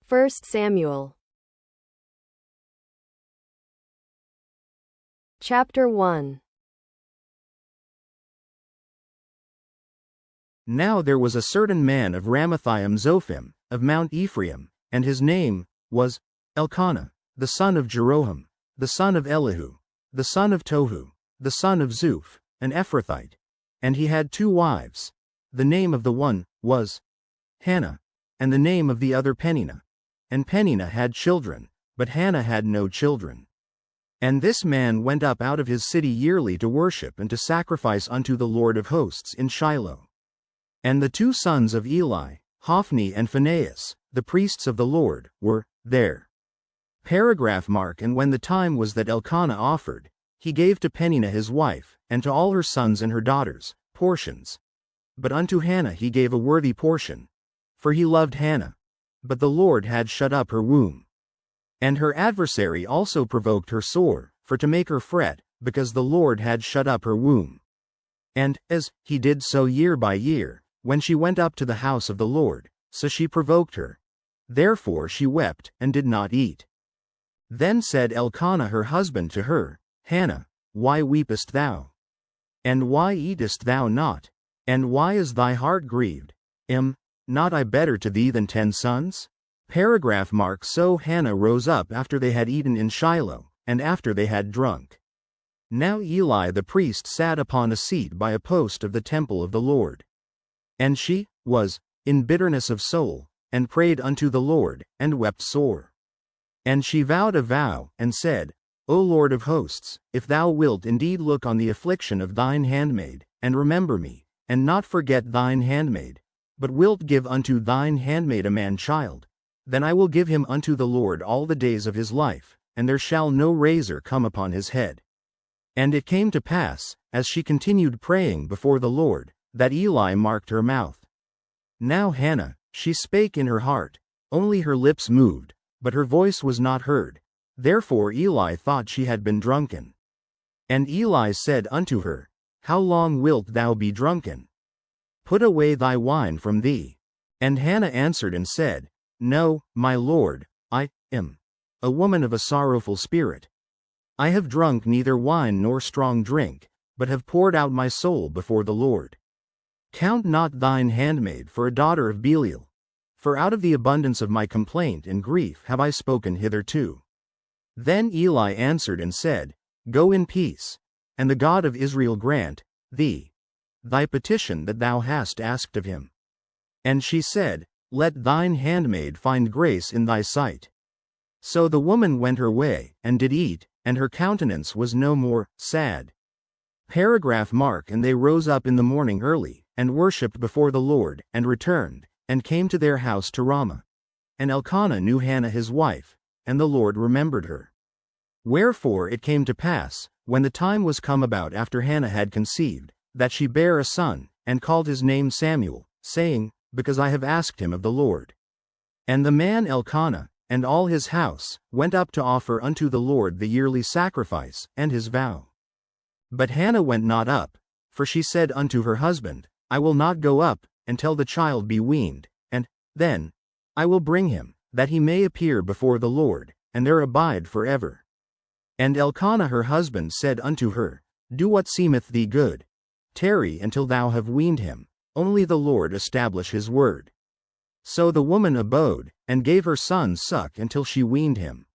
1 Samuel. Chapter 1. Now there was a certain man of Ramathaim Zophim, of Mount Ephraim, and his name was Elkanah, the son of Jeroham, the son of Elihu, the son of Tohu, the son of Zuph, an Ephrathite. And he had 2 wives. The name of the one was Hannah, and the name of the other Peninnah. And Peninnah had children, but Hannah had no children. And this man went up out of his city yearly to worship and to sacrifice unto the Lord of hosts in Shiloh. And the 2 sons of Eli, Hophni and Phinehas, the priests of the Lord, were there. Paragraph mark. And when the time was that Elkanah offered, he gave to Peninnah his wife, and to all her sons and her daughters, portions. But unto Hannah he gave a worthy portion, for he loved Hannah. But the Lord had shut up her womb. And her adversary also provoked her sore, for to make her fret, because the Lord had shut up her womb. And, as he did so year by year, when she went up to the house of the Lord, so she provoked her. Therefore she wept, and did not eat. Then said Elkanah her husband to her, Hannah, why weepest thou? And why eatest thou not? And why is thy heart grieved? Am not I better to thee than 10 sons? Paragraph mark. So Hannah rose up after they had eaten in Shiloh, and after they had drunk. Now Eli the priest sat upon a seat by a post of the temple of the Lord. And she was in bitterness of soul, and prayed unto the Lord, and wept sore. And she vowed a vow, and said, O Lord of hosts, if thou wilt indeed look on the affliction of thine handmaid, and remember me, and not forget thine handmaid, but wilt give unto thine handmaid a man-child, then I will give him unto the Lord all the days of his life, and there shall no razor come upon his head. And it came to pass, as she continued praying before the Lord, that Eli marked her mouth. Now Hannah, she spake in her heart, only her lips moved, but her voice was not heard. Therefore Eli thought she had been drunken. And Eli said unto her, How long wilt thou be drunken? Put away thy wine from thee. And Hannah answered and said, No, my Lord, I am a woman of a sorrowful spirit. I have drunk neither wine nor strong drink, but have poured out my soul before the Lord. Count not thine handmaid for a daughter of Belial, for out of the abundance of my complaint and grief have I spoken hitherto. Then Eli answered and said, Go in peace, and the God of Israel grant thee thy petition that thou hast asked of him. And she said, Let thine handmaid find grace in thy sight. So the woman went her way, and did eat, and her countenance was no more sad. Paragraph mark. And they rose up in the morning early, and worshipped before the Lord, and returned, and came to their house to Ramah. And Elkanah knew Hannah his wife, and the Lord remembered her. Wherefore it came to pass, when the time was come about after Hannah had conceived, that she bare a son, and called his name Samuel, saying, Because I have asked him of the Lord. And the man Elkanah, and all his house, went up to offer unto the Lord the yearly sacrifice, and his vow. But Hannah went not up, for she said unto her husband, I will not go up, until the child be weaned, and then I will bring him, that he may appear before the Lord, and there abide forever. And Elkanah her husband said unto her, Do what seemeth thee good. Tarry until thou have weaned him, only the Lord establish his word. So the woman abode, and gave her son suck until she weaned him.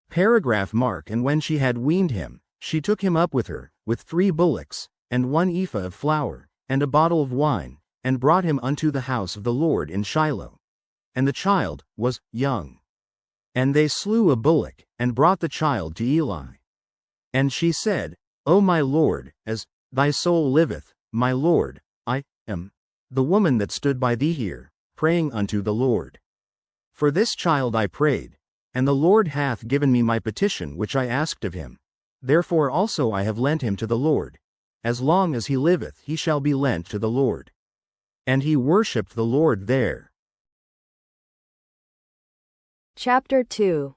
Paragraph mark. And when she had weaned him, she took him up with her, with 3 bullocks, and 1 ephah of flour, and a bottle of wine, and brought him unto the house of the Lord in Shiloh. And the child was young. And they slew a bullock, and brought the child to Eli. And she said, O my Lord, as thy soul liveth, my Lord, I am the woman that stood by thee here, praying unto the Lord. For this child I prayed, and the Lord hath given me my petition which I asked of him. Therefore also I have lent him to the Lord. As long as he liveth he shall be lent to the Lord. And he worshipped the Lord there. Chapter 2.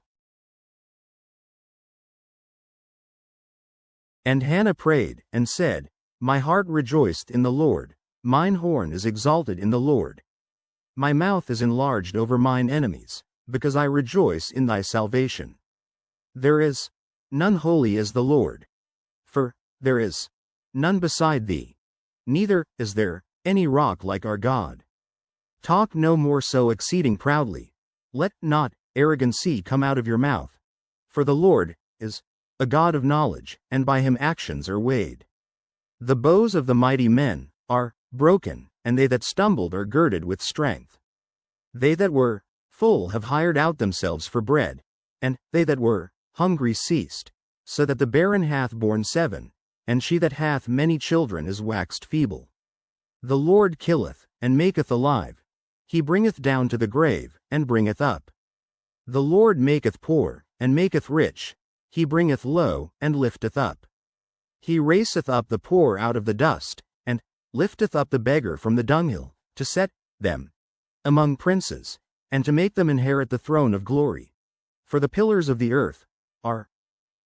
And Hannah prayed, and said, My heart rejoiced in the Lord, mine horn is exalted in the Lord. My mouth is enlarged over mine enemies, because I rejoice in thy salvation. There is none holy as the Lord. For there is none beside thee, neither is there any rock like our God. Talk no more so exceeding proudly. Let not arrogancy come out of your mouth. For the Lord is a God of knowledge, and by him actions are weighed. The bows of the mighty men are broken, and they that stumbled are girded with strength. They that were full have hired out themselves for bread, and they that were hungry ceased, so that the barren hath borne 7, and she that hath many children is waxed feeble. The Lord killeth, and maketh alive. He bringeth down to the grave, and bringeth up. The Lord maketh poor, and maketh rich. He bringeth low, and lifteth up. He raiseth up the poor out of the dust, and lifteth up the beggar from the dunghill, to set them among princes, and to make them inherit the throne of glory. For the pillars of the earth are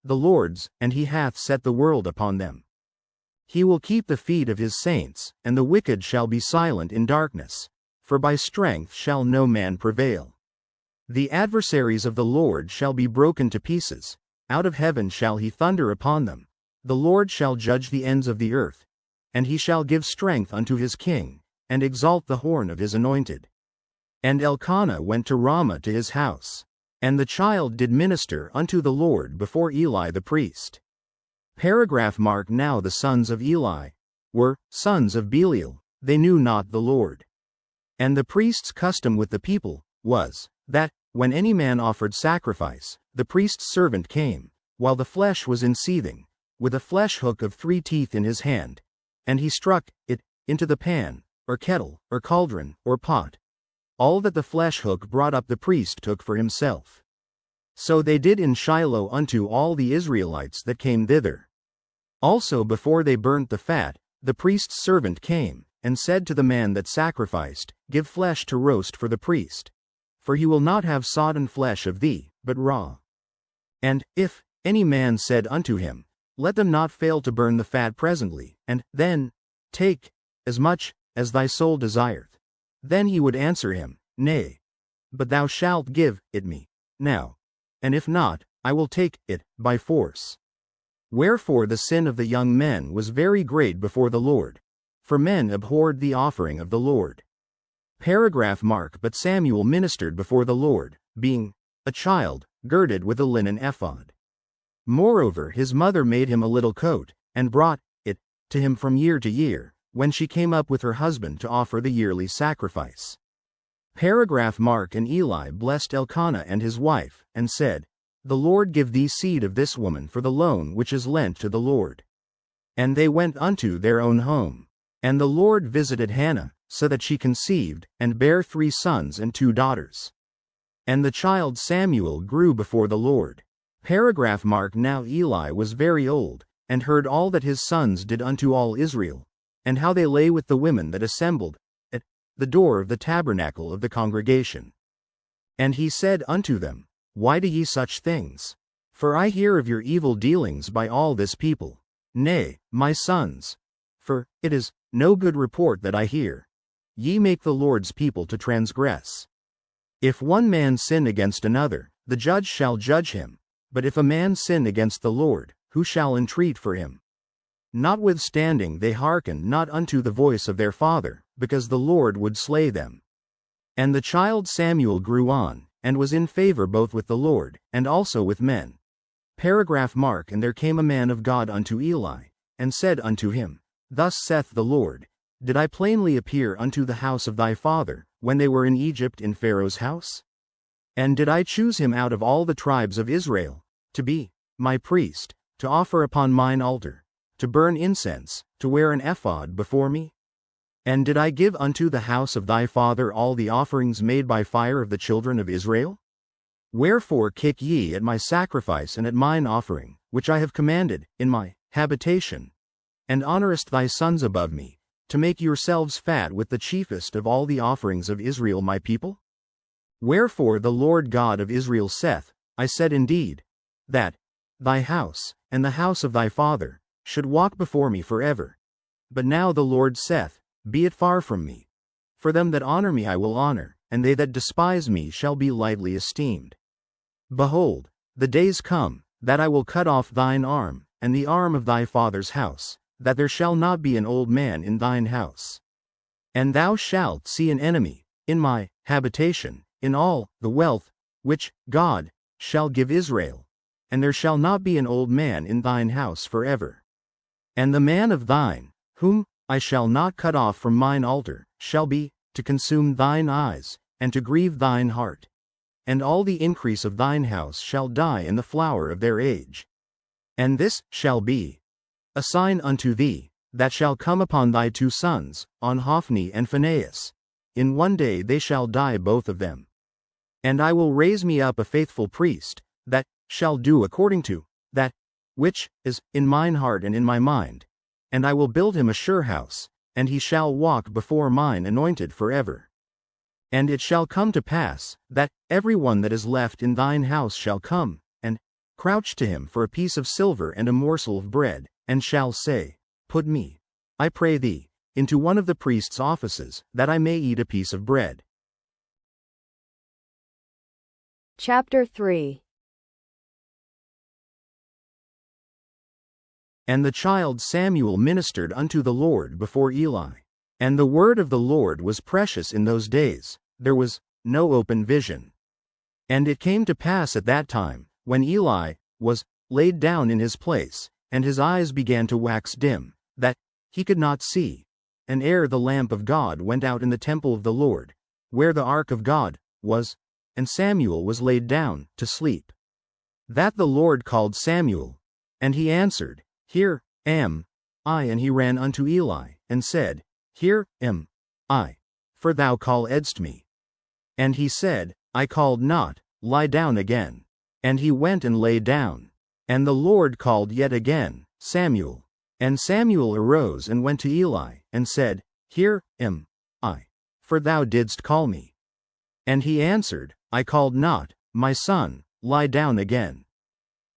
the Lord's, and he hath set the world upon them. He will keep the feet of his saints, and the wicked shall be silent in darkness, for by strength shall no man prevail. The adversaries of the Lord shall be broken to pieces, out of heaven shall he thunder upon them. The Lord shall judge the ends of the earth, and he shall give strength unto his king, and exalt the horn of his anointed. And Elkanah went to Ramah to his house, and the child did minister unto the Lord before Eli the priest. Paragraph mark. Now the sons of Eli were sons of Belial, they knew not the Lord. And the priest's custom with the people was, that, when any man offered sacrifice, the priest's servant came, while the flesh was in seething, with a flesh hook of 3 teeth in his hand, and he struck it into the pan, or kettle, or cauldron, or pot. All that the flesh hook brought up the priest took for himself. So they did in Shiloh unto all the Israelites that came thither. Also before they burnt the fat, the priest's servant came, and said to the man that sacrificed, Give flesh to roast for the priest. For he will not have sodden flesh of thee, but raw. And, if any man said unto him, Let them not fail to burn the fat presently, and then take as much as thy soul desireth. Then he would answer him, Nay, but thou shalt give it me now, and if not, I will take it by force. Wherefore the sin of the young men was very great before the Lord, for men abhorred the offering of the Lord. Paragraph mark. But Samuel ministered before the Lord, being a child, girded with a linen ephod. Moreover his mother made him a little coat, and brought it to him from year to year, when she came up with her husband to offer the yearly sacrifice. Paragraph mark. And Eli blessed Elkanah and his wife, and said, The Lord give thee seed of this woman for the loan which is lent to the Lord. And they went unto their own home. And the Lord visited Hannah, so that she conceived, and bare 3 sons and 2 daughters. And the child Samuel grew before the Lord. Paragraph mark. Now Eli was very old, and heard all that his sons did unto all Israel, and how they lay with the women that assembled at the door of the tabernacle of the congregation. And he said unto them, Why do ye such things? For I hear of your evil dealings by all this people. Nay, my sons, for it is no good report that I hear. Ye make the Lord's people to transgress. If one man sin against another, the judge shall judge him. But if a man sin against the Lord, who shall entreat for him? Notwithstanding they hearkened not unto the voice of their father, because the Lord would slay them. And the child Samuel grew on, and was in favor both with the Lord, and also with men. Paragraph mark. And there came a man of God unto Eli, and said unto him, Thus saith the Lord, Did I plainly appear unto the house of thy father, when they were in Egypt in Pharaoh's house? And did I choose him out of all the tribes of Israel, to be my priest, to offer upon mine altar, to burn incense, to wear an ephod before me? And did I give unto the house of thy father all the offerings made by fire of the children of Israel? Wherefore kick ye at my sacrifice and at mine offering, which I have commanded, in my habitation? And honorest thy sons above me, to make yourselves fat with the chiefest of all the offerings of Israel my people? Wherefore the Lord God of Israel saith, I said indeed, that thy house, and the house of thy father, should walk before me forever. But now the Lord saith, Be it far from me. For them that honor me I will honor, and they that despise me shall be lightly esteemed. Behold, the days come, that I will cut off thine arm, and the arm of thy father's house, that there shall not be an old man in thine house. And thou shalt see an enemy, in my habitation, in all the wealth, which God shall give Israel, and there shall not be an old man in thine house forever. And the man of thine, whom I shall not cut off from mine altar, shall be, to consume thine eyes, and to grieve thine heart. And all the increase of thine house shall die in the flower of their age. And this shall be a sign unto thee, that shall come upon thy two sons, on Hophni and Phinehas. In one day they shall die both of them. And I will raise me up a faithful priest, that shall do according to that which is in mine heart and in my mind. And I will build him a sure house, and he shall walk before mine anointed forever. And it shall come to pass, that every one that is left in thine house shall come, and crouch to him for a piece of silver and a morsel of bread, and shall say, Put me, I pray thee, into one of the priest's offices, that I may eat a piece of bread. Chapter 3. And the child Samuel ministered unto the Lord before Eli. And the word of the Lord was precious in those days, there was no open vision. And it came to pass at that time, when Eli was laid down in his place, and his eyes began to wax dim, that he could not see, and ere the lamp of God went out in the temple of the Lord, where the ark of God was, and Samuel was laid down to sleep. That the Lord called Samuel, and he answered, Here am I. And he ran unto Eli, and said, Here am I, for thou calledst me. And he said, I called not, lie down again. And he went and lay down. And the Lord called yet again, Samuel. And Samuel arose and went to Eli, and said, Here am I, for thou didst call me. And he answered, I called not, my son, lie down again.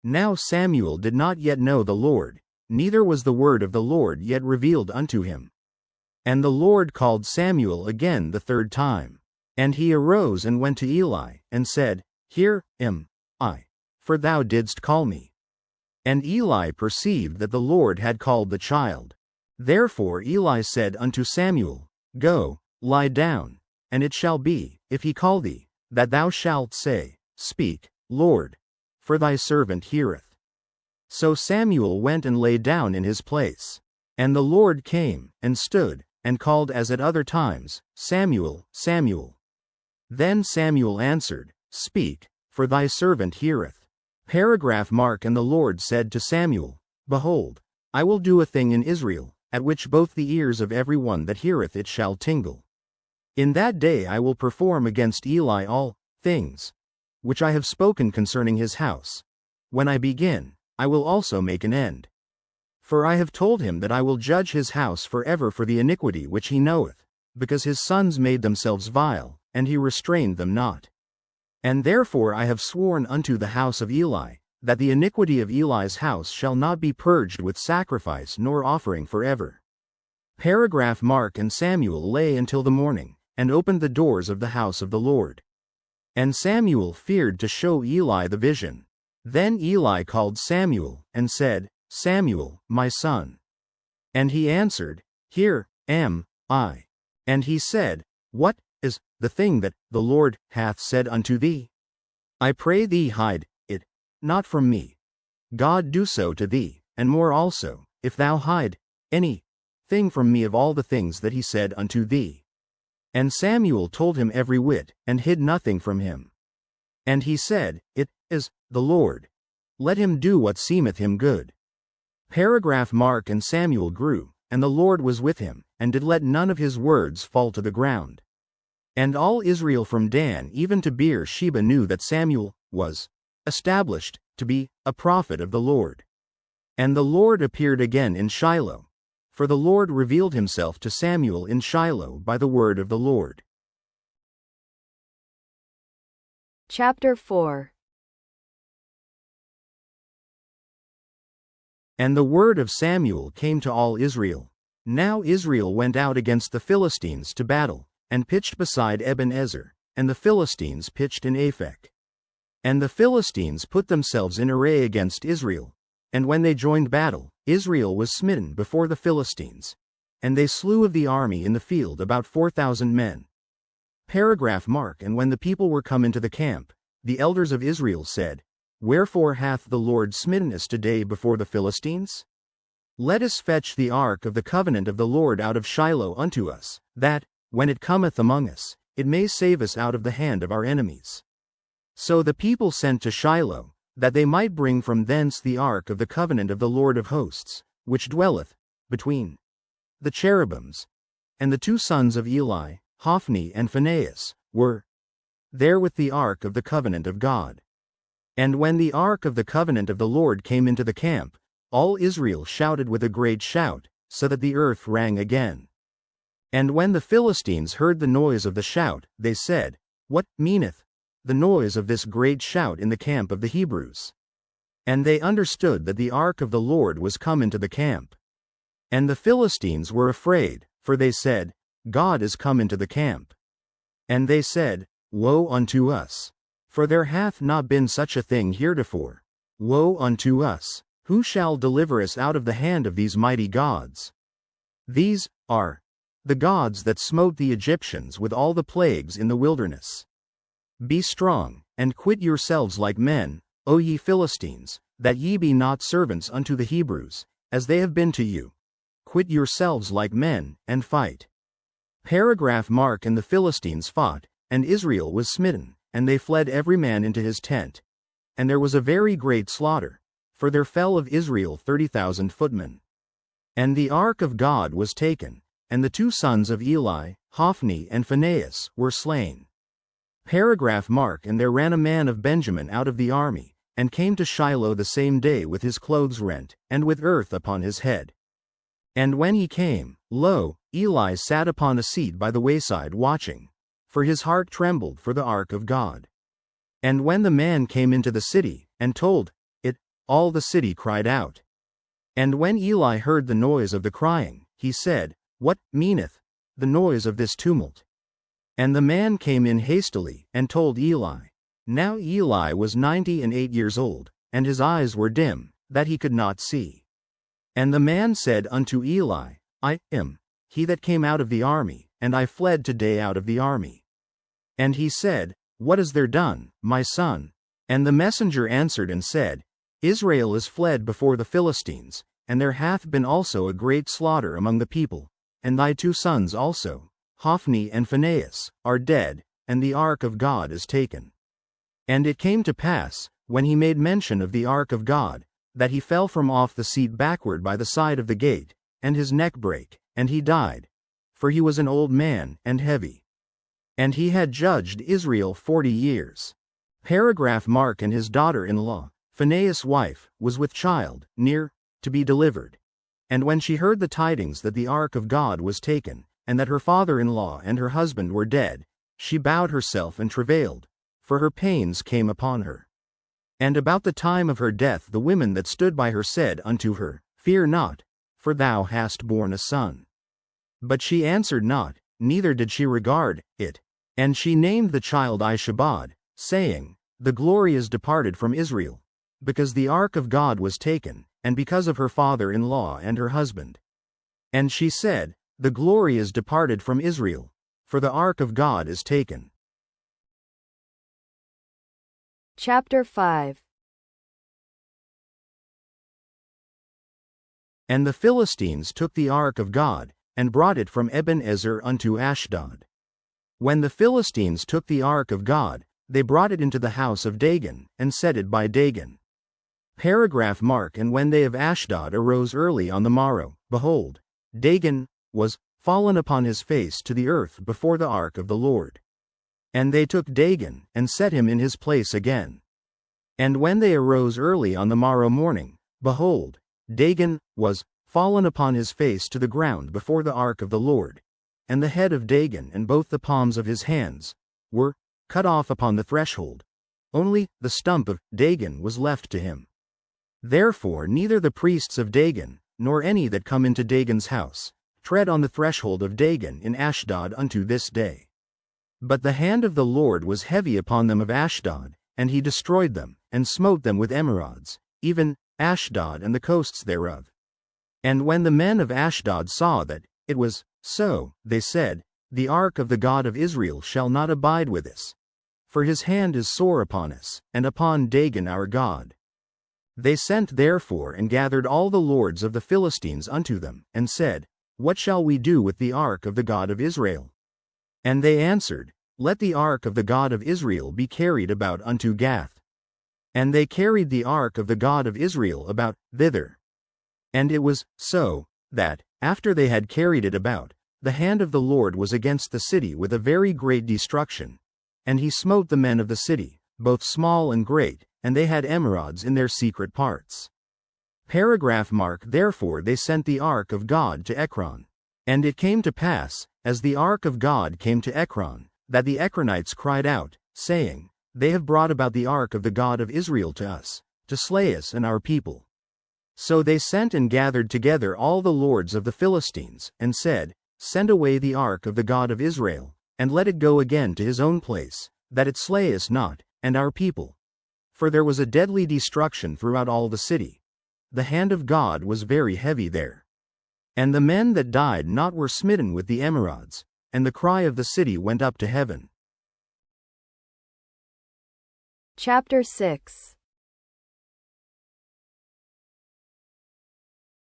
Now Samuel did not yet know the Lord, neither was the word of the Lord yet revealed unto him. And the Lord called Samuel again the third time. And he arose and went to Eli, and said, Here am I, for thou didst call me. And Eli perceived that the Lord had called the child. Therefore Eli said unto Samuel, Go, lie down, and it shall be, if he call thee, that thou shalt say, Speak, Lord, for thy servant heareth. So Samuel went and lay down in his place. And the Lord came, and stood, and called as at other times, Samuel, Samuel. Then Samuel answered, Speak, for thy servant heareth. Mark. And the Lord said to Samuel, Behold, I will do a thing in Israel, at which both the ears of every one that heareth it shall tingle. In that day I will perform against Eli all things which I have spoken concerning his house. When I begin, I will also make an end. For I have told him that I will judge his house forever for the iniquity which he knoweth, because his sons made themselves vile, and he restrained them not. And therefore I have sworn unto the house of Eli, that the iniquity of Eli's house shall not be purged with sacrifice nor offering forever. Mark. And Samuel lay until the morning, and opened the doors of the house of the Lord. And Samuel feared to show Eli the vision. Then Eli called Samuel, and said, Samuel, my son. And he answered, Here am I. And he said, What is the thing that the Lord hath said unto thee? I pray thee hide it not from me. God do so to thee, and more also, if thou hide any thing from me of all the things that he said unto thee. And Samuel told him every whit, and hid nothing from him. And he said, It is the Lord. Let him do what seemeth him good. Mark. And Samuel grew, and the Lord was with him, and did let none of his words fall to the ground. And all Israel from Dan even to Beer-sheba knew that Samuel was established to be a prophet of the Lord. And the Lord appeared again in Shiloh. For the Lord revealed himself to Samuel in Shiloh by the word of the Lord. Chapter 4. And the word of Samuel came to all Israel. Now Israel went out against the Philistines to battle, and pitched beside Ebenezer, and the Philistines pitched in Aphek. And the Philistines put themselves in array against Israel, and when they joined battle, Israel was smitten before the Philistines, and they slew of the army in the field about 4,000 men. Mark. And when the people were come into the camp, the elders of Israel said, Wherefore hath the Lord smitten us today before the Philistines? Let us fetch the ark of the covenant of the Lord out of Shiloh unto us, that, when it cometh among us, it may save us out of the hand of our enemies. So the people sent to Shiloh, that they might bring from thence the ark of the covenant of the Lord of hosts, which dwelleth between the cherubims. And the two sons of Eli, Hophni and Phinehas, were there with the ark of the covenant of God. And when the ark of the covenant of the Lord came into the camp, all Israel shouted with a great shout, so that the earth rang again. And when the Philistines heard the noise of the shout, they said, What meaneth the noise of this great shout in the camp of the Hebrews? And they understood that the ark of the Lord was come into the camp. And the Philistines were afraid, for they said, God is come into the camp. And they said, Woe unto us! For there hath not been such a thing heretofore. Woe unto us! Who shall deliver us out of the hand of these mighty gods? These are the gods that smote the Egyptians with all the plagues in the wilderness. Be strong, and quit yourselves like men, O ye Philistines, that ye be not servants unto the Hebrews, as they have been to you. Quit yourselves like men, and fight. Mark. And the Philistines fought, and Israel was smitten, and they fled every man into his tent. And there was a very great slaughter, for there fell of Israel 30,000 footmen. And the ark of God was taken, and the two sons of Eli, Hophni and Phinehas, were slain. Mark. And there ran a man of Benjamin out of the army, and came to Shiloh the same day with his clothes rent, and with earth upon his head. And when he came, lo, Eli sat upon a seat by the wayside watching, for his heart trembled for the ark of God. And when the man came into the city, and told it, all the city cried out. And when Eli heard the noise of the crying, he said, What meaneth the noise of this tumult? And the man came in hastily, and told Eli. Now Eli was 98 years old, and his eyes were dim, that he could not see. And the man said unto Eli, I am he that came out of the army, and I fled today out of the army. And he said, What is there done, my son? And the messenger answered and said, Israel is fled before the Philistines, and there hath been also a great slaughter among the people, and thy two sons also, Hophni and Phinehas, are dead, and the ark of God is taken. And it came to pass, when he made mention of the ark of God, that he fell from off the seat backward by the side of the gate, and his neck brake, and he died. For he was an old man, and heavy. And he had judged Israel 40 years. Mark. And his daughter-in-law, Phinehas' wife, was with child, near to be delivered. And when she heard the tidings that the ark of God was taken, and that her father-in-law and her husband were dead, she bowed herself and travailed, for her pains came upon her. And about the time of her death the women that stood by her said unto her, Fear not, for thou hast borne a son. But she answered not, neither did she regard it. And she named the child Ishabod, saying, The glory is departed from Israel, because the ark of God was taken, and because of her father-in-law and her husband. And she said, The glory is departed from Israel, for the ark of God is taken. Chapter 5. And the Philistines took the ark of God, and brought it from Ebenezer unto Ashdod. When the Philistines took the ark of God, they brought it into the house of Dagon, and set it by Dagon. Mark. And when they of Ashdod arose early on the morrow, behold, Dagon was fallen upon his face to the earth before the ark of the Lord. And they took Dagon, and set him in his place again. And when they arose early on the morrow morning, behold, Dagon was fallen upon his face to the ground before the ark of the Lord, and the head of Dagon and both the palms of his hands were cut off upon the threshold. Only the stump of Dagon was left to him. Therefore neither the priests of Dagon, nor any that come into Dagon's house, tread on the threshold of Dagon in Ashdod unto this day. But the hand of the Lord was heavy upon them of Ashdod, and he destroyed them, and smote them with emerods, even Ashdod and the coasts thereof. And when the men of Ashdod saw that it was so, they said, The ark of the God of Israel shall not abide with us. For his hand is sore upon us, and upon Dagon our God. They sent therefore and gathered all the lords of the Philistines unto them, and said, What shall we do with the ark of the God of Israel? And they answered, Let the ark of the God of Israel be carried about unto Gath. And they carried the ark of the God of Israel about thither. And it was so, that, after they had carried it about, the hand of the Lord was against the city with a very great destruction. And he smote the men of the city, both small and great, and they had emerods in their secret parts. Paragraph mark. Therefore they sent the ark of God to Ekron. And it came to pass, as the ark of God came to Ekron, that the Ekronites cried out, saying, They have brought about the ark of the God of Israel to us, to slay us and our people. So they sent and gathered together all the lords of the Philistines, and said, Send away the ark of the God of Israel, and let it go again to his own place, that it slay us not, and our people. For there was a deadly destruction throughout all the city. The hand of God was very heavy there. And the men that died not were smitten with the emerods, and the cry of the city went up to heaven. Chapter 6.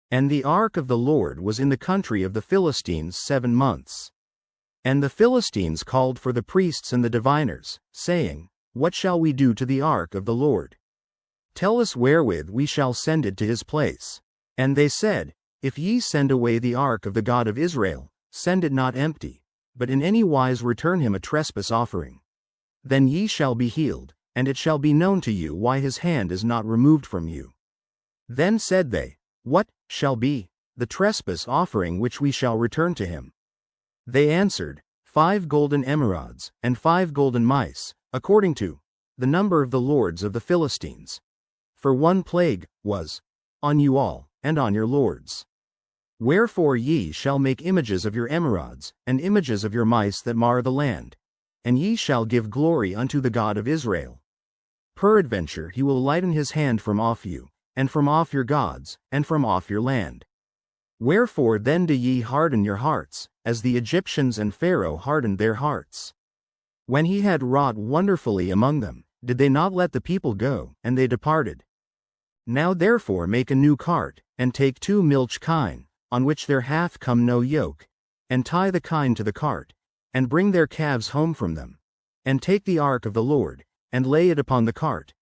And the ark of the Lord was in the country of the Philistines 7 months. And the Philistines called for the priests and the diviners, saying, What shall we do to the ark of the Lord? Tell us wherewith we shall send it to his place. And they said, If ye send away the ark of the God of Israel, send it not empty, but in any wise return him a trespass offering. Then ye shall be healed, and it shall be known to you why his hand is not removed from you. Then said they, What shall be the trespass offering which we shall return to him? They answered, 5 golden emerods, and 5 golden mice, according to the number of the lords of the Philistines. For one plague was on you all, and on your lords. Wherefore ye shall make images of your emerods, and images of your mice that mar the land, and ye shall give glory unto the God of Israel. Peradventure he will lighten his hand from off you, and from off your gods, and from off your land. Wherefore then do ye harden your hearts, as the Egyptians and Pharaoh hardened their hearts? When he had wrought wonderfully among them, did they not let the people go, and they departed? Now therefore make a new cart, and take 2 milch kine, on which there hath come no yoke, and tie the kine to the cart, and bring their calves home from them, and take the ark of the Lord, and lay it upon the cart,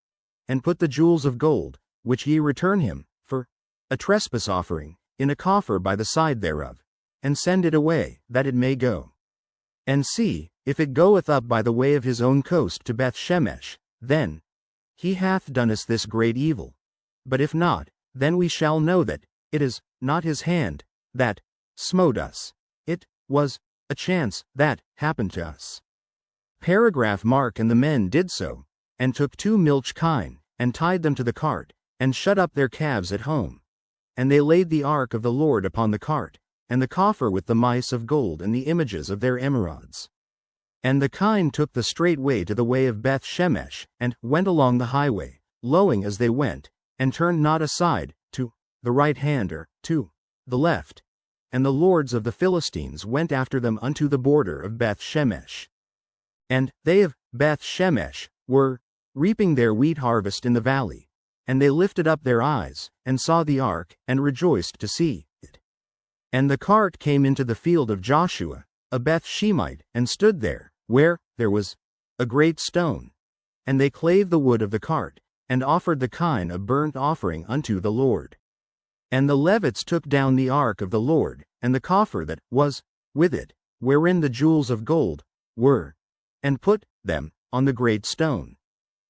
and put the jewels of gold, which ye return him, for a trespass offering, in a coffer by the side thereof, and send it away, that it may go. And see, if it goeth up by the way of his own coast to Beth-shemesh, then he hath done us this great evil. But if not, then we shall know that it is not his hand that smote us. It was a chance that happened to us. Paragraph mark. And the men did so, and took 2 milch kine, and tied them to the cart, and shut up their calves at home. And they laid the ark of the Lord upon the cart, and the coffer with the mice of gold and the images of their emerods. And the kine took the straight way to the way of Beth-shemesh, and went along the highway, lowing as they went, and turned not aside, to the right hand or to the left. And the lords of the Philistines went after them unto the border of Beth-shemesh. And they of Beth-shemesh were reaping their wheat harvest in the valley. And they lifted up their eyes, and saw the ark, and rejoiced to see it. And the cart came into the field of Joshua, a Beth-shemite, and stood there, where there was a great stone. And they clave the wood of the cart, and offered the kine a burnt offering unto the Lord. And the Levites took down the ark of the Lord, and the coffer that was with it, wherein the jewels of gold were, and put them on the great stone.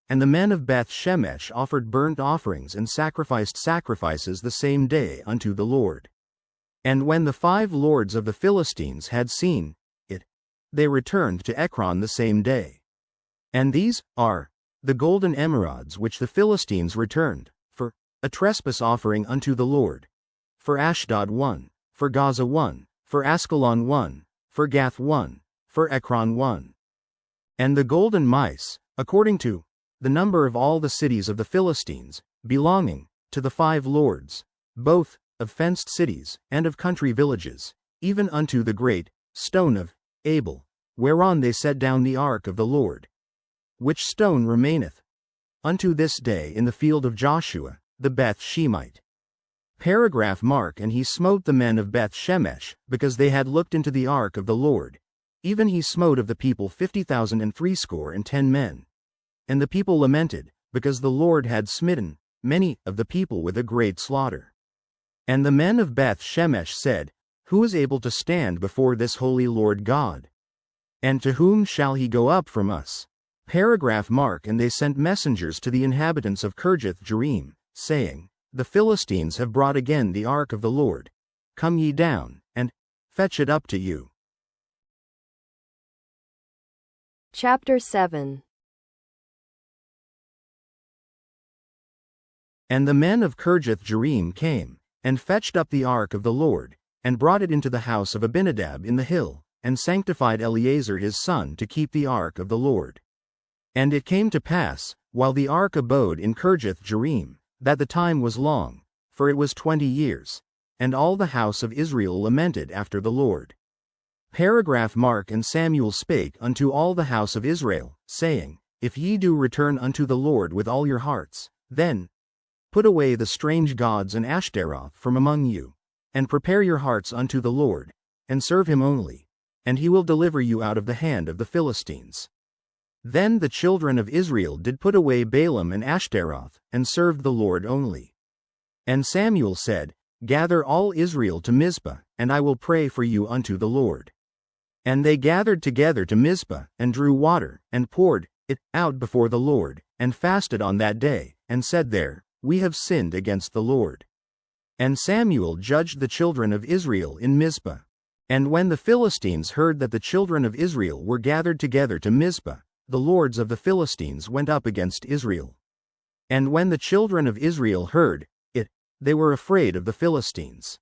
And the men of Beth-shemesh offered burnt offerings and sacrificed sacrifices the same day unto the Lord. And when the 5 lords of the Philistines had seen it, they returned to Ekron the same day. And these are the golden emerods which the Philistines returned, for a trespass offering unto the Lord. For Ashdod 1, for Gaza 1, for Askelon 1, for Gath 1, for Ekron 1. And the golden mice, according to the number of all the cities of the Philistines, belonging to the 5 lords, both of fenced cities and of country villages, even unto the great stone of Abel, whereon they set down the ark of the Lord, which stone remaineth unto this day in the field of Joshua, the Beth-Shemite. Paragraph mark. And he smote the men of Beth-Shemesh, because they had looked into the ark of the Lord. Even he smote of the people 50,060 men. And the people lamented, because the Lord had smitten many of the people with a great slaughter. And the men of Beth-Shemesh said, Who is able to stand before this holy Lord God? And to whom shall he go up from us? Paragraph mark. And they sent messengers to the inhabitants of Kirjath-jearim, saying, The Philistines have brought again the ark of the Lord. Come ye down, and fetch it up to you. Chapter 7. And the men of Kirjath-jearim came, and fetched up the ark of the Lord, and brought it into the house of Abinadab in the hill, and sanctified Eleazar his son to keep the ark of the Lord. And it came to pass, while the ark abode in Kirjath-jearim, that the time was long, for it was 20 years, and all the house of Israel lamented after the Lord. Paragraph mark. And Samuel spake unto all the house of Israel, saying, If ye do return unto the Lord with all your hearts, then put away the strange gods and Ashtaroth from among you, and prepare your hearts unto the Lord, and serve him only, and he will deliver you out of the hand of the Philistines. Then the children of Israel did put away Baalim and Ashtaroth, and served the Lord only. And Samuel said, Gather all Israel to Mizpah, and I will pray for you unto the Lord. And they gathered together to Mizpah, and drew water, and poured it out before the Lord, and fasted on that day, and said there, We have sinned against the Lord. And Samuel judged the children of Israel in Mizpah. And when the Philistines heard that the children of Israel were gathered together to Mizpah, the lords of the Philistines went up against Israel. And when the children of Israel heard it, they were afraid of the Philistines.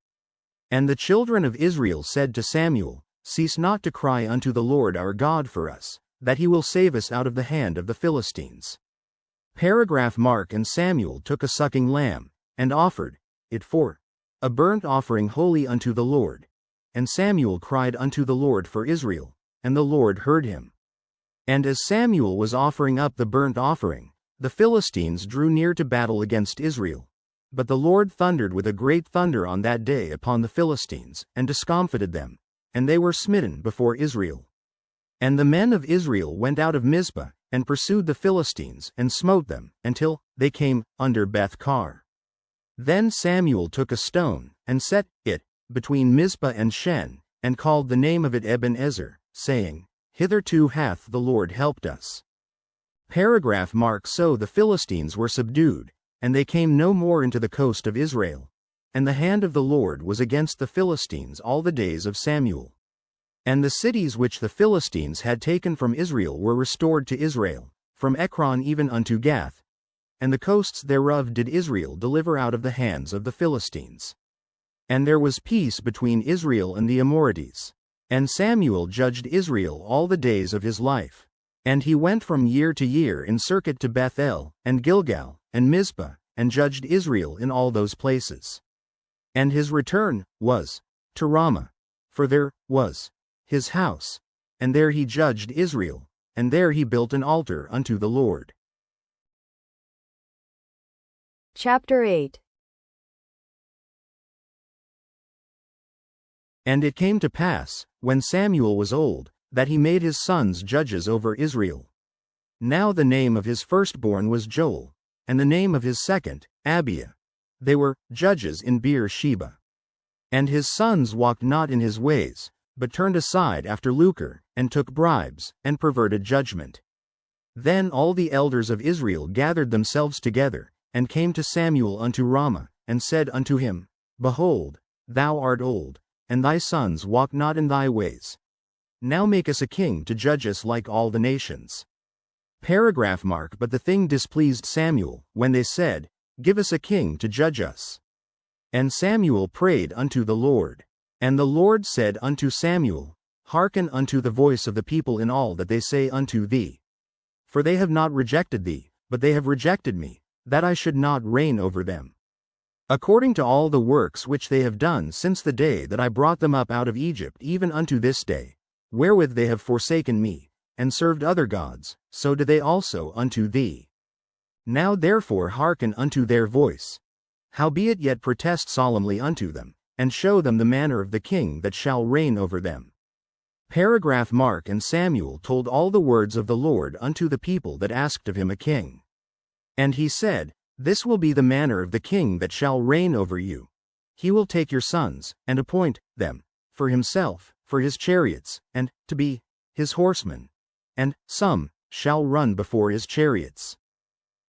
And the children of Israel said to Samuel, Cease not to cry unto the Lord our God for us, that he will save us out of the hand of the Philistines. Paragraph mark. And Samuel took a sucking lamb, and offered it for a burnt offering holy unto the Lord. And Samuel cried unto the Lord for Israel, and the Lord heard him. And as Samuel was offering up the burnt offering, the Philistines drew near to battle against Israel. But the Lord thundered with a great thunder on that day upon the Philistines, and discomfited them, and they were smitten before Israel. And the men of Israel went out of Mizpah, and pursued the Philistines, and smote them, until they came under Beth-kar. Then Samuel took a stone, and set it between Mizpah and Shen, and called the name of it Ebenezer, saying, Hitherto hath the Lord helped us. Paragraph mark. So the Philistines were subdued, and they came no more into the coast of Israel. And the hand of the Lord was against the Philistines all the days of Samuel. And the cities which the Philistines had taken from Israel were restored to Israel, from Ekron even unto Gath. And the coasts thereof did Israel deliver out of the hands of the Philistines. And there was peace between Israel and the Amorites. And Samuel judged Israel all the days of his life. And he went from year to year in circuit to Bethel, and Gilgal, and Mizpah, and judged Israel in all those places. And his return was to Ramah, for there was his house, and there he judged Israel, and there he built an altar unto the Lord. Chapter 8. And it came to pass, when Samuel was old, that he made his sons judges over Israel. Now the name of his firstborn was Joel, and the name of his second, Abiah. They were judges in Beer-sheba. And his sons walked not in his ways, but turned aside after lucre, and took bribes, and perverted judgment. Then all the elders of Israel gathered themselves together, and came to Samuel unto Ramah, and said unto him, Behold, thou art old, and thy sons walk not in thy ways. Now make us a king to judge us like all the nations. Paragraph mark. But the thing displeased Samuel, when they said, Give us a king to judge us. And Samuel prayed unto the Lord. And the Lord said unto Samuel, hearken unto the voice of the people in all that they say unto thee. For they have not rejected thee, but they have rejected me, that I should not reign over them. According to all the works which they have done since the day that I brought them up out of Egypt even unto this day, wherewith they have forsaken me, and served other gods, so do they also unto thee. Now therefore hearken unto their voice. Howbeit yet protest solemnly unto them, and show them the manner of the king that shall reign over them. Paragraph Mark and Samuel told all the words of the Lord unto the people that asked of him a king. And he said, This will be the manner of the king that shall reign over you. He will take your sons, and appoint them, for himself, for his chariots, and to be his horsemen. And some shall run before his chariots.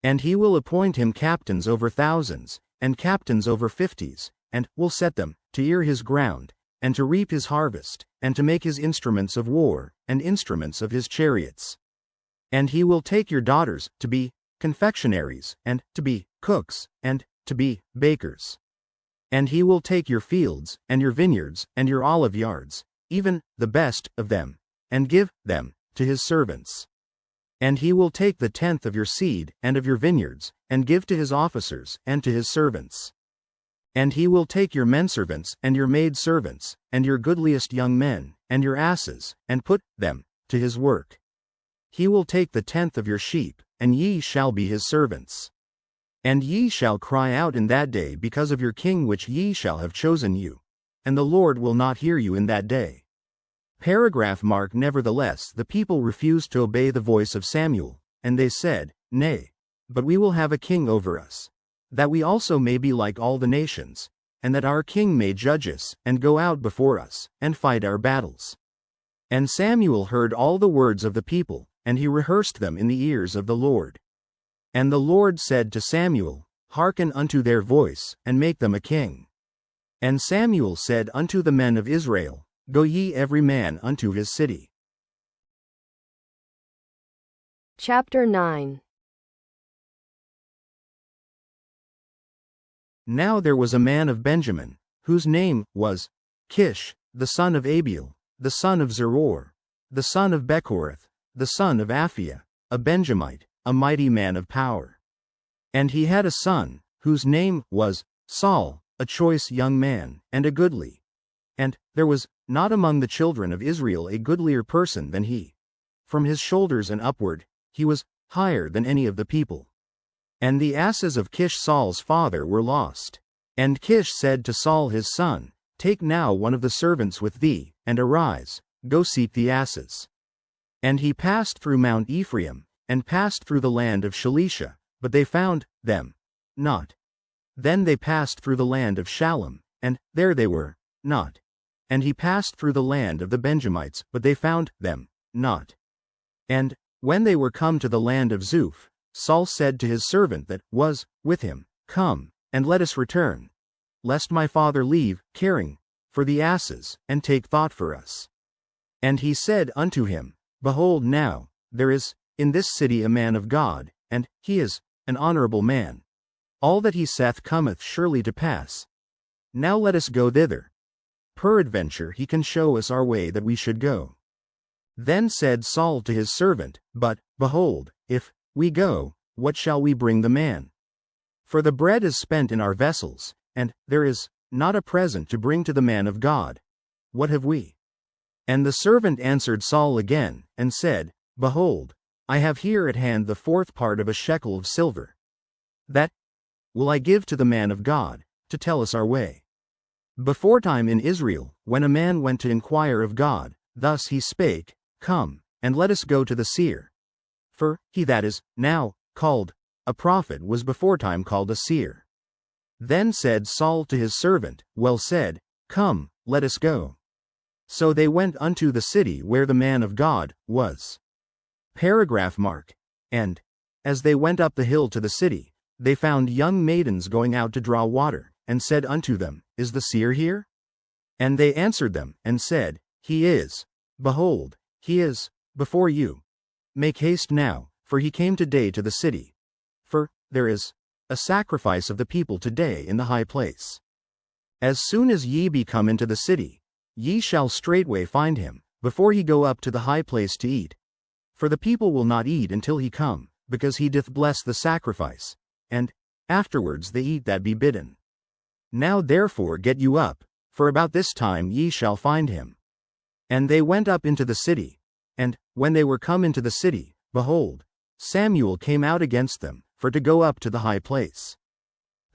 And he will appoint him captains over thousands, and captains over 50s, and will set them to ear his ground, and to reap his harvest, and to make his instruments of war, and instruments of his chariots. And he will take your daughters to be confectionaries, and to be cooks, and to be bakers. And he will take your fields, and your vineyards, and your olive yards, even the best of them, and give them to his servants. And he will take the tenth of your seed, and of your vineyards, and give to his officers, and to his servants. And he will take your menservants, and your maidservants, and your goodliest young men, and your asses, and put them to his work. He will take the tenth of your sheep, and ye shall be his servants. And ye shall cry out in that day because of your king which ye shall have chosen you. And the Lord will not hear you in that day. Paragraph Mark. Nevertheless the people refused to obey the voice of Samuel, and they said, Nay, but we will have a king over us, that we also may be like all the nations, and that our king may judge us, and go out before us, and fight our battles. And Samuel heard all the words of the people, and he rehearsed them in the ears of the Lord. And the Lord said to Samuel, Hearken unto their voice, and make them a king. And Samuel said unto the men of Israel, Go ye every man unto his city. Chapter 9. Now there was a man of Benjamin, whose name was Kish, the son of Abiel, the son of Zeror, the son of Bechorath, the son of Aphiah, a Benjamite, a mighty man of power. And he had a son, whose name was Saul, a choice young man, and a goodly. And there was not among the children of Israel a goodlier person than he. From his shoulders and upward, he was higher than any of the people. And the asses of Kish Saul's father were lost. And Kish said to Saul his son, Take now one of the servants with thee, and arise, go seek the asses. And he passed through Mount Ephraim, and passed through the land of Shalisha, but they found them not. Then they passed through the land of Shalom, and there they were not. And he passed through the land of the Benjamites, but they found them not. And when they were come to the land of Zuph, Saul said to his servant that was with him, Come, and let us return, lest my father leave caring for the asses, and take thought for us. And he said unto him, Behold now, there is in this city a man of God, and he is an honorable man. All that he saith cometh surely to pass. Now let us go thither. Peradventure he can show us our way that we should go. Then said Saul to his servant, But, behold, if we go, what shall we bring the man? For the bread is spent in our vessels, and there is not a present to bring to the man of God. What have we? And the servant answered Saul again, and said, Behold, I have here at hand the fourth part of a shekel of silver. That will I give to the man of God, to tell us our way. Beforetime in Israel, when a man went to inquire of God, thus he spake, Come, and let us go to the seer. For he that is now called a prophet was beforetime called a seer. Then said Saul to his servant, Well said, Come, let us go. So they went unto the city where the man of God was. Paragraph Mark. And, as they went up the hill to the city, they found young maidens going out to draw water, and said unto them, Is the seer here? And they answered them, and said, He is. Behold, he is before you. Make haste now, for he came today to the city. For there is a sacrifice of the people today in the high place. As soon as ye be come into the city, ye shall straightway find him, before he go up to the high place to eat. For the people will not eat until he come, because he doth bless the sacrifice, and afterwards they eat that be bidden. Now therefore get you up, for about this time ye shall find him. And they went up into the city, and when they were come into the city, behold, Samuel came out against them, for to go up to the high place.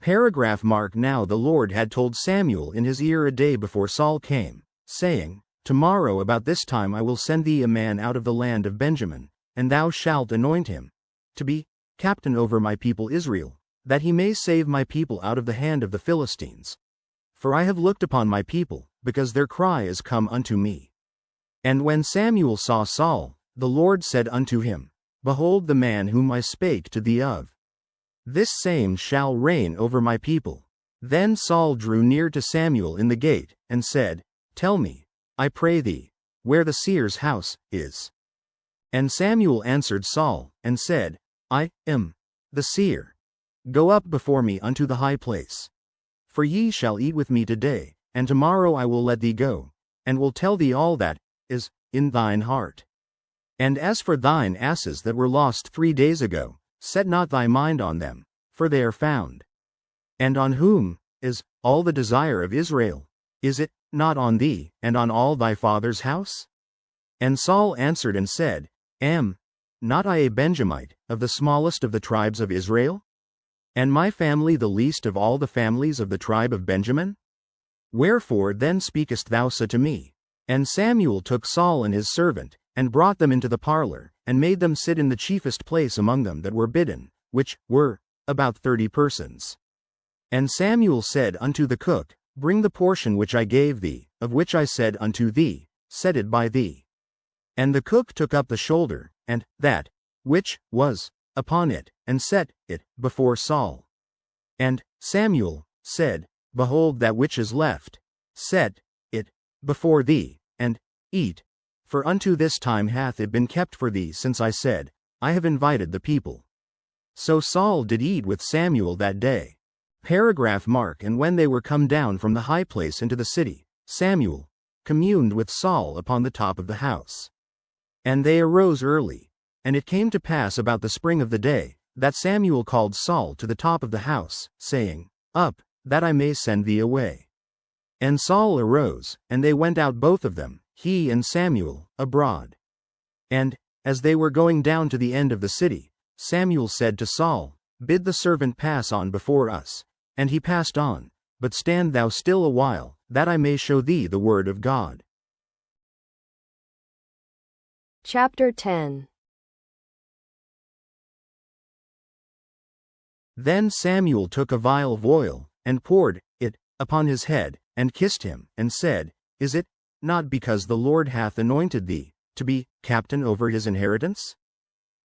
Paragraph mark. Now the Lord had told Samuel in his ear a day before Saul came, saying, Tomorrow about this time I will send thee a man out of the land of Benjamin, and thou shalt anoint him, to be captain over my people Israel, that he may save my people out of the hand of the Philistines. For I have looked upon my people, because their cry is come unto me. And when Samuel saw Saul, the Lord said unto him, Behold the man whom I spake to thee of. This same shall reign over my people. Then Saul drew near to Samuel in the gate, and said, Tell me, I pray thee, where the seer's house is. And Samuel answered Saul, and said, I am the seer. Go up before me unto the high place. For ye shall eat with me today, and tomorrow I will let thee go, and will tell thee all that is in thine heart. And as for thine asses that were lost 3 days ago, set not thy mind on them, for they are found. And on whom is all the desire of Israel? Is it not on thee, and on all thy father's house? And Saul answered and said, Am not I a Benjamite, of the smallest of the tribes of Israel? And my family the least of all the families of the tribe of Benjamin? Wherefore then speakest thou so to me? And Samuel took Saul and his servant, and brought them into the parlor, and made them sit in the chiefest place among them that were bidden, which were about 30 persons. And Samuel said unto the cook, Bring the portion which I gave thee, of which I said unto thee, Set it by thee. And the cook took up the shoulder, and that which was upon it, and set it before Saul. And Samuel said, Behold that which is left, set it before thee, and eat. For unto this time hath it been kept for thee since I said, I have invited the people. So Saul did eat with Samuel that day. Paragraph mark. And when they were come down from the high place into the city, Samuel communed with Saul upon the top of the house. And they arose early. And it came to pass about the spring of the day, that Samuel called Saul to the top of the house, saying, Up, that I may send thee away. And Saul arose, and they went out both of them, he and Samuel, abroad. And, as they were going down to the end of the city, Samuel said to Saul, Bid the servant pass on before us. And he passed on, but stand thou still a while, that I may show thee the word of God. Chapter 10. Then Samuel took a vial of oil, and poured it upon his head, and kissed him, and said, Is it not because the Lord hath anointed thee, to be captain over his inheritance?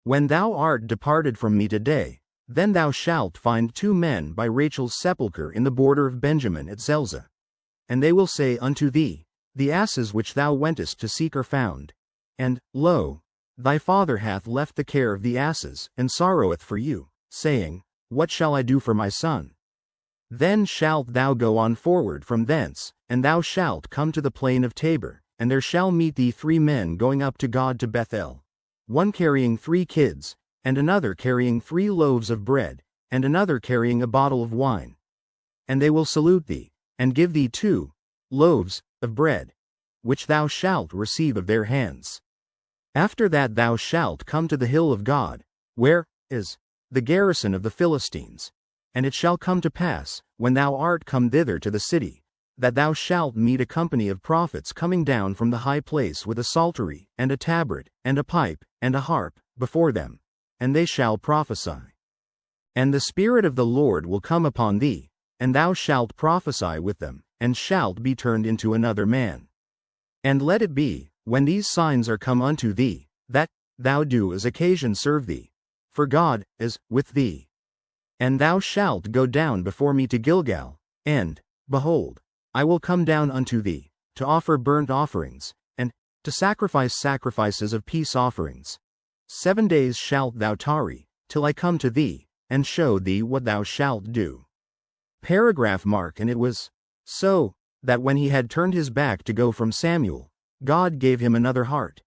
When thou art departed from me today, then thou shalt find 2 men by Rachel's sepulchre in the border of Benjamin at Zelzah. And they will say unto thee, The asses which thou wentest to seek are found. And, lo, thy father hath left the care of the asses, and sorroweth for you, saying, What shall I do for my son? Then shalt thou go on forward from thence, and thou shalt come to the plain of Tabor, and there shall meet thee 3 men going up to God to Bethel, one carrying 3 kids, and another carrying 3 loaves of bread, and another carrying a bottle of wine. And they will salute thee, and give thee 2 loaves of bread, which thou shalt receive of their hands. After that thou shalt come to the hill of God, where is the garrison of the Philistines. And it shall come to pass, when thou art come thither to the city, that thou shalt meet a company of prophets coming down from the high place with a psaltery, and a tabret, and a pipe, and a harp, before them, and they shall prophesy. And the Spirit of the Lord will come upon thee, and thou shalt prophesy with them, and shalt be turned into another man. And let it be, when these signs are come unto thee, that thou do as occasion serve thee, for God is with thee. And thou shalt go down before me to Gilgal, and, behold, I will come down unto thee, to offer burnt offerings, and to sacrifice sacrifices of peace offerings. 7 days shalt thou tarry, till I come to thee, and show thee what thou shalt do. Paragraph mark. And it was so, that when he had turned his back to go from Samuel, God gave him another heart.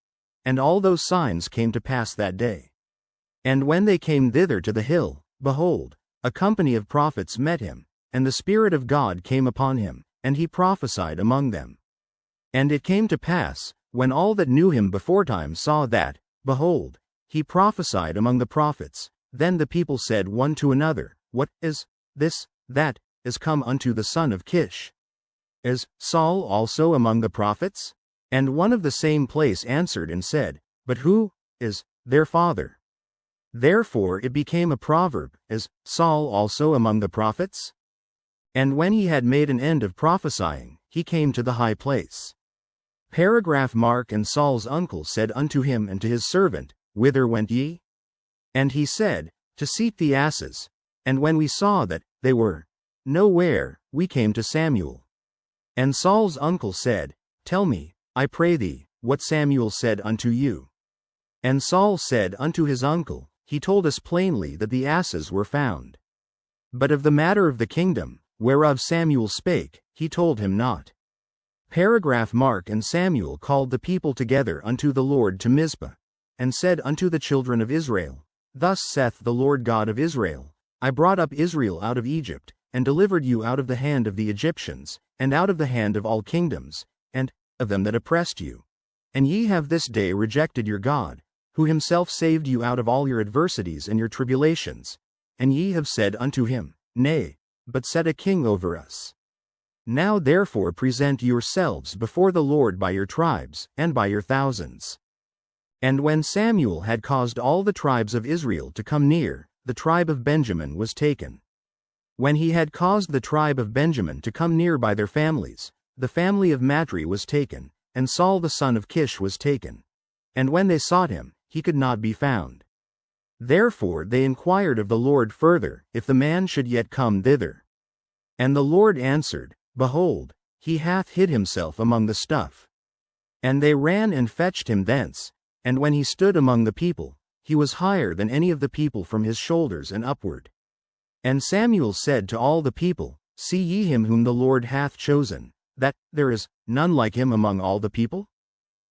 And all those signs came to pass that day. And when they came thither to the hill, behold, a company of prophets met him, and the Spirit of God came upon him, and he prophesied among them. And it came to pass, when all that knew him beforetime saw that, behold, he prophesied among the prophets, then the people said one to another, What is this, that is come unto the son of Kish? Is Saul also among the prophets? And one of the same place answered and said, But who is their father? Therefore it became a proverb, Is Saul also among the prophets? And when he had made an end of prophesying, he came to the high place. Paragraph Mark and Saul's uncle said unto him and to his servant, Whither went ye? And he said, To seek the asses. And when we saw that they were nowhere, we came to Samuel. And Saul's uncle said, Tell me, I pray thee, what Samuel said unto you. And Saul said unto his uncle, He told us plainly that the asses were found. But of the matter of the kingdom, whereof Samuel spake, he told him not. Paragraph Mark and Samuel called the people together unto the Lord to Mizpah, and said unto the children of Israel, Thus saith the Lord God of Israel, I brought up Israel out of Egypt, and delivered you out of the hand of the Egyptians, and out of the hand of all kingdoms, and of them that oppressed you. And ye have this day rejected your God, who himself saved you out of all your adversities and your tribulations. And ye have said unto him, Nay, but set a king over us. Now therefore present yourselves before the Lord by your tribes, and by your thousands. And when Samuel had caused all the tribes of Israel to come near, the tribe of Benjamin was taken. When he had caused the tribe of Benjamin to come near by their families, the family of Matri was taken, and Saul the son of Kish was taken. And when they sought him, he could not be found. Therefore they inquired of the Lord further, if the man should yet come thither. And the Lord answered, Behold, he hath hid himself among the stuff. And they ran and fetched him thence, and when he stood among the people, he was higher than any of the people from his shoulders and upward. And Samuel said to all the people, See ye him whom the Lord hath chosen, that there is none like him among all the people?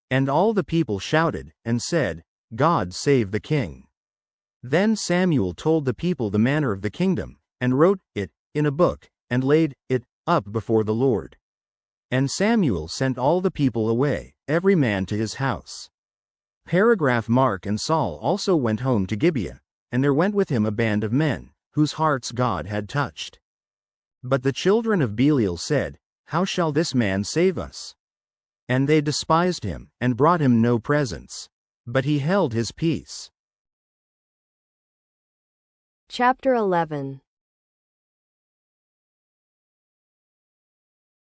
And all the people shouted, and said, God save the king. Then Samuel told the people the manner of the kingdom, and wrote it in a book, and laid it up before the Lord. And Samuel sent all the people away, every man to his house. Paragraph Mark and Saul also went home to Gibeah, and there went with him a band of men, whose hearts God had touched. But the children of Belial said, How shall this man save us? And they despised him, and brought him no presents. But he held his peace. Chapter 11.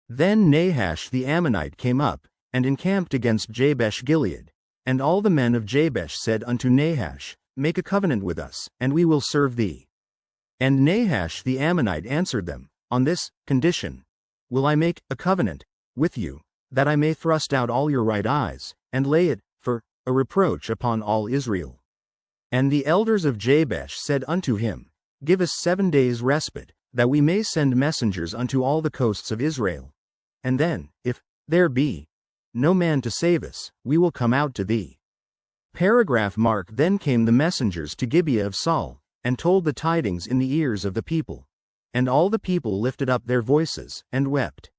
Then Nahash the Ammonite came up, and encamped against Jabesh Gilead. And all the men of Jabesh said unto Nahash, Make a covenant with us, and we will serve thee. And Nahash the Ammonite answered them, On this condition will I make a covenant with you, that I may thrust out all your right eyes, and lay it for a reproach upon all Israel. And the elders of Jabesh said unto him, Give us 7 days' respite, that we may send messengers unto all the coasts of Israel. And then, if there be no man to save us, we will come out to thee. Paragraph Mark Then came the messengers to Gibeah of Saul, and told the tidings in the ears of the people. And all the people lifted up their voices, and wept.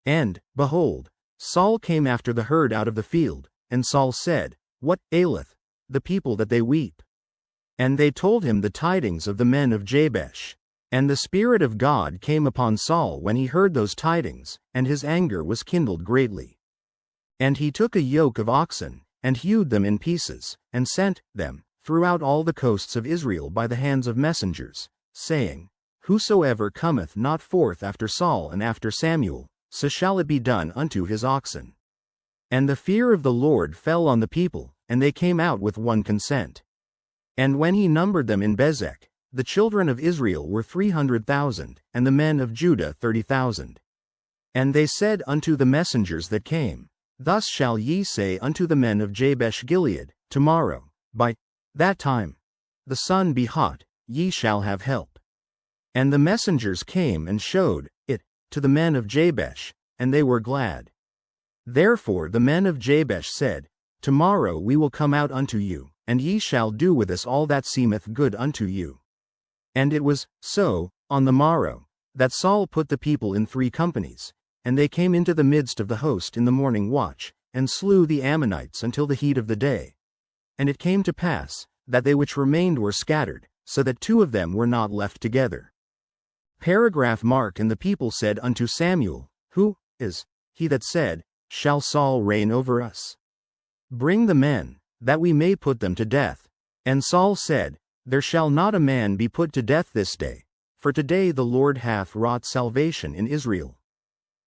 And, behold, Saul came after the herd out of the field, and Saul said, What aileth the people that they weep? And they told him the tidings of the men of Jabesh. And the Spirit of God came upon Saul when he heard those tidings, and his anger was kindled greatly. And he took a yoke of oxen, and hewed them in pieces, and sent them throughout all the coasts of Israel by the hands of messengers, saying, Whosoever cometh not forth after Saul and after Samuel, so shall it be done unto his oxen. And the fear of the Lord fell on the people, and they came out with one consent. And when he numbered them in Bezek, the children of Israel were 300,000, and the men of Judah 30,000. And they said unto the messengers that came, Thus shall ye say unto the men of Jabesh Gilead, Tomorrow, by that time, the sun be hot, ye shall have help. And the messengers came and showed it to the men of Jabesh, and they were glad. Therefore the men of Jabesh said, Tomorrow we will come out unto you, and ye shall do with us all that seemeth good unto you. And it was so, on the morrow, that Saul put the people in 3 companies, and they came into the midst of the host in the morning watch, and slew the Ammonites until the heat of the day. And it came to pass, that they which remained were scattered, so that 2 of them were not left together. Paragraph mark. And the people said unto Samuel, Who is he that said, Shall Saul reign over us? Bring the men, that we may put them to death. And Saul said, There shall not a man be put to death this day, for today the Lord hath wrought salvation in Israel.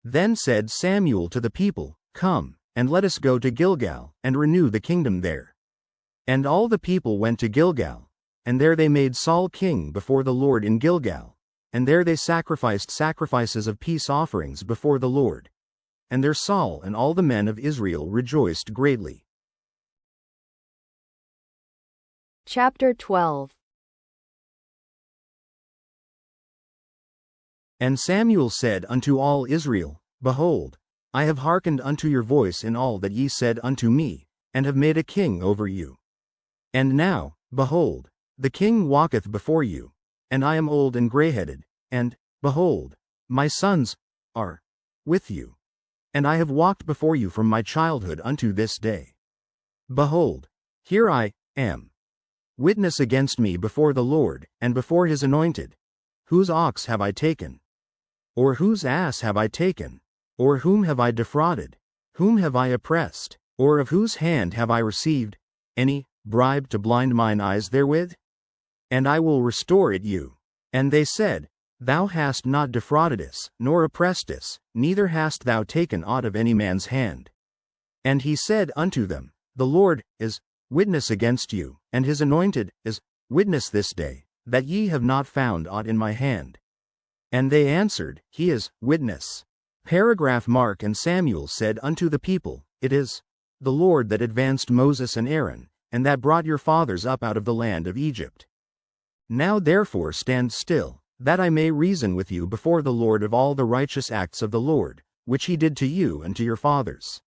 Then said Samuel to the people, Come, and let us go to Gilgal, and renew the kingdom there. And all the people went to Gilgal, and there they made Saul king before the Lord in Gilgal, and there they sacrificed sacrifices of peace offerings before the Lord. And there Saul and all the men of Israel rejoiced greatly. Chapter 12. And Samuel said unto all Israel, Behold, I have hearkened unto your voice in all that ye said unto me, and have made a king over you. And now, behold, the king walketh before you, and I am old and grayheaded, and, behold, my sons are with you. And I have walked before you from my childhood unto this day. Behold, here I am. Witness against me before the Lord, and before his anointed. Whose ox have I taken? Or whose ass have I taken? Or whom have I defrauded? Whom have I oppressed? Or of whose hand have I received any bribe to blind mine eyes therewith? And I will restore it you. And they said, Thou hast not defrauded us, nor oppressed us, neither hast thou taken aught of any man's hand. And he said unto them, The Lord is witness against you, and his anointed is witness this day, that ye have not found aught in my hand. And they answered, He is witness. Paragraph mark. And Samuel said unto the people, It is the Lord that advanced Moses and Aaron, and that brought your fathers up out of the land of Egypt. Now therefore stand still, that I may reason with you before the Lord of all the righteous acts of the Lord, which he did to you and to your fathers.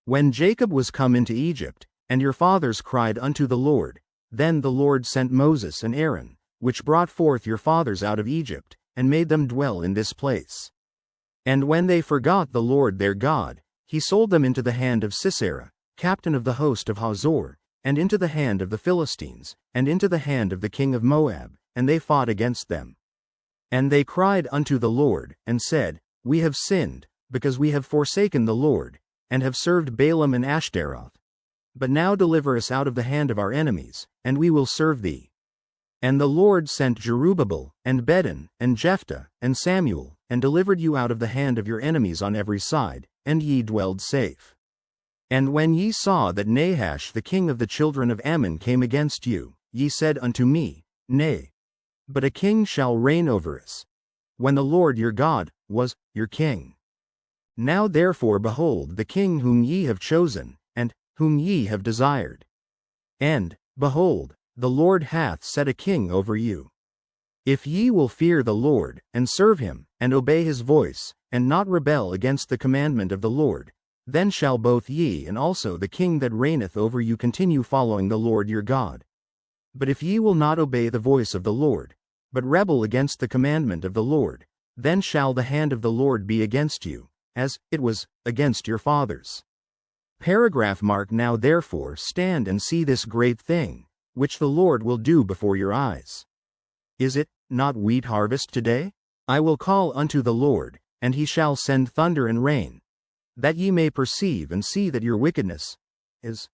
When Jacob was come into Egypt, and your fathers cried unto the Lord, then the Lord sent Moses and Aaron, which brought forth your fathers out of Egypt, and made them dwell in this place. And when they forgot the Lord their God, he sold them into the hand of Sisera, captain of the host of Hazor, and into the hand of the Philistines, and into the hand of the king of Moab, and they fought against them. And they cried unto the Lord, and said, We have sinned, because we have forsaken the Lord, and have served Baalim and Ashtaroth. But now deliver us out of the hand of our enemies, and we will serve thee. And the Lord sent Jerubbaal, and Bedan, and Jephthah, and Samuel, and delivered you out of the hand of your enemies on every side, and ye dwelled safe. And when ye saw that Nahash the king of the children of Ammon came against you, ye said unto me, Nay, but a king shall reign over us, when the Lord your God was your king. Now therefore behold the king whom ye have chosen, and whom ye have desired. And, behold, the Lord hath set a king over you. If ye will fear the Lord, and serve him, and obey his voice, and not rebel against the commandment of the Lord, then shall both ye and also the king that reigneth over you continue following the Lord your God. But if ye will not obey the voice of the Lord, but rebel against the commandment of the Lord, then shall the hand of the Lord be against you, as it was against your fathers. Paragraph mark. Now therefore stand and see this great thing, which the Lord will do before your eyes. Is it not wheat harvest today? I will call unto the Lord, and he shall send thunder and rain, that ye may perceive and see that your wickedness is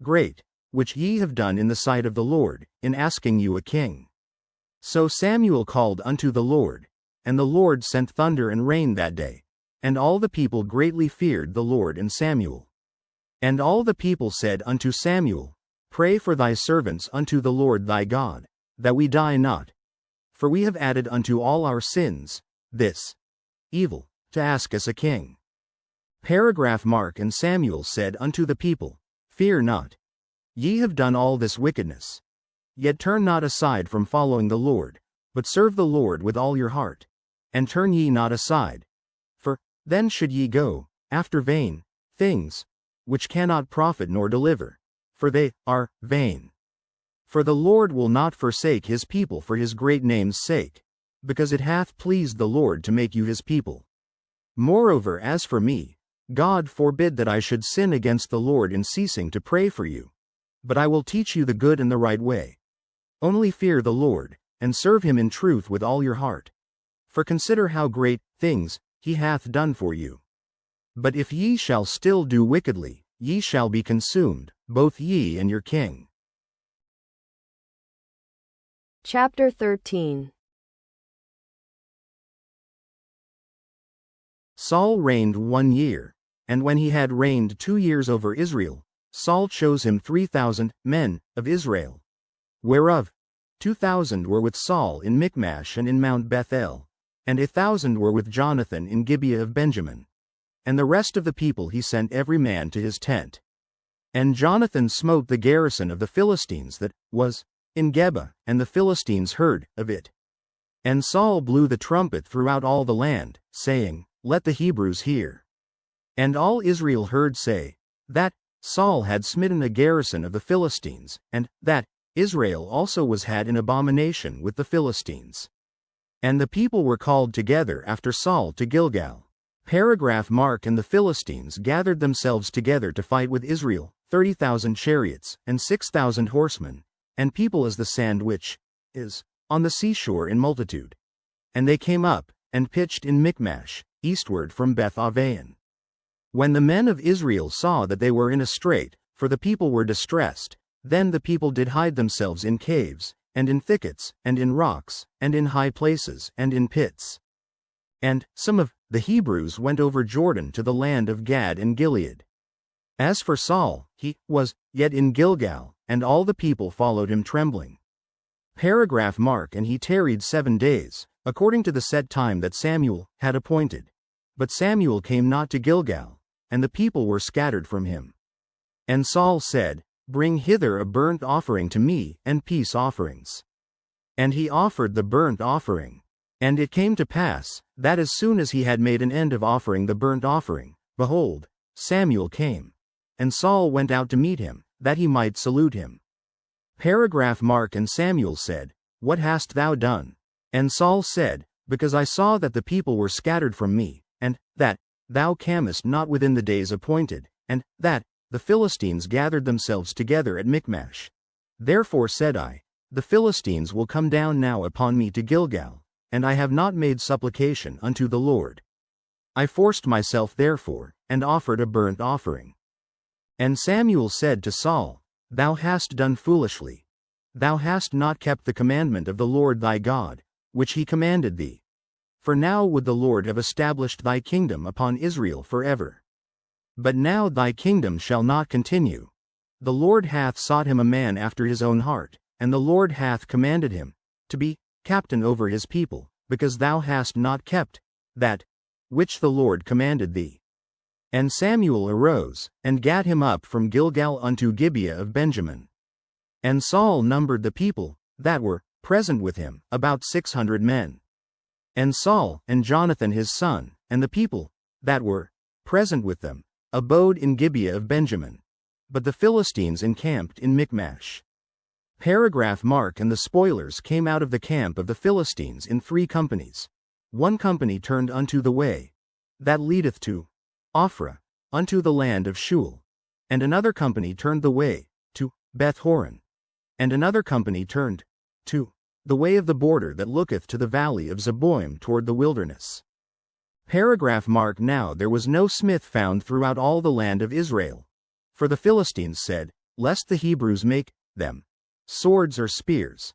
great, which ye have done in the sight of the Lord, in asking you a king. So Samuel called unto the Lord, and the Lord sent thunder and rain that day, and all the people greatly feared the Lord and Samuel. And all the people said unto Samuel, Pray for thy servants unto the Lord thy God, that we die not. For we have added unto all our sins this evil, to ask us a king. Paragraph mark. And Samuel said unto the people, Fear not. Ye have done all this wickedness. Yet turn not aside from following the Lord, but serve the Lord with all your heart, and turn ye not aside. For then should ye go after vain things, which cannot profit nor deliver, for they are vain. For the Lord will not forsake his people for his great name's sake, because it hath pleased the Lord to make you his people. Moreover, as for me, God forbid that I should sin against the Lord in ceasing to pray for you. But I will teach you the good and the right way. Only fear the Lord, and serve him in truth with all your heart. For consider how great things he hath done for you. But if ye shall still do wickedly, ye shall be consumed, both ye and your king. Chapter 13. Saul reigned 1 year, and when he had reigned 2 years over Israel, Saul chose him 3,000 men of Israel, whereof 2,000 were with Saul in Michmash and in Mount Bethel, and 1,000 were with Jonathan in Gibeah of Benjamin. And the rest of the people he sent every man to his tent. And Jonathan smote the garrison of the Philistines that was in Geba, and the Philistines heard of it. And Saul blew the trumpet throughout all the land, saying, Let the Hebrews hear. And all Israel heard say, that Saul had smitten a garrison of the Philistines, and that Israel also was had in abomination with the Philistines. And the people were called together after Saul to Gilgal. Mark and the Philistines gathered themselves together to fight with Israel, 30,000 chariots, and 6,000 horsemen, and people as the sand which is on the seashore in multitude. And they came up, and pitched in Michmash, eastward from Beth-aven. When the men of Israel saw that they were in a strait, for the people were distressed, then the people did hide themselves in caves, and in thickets, and in rocks, and in high places, and in pits. And some of the Hebrews went over Jordan to the land of Gad and Gilead. As for Saul, he was yet in Gilgal, and all the people followed him trembling. Mark and he tarried 7 days, according to the set time that Samuel had appointed. But Samuel came not to Gilgal, and the people were scattered from him. And Saul said, Bring hither a burnt offering to me, and peace offerings. And he offered the burnt offering. And it came to pass, that as soon as he had made an end of offering the burnt offering, behold, Samuel came. And Saul went out to meet him, that he might salute him. Mark and Samuel said, What hast thou done? And Saul said, Because I saw that the people were scattered from me, and that thou camest not within the days appointed, and that the Philistines gathered themselves together at Michmash. Therefore said I, The Philistines will come down now upon me to Gilgal, and I have not made supplication unto the Lord. I forced myself therefore, and offered a burnt offering. And Samuel said to Saul, Thou hast done foolishly. Thou hast not kept the commandment of the Lord thy God, which he commanded thee. For now would the Lord have established thy kingdom upon Israel forever. But now thy kingdom shall not continue. The Lord hath sought him a man after his own heart, and the Lord hath commanded him to be captain over his people, because thou hast not kept that which the Lord commanded thee. And Samuel arose, and gat him up from Gilgal unto Gibeah of Benjamin. And Saul numbered the people that were present with him, about 600 men. And Saul, and Jonathan his son, and the people that were present with them, abode in Gibeah of Benjamin. But the Philistines encamped in Michmash. Mark and the spoilers came out of the camp of the Philistines in 3 companies. 1 company turned unto the way that leadeth to Ophrah, unto the land of Shual. And another company turned the way to Beth-horon. And another company turned to the way of the border that looketh to the valley of Zeboim toward the wilderness. Mark Now there was no smith found throughout all the land of Israel. For the Philistines said, Lest the Hebrews make them swords or spears.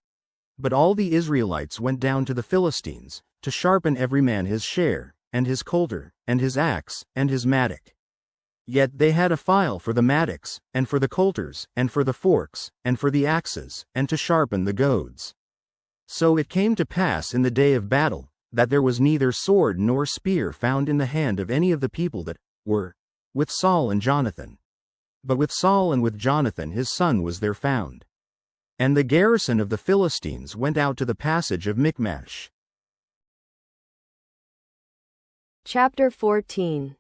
But all the Israelites went down to the Philistines, to sharpen every man his share, and his coulter, and his axe, and his mattock. Yet they had a file for the mattocks, and for the coulters, and for the forks, and for the axes, and to sharpen the goads. So it came to pass in the day of battle, that there was neither sword nor spear found in the hand of any of the people that were with Saul and Jonathan. But with Saul and with Jonathan his son was there found. And the garrison of the Philistines went out to the passage of Michmash. Chapter 14.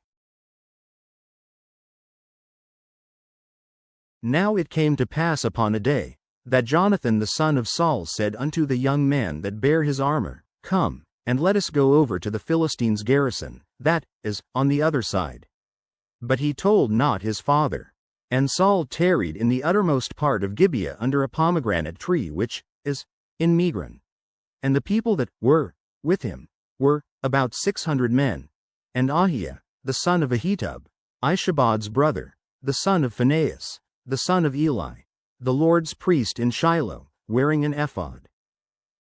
Now it came to pass upon a day, that Jonathan the son of Saul said unto the young man that bare his armor, Come, and let us go over to the Philistines' garrison, that is on the other side. But he told not his father. And Saul tarried in the uttermost part of Gibeah under a pomegranate tree which is in Migron. And the people that were with him were about 600 men. And Ahiah, the son of Ahitub, Ishabod's brother, the son of Phinehas, the son of Eli, the Lord's priest in Shiloh, wearing an ephod.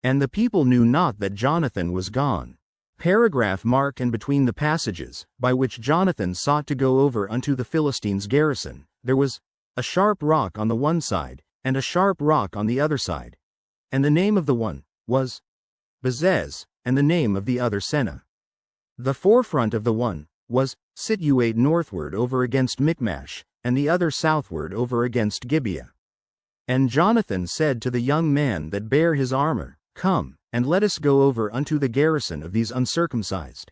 And the people knew not that Jonathan was gone. Paragraph mark. And between the passages, by which Jonathan sought to go over unto the Philistines' garrison, there was a sharp rock on the one side, and a sharp rock on the other side. And the name of the one was Bezez, and the name of the other Seneh. The forefront of the one was situate northward over against Michmash, and the other southward over against Gibeah. And Jonathan said to the young man that bare his armor, Come, and let us go over unto the garrison of these uncircumcised.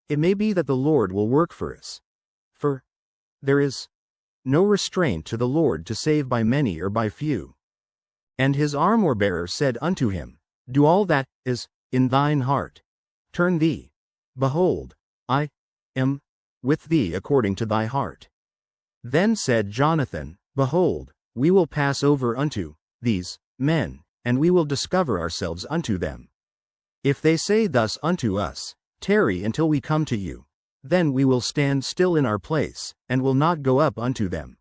It may be that the Lord will work for us. For there is no restraint to the Lord to save by many or by few. And his armor-bearer said unto him, Do all that is in thine heart. Turn thee. Behold, I am with thee according to thy heart. Then said Jonathan, Behold, we will pass over unto these men, and we will discover ourselves unto them. If they say thus unto us, Tarry until we come to you, then we will stand still in our place, and will not go up unto them.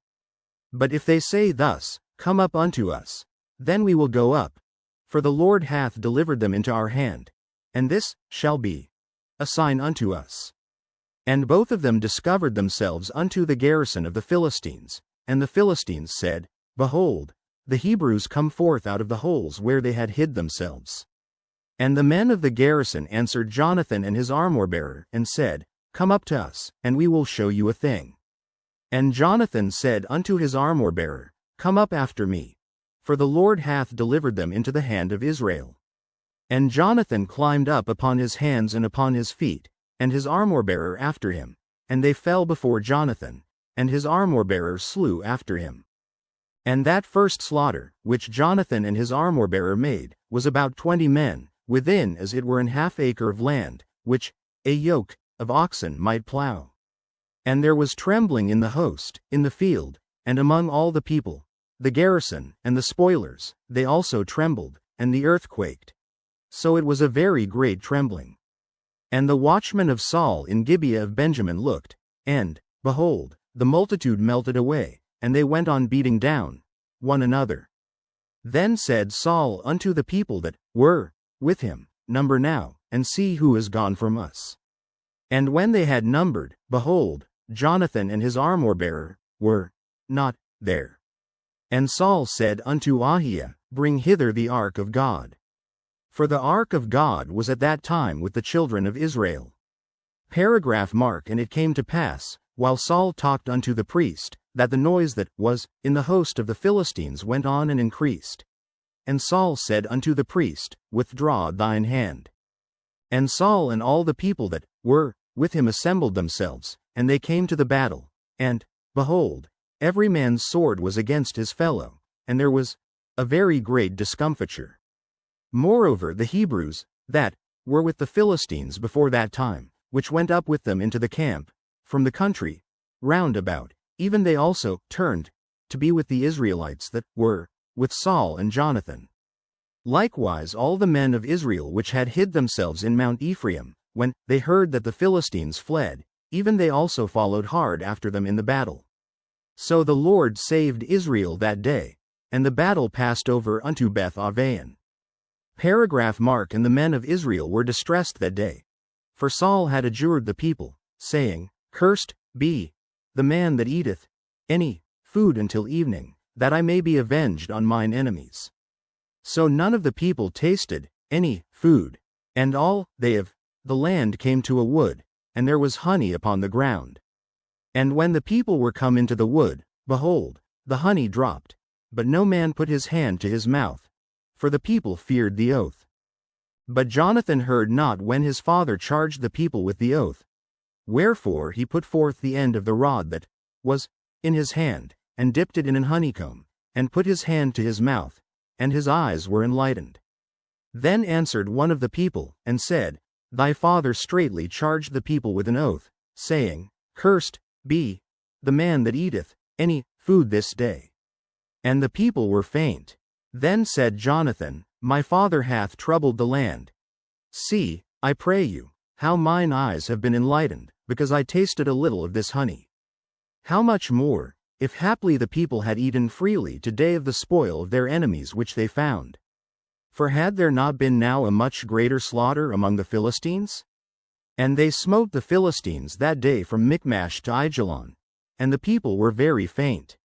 But if they say thus, Come up unto us, then we will go up, for the Lord hath delivered them into our hand, and this shall be a sign unto us. And both of them discovered themselves unto the garrison of the Philistines, and the Philistines said, Behold, the Hebrews come forth out of the holes where they had hid themselves. And the men of the garrison answered Jonathan and his armor-bearer, and said, Come up to us, and we will show you a thing. And Jonathan said unto his armor-bearer, Come up after me, for the Lord hath delivered them into the hand of Israel. And Jonathan climbed up upon his hands and upon his feet, and his armor-bearer after him, and they fell before Jonathan, and his armor-bearer slew after him. And that first slaughter, which Jonathan and his armor-bearer made, was about 20 men, within as it were an half-acre of land, which a yoke of oxen might plow. And there was trembling in the host, in the field, and among all the people, the garrison, and the spoilers, they also trembled, and the earth quaked. So it was a very great trembling. And the watchmen of Saul in Gibeah of Benjamin looked, and, behold, the multitude melted away, and they went on beating down one another. Then said Saul unto the people that were with him, Number now, and see who is gone from us. And when they had numbered, behold, Jonathan and his armor-bearer were not there. And Saul said unto Ahiah, Bring hither the ark of God. For the ark of God was at that time with the children of Israel. Paragraph mark. And it came to pass, while Saul talked unto the priest, that the noise that was in the host of the Philistines went on and increased. And Saul said unto the priest, Withdraw thine hand. And Saul and all the people that were with him assembled themselves, and they came to the battle. And, behold, every man's sword was against his fellow, and there was a very great discomfiture. Moreover, the Hebrews that were with the Philistines before that time, which went up with them into the camp, from the country round about, even they also turned to be with the Israelites that were with Saul and Jonathan. Likewise all the men of Israel which had hid themselves in Mount Ephraim, when they heard that the Philistines fled, even they also followed hard after them in the battle. So the Lord saved Israel that day, and the battle passed over unto Beth-aven. Paragraph mark. And the men of Israel were distressed that day. For Saul had adjured the people, saying, Cursed be the man that eateth any food until evening, that I may be avenged on mine enemies. So none of the people tasted any food, and all they of the land came to a wood, and there was honey upon the ground. And when the people were come into the wood, behold, the honey dropped, but no man put his hand to his mouth, for the people feared the oath. But Jonathan heard not when his father charged the people with the oath. Wherefore he put forth the end of the rod that was in his hand, and dipped it in an honeycomb, and put his hand to his mouth, and his eyes were enlightened. Then answered one of the people, and said, Thy father straitly charged the people with an oath, saying, Cursed be the man that eateth any food this day. And the people were faint. Then said Jonathan, My father hath troubled the land. See, I pray you, how mine eyes have been enlightened, because I tasted a little of this honey. How much more, if haply the people had eaten freely today of the spoil of their enemies which they found? For had there not been now a much greater slaughter among the Philistines? And they smote the Philistines that day from Michmash to Aijalon, and the people were very faint.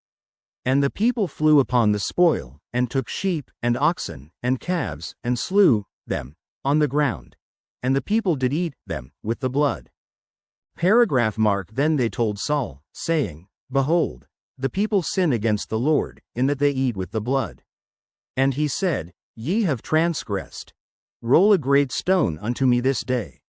And the people flew upon the spoil, and took sheep, and oxen, and calves, and slew them on the ground. And the people did eat them with the blood. Mark Then they told Saul, saying, Behold, the people sin against the Lord, in that they eat with the blood. And he said, Ye have transgressed. Roll a great stone unto me this day.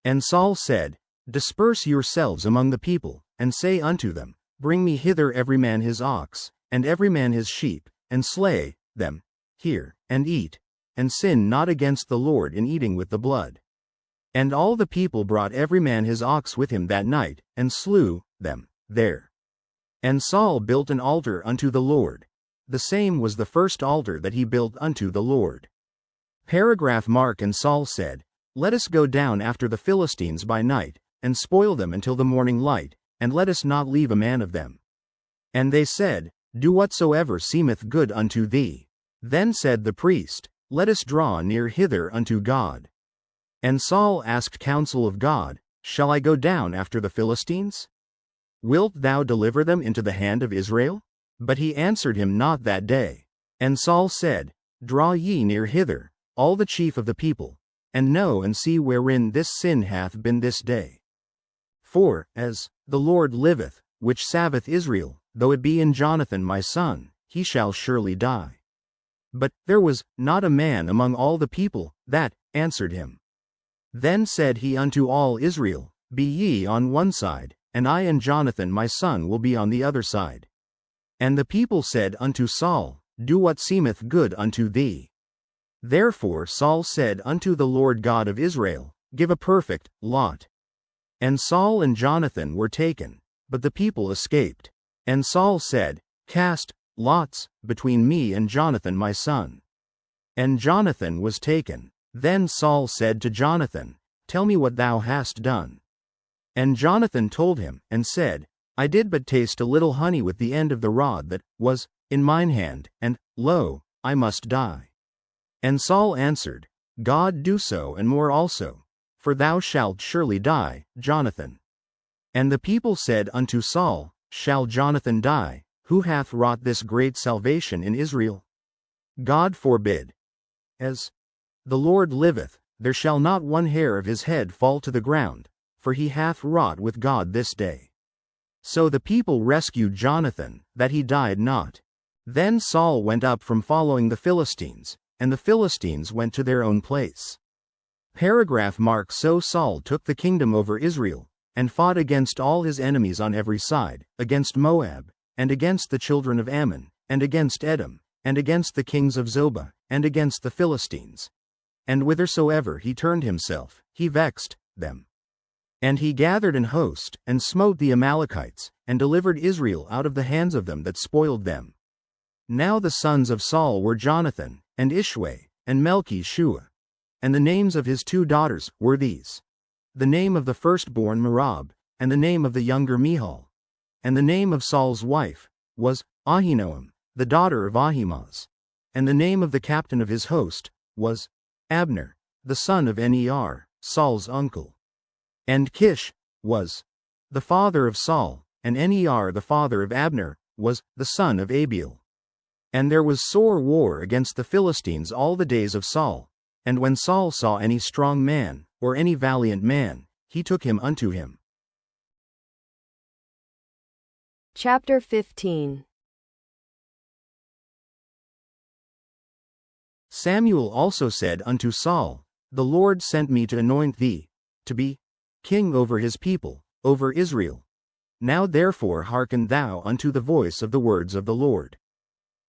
And Saul said, Disperse yourselves among the people, and say unto them, Bring me hither every man his ox, and every man his sheep, and slay them here, and eat, and sin not against the Lord in eating with the blood. And all the people brought every man his ox with him that night, and slew them there. And Saul built an altar unto the Lord. The same was the first altar that he built unto the Lord. Mark And Saul said, Let us go down after the Philistines by night, and spoil them until the morning light, and let us not leave a man of them. And they said, Do whatsoever seemeth good unto thee. Then said the priest, Let us draw near hither unto God. And Saul asked counsel of God, Shall I go down after the Philistines? Wilt thou deliver them into the hand of Israel? But he answered him not that day. And Saul said, Draw ye near hither, all the chief of the people, and know and see wherein this sin hath been this day. For, as the Lord liveth, which saveth Israel, though it be in Jonathan my son, he shall surely die. But there was not a man among all the people that answered him. Then said he unto all Israel, Be ye on one side, and I and Jonathan my son will be on the other side. And the people said unto Saul, Do what seemeth good unto thee. Therefore Saul said unto the Lord God of Israel, Give a perfect lot. And Saul and Jonathan were taken, but the people escaped. And Saul said, Cast lots between me and Jonathan my son. And Jonathan was taken. Then Saul said to Jonathan, Tell me what thou hast done. And Jonathan told him, and said, I did but taste a little honey with the end of the rod that was in mine hand, and, lo, I must die. And Saul answered, God do so and more also, for thou shalt surely die, Jonathan. And the people said unto Saul, Shall Jonathan die, who hath wrought this great salvation in Israel? God forbid. As the Lord liveth, there shall not one hair of his head fall to the ground, for he hath wrought with God this day. So the people rescued Jonathan, that he died not. Then Saul went up from following the Philistines, and the Philistines went to their own place. Mark So Saul took the kingdom over Israel, and fought against all his enemies on every side, against Moab, and against the children of Ammon, and against Edom, and against the kings of Zobah, and against the Philistines. And whithersoever he turned himself, he vexed them. And he gathered an host, and smote the Amalekites, and delivered Israel out of the hands of them that spoiled them. Now the sons of Saul were Jonathan, and Ishway, and Melchi-Shua. And the names of his 2 daughters were these: the name of the firstborn Merab, and the name of the younger Michal. And the name of Saul's wife was Ahinoam, the daughter of Ahimaaz. And the name of the captain of his host was Abner, the son of Ner, Saul's uncle. And Kish was the father of Saul, and Ner the father of Abner was the son of Abiel. And there was sore war against the Philistines all the days of Saul, and when Saul saw any strong man, or any valiant man, he took him unto him. Chapter 15. Samuel also said unto Saul, The Lord sent me to anoint thee, to be king over his people, over Israel. Now therefore hearken thou unto the voice of the words of the Lord.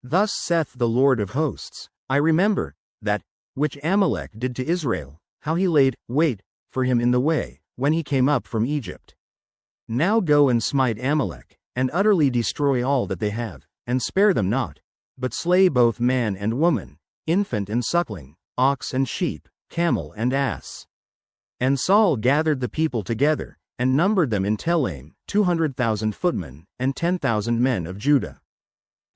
Thus saith the Lord of hosts, I remember that which Amalek did to Israel, how he laid wait for him in the way, when he came up from Egypt. Now go and smite Amalek, and utterly destroy all that they have, and spare them not, but slay both man and woman, infant and suckling, ox and sheep, camel and ass. And Saul gathered the people together, and numbered them in Telaim, 200,000 footmen, and 10,000 men of Judah.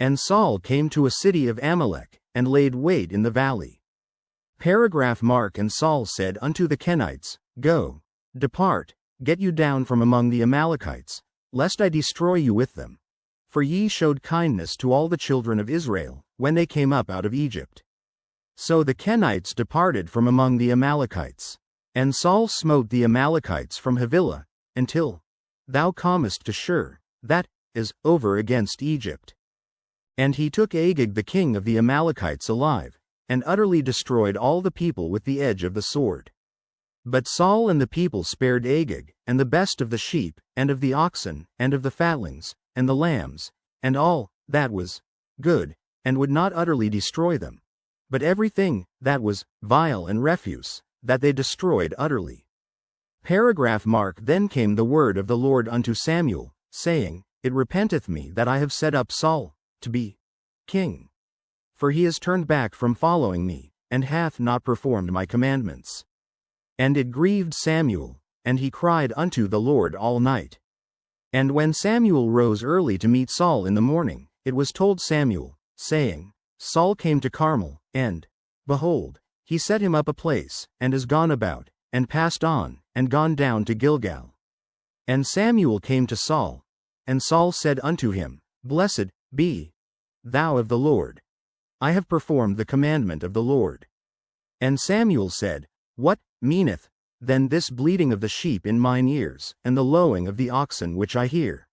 And Saul came to a city of Amalek, and laid wait in the valley. Paragraph Mark. And Saul said unto the Kenites, Go, depart, get you down from among the Amalekites, lest I destroy you with them. For ye showed kindness to all the children of Israel, when they came up out of Egypt. So the Kenites departed from among the Amalekites. And Saul smote the Amalekites from Havilah, until thou comest to Shur, that is over against Egypt. And he took Agag the king of the Amalekites alive, and utterly destroyed all the people with the edge of the sword. But Saul and the people spared Agag, and the best of the sheep, and of the oxen, and of the fatlings, and the lambs, and all that was good, and would not utterly destroy them. But everything that was vile and refuse, that they destroyed utterly. Paragraph Mark. Then came the word of the Lord unto Samuel, saying, It repenteth me that I have set up Saul to be king. For he is turned back from following me, and hath not performed my commandments. And it grieved Samuel, and he cried unto the Lord all night. And when Samuel rose early to meet Saul in the morning, it was told Samuel, saying, Saul came to Carmel, and, behold, he set him up a place, and is gone about, and passed on, and gone down to Gilgal. And Samuel came to Saul, and Saul said unto him, Blessed be thou of the Lord. I have performed the commandment of the Lord. And Samuel said, What meaneth then this bleating of the sheep in mine ears, and the lowing of the oxen which I hear?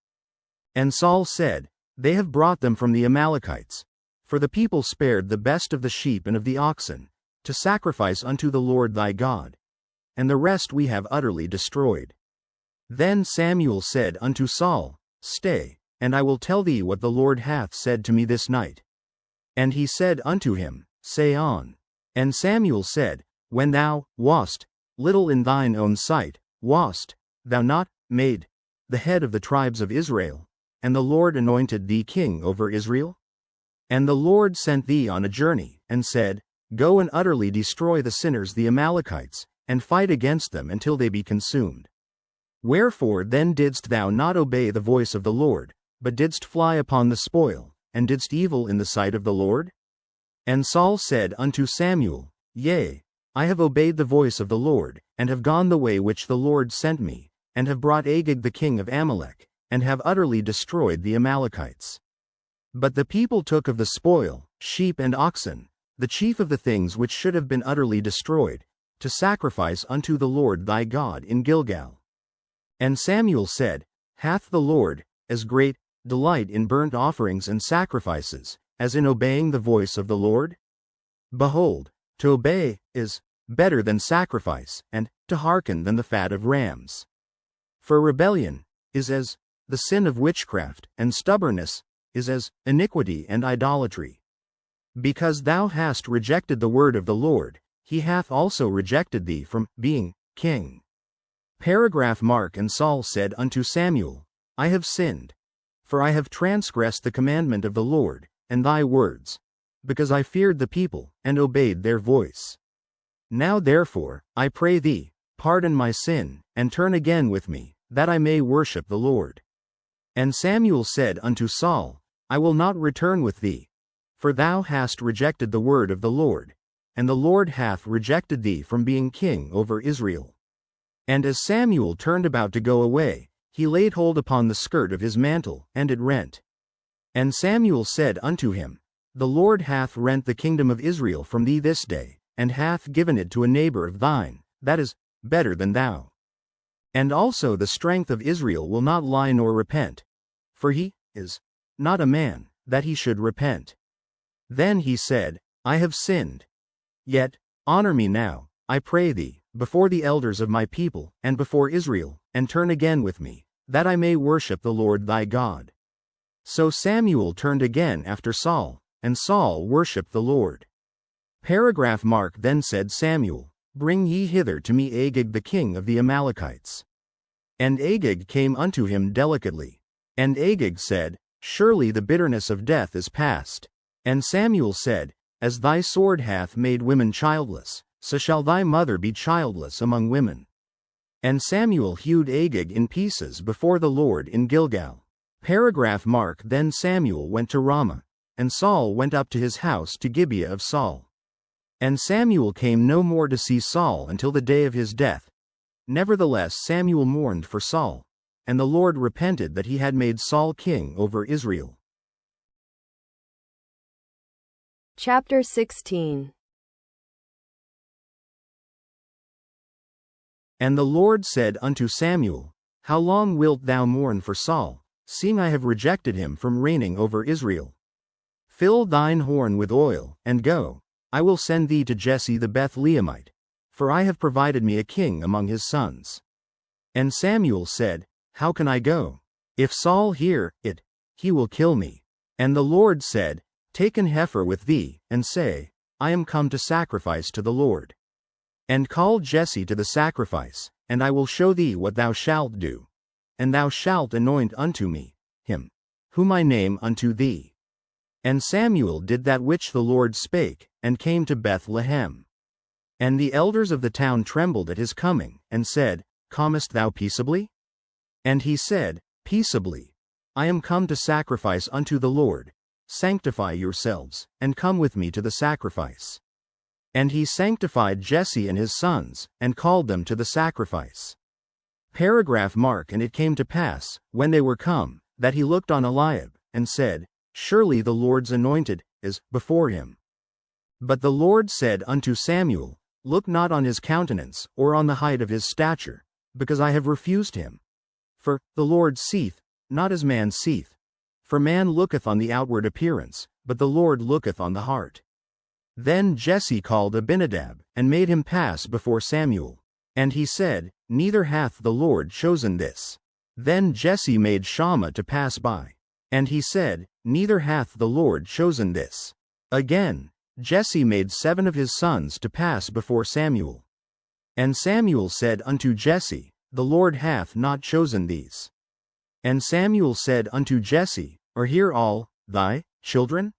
And Saul said, They have brought them from the Amalekites. For the people spared the best of the sheep and of the oxen, to sacrifice unto the Lord thy God. And the rest we have utterly destroyed. Then Samuel said unto Saul, Stay, and I will tell thee what the Lord hath said to me this night. And he said unto him, Say on. And Samuel said, When thou wast little in thine own sight, wast thou not made the head of the tribes of Israel, and the Lord anointed thee king over Israel? And the Lord sent thee on a journey, and said, Go and utterly destroy the sinners the Amalekites, and fight against them until they be consumed. Wherefore then didst thou not obey the voice of the Lord, but didst fly upon the spoil, and didst evil in the sight of the Lord? And Saul said unto Samuel, Yea, I have obeyed the voice of the Lord, and have gone the way which the Lord sent me, and have brought Agag the king of Amalek, and have utterly destroyed the Amalekites. But the people took of the spoil, sheep and oxen, the chief of the things which should have been utterly destroyed, to sacrifice unto the Lord thy God in Gilgal. And Samuel said, Hath the Lord as great delight in burnt offerings and sacrifices, as in obeying the voice of the Lord? Behold, to obey is better than sacrifice, and to hearken than the fat of rams. For rebellion is as the sin of witchcraft, and stubbornness is as iniquity and idolatry. Because thou hast rejected the word of the Lord, he hath also rejected thee from being king. Paragraph Mark. And Saul said unto Samuel, I have sinned. For I have transgressed the commandment of the Lord, and thy words, because I feared the people, and obeyed their voice. Now therefore, I pray thee, pardon my sin, and turn again with me, that I may worship the Lord. And Samuel said unto Saul, I will not return with thee, for thou hast rejected the word of the Lord, and the Lord hath rejected thee from being king over Israel. And as Samuel turned about to go away, he laid hold upon the skirt of his mantle, and it rent. And Samuel said unto him, The Lord hath rent the kingdom of Israel from thee this day, and hath given it to a neighbor of thine, that is better than thou. And also the strength of Israel will not lie nor repent, for he is not a man, that he should repent. Then he said, I have sinned. Yet, honor me now, I pray thee, before the elders of my people, and before Israel, and turn again with me, that I may worship the Lord thy God. So Samuel turned again after Saul, and Saul worshipped the Lord. Mark Then said Samuel, Bring ye hither to me Agag the king of the Amalekites. And Agag came unto him delicately. And Agag said, Surely the bitterness of death is past. And Samuel said, As thy sword hath made women childless, so shall thy mother be childless among women. And Samuel hewed Agag in pieces before the Lord in Gilgal. Mark Then Samuel went to Ramah, and Saul went up to his house to Gibeah of Saul. And Samuel came no more to see Saul until the day of his death. Nevertheless Samuel mourned for Saul, and the Lord repented that he had made Saul king over Israel. Chapter 16. And the Lord said unto Samuel, How long wilt thou mourn for Saul, seeing I have rejected him from reigning over Israel? Fill thine horn with oil, and go. I will send thee to Jesse the Bethlehemite, for I have provided me a king among his sons. And Samuel said, How can I go? If Saul hear it, he will kill me. And the Lord said, Take an heifer with thee, and say, I am come to sacrifice to the Lord. And call Jesse to the sacrifice, and I will show thee what thou shalt do. And thou shalt anoint unto me him, whom I name unto thee. And Samuel did that which the Lord spake, and came to Bethlehem. And the elders of the town trembled at his coming, and said, Comest thou peaceably? And he said, Peaceably. I am come to sacrifice unto the Lord. Sanctify yourselves, and come with me to the sacrifice. And he sanctified Jesse and his sons, and called them to the sacrifice. Mark And it came to pass, when they were come, that he looked on Eliab, and said, Surely the Lord's anointed is before him. But the Lord said unto Samuel, Look not on his countenance, or on the height of his stature, because I have refused him. For the Lord seeth, not as man seeth. For man looketh on the outward appearance, but the Lord looketh on the heart. Then Jesse called Abinadab, and made him pass before Samuel. And he said, Neither hath the Lord chosen this. Then Jesse made Shammah to pass by. And he said, Neither hath the Lord chosen this. Again, Jesse made 7 of his sons to pass before Samuel. And Samuel said unto Jesse, The Lord hath not chosen these. And Samuel said unto Jesse, Are here all thy children?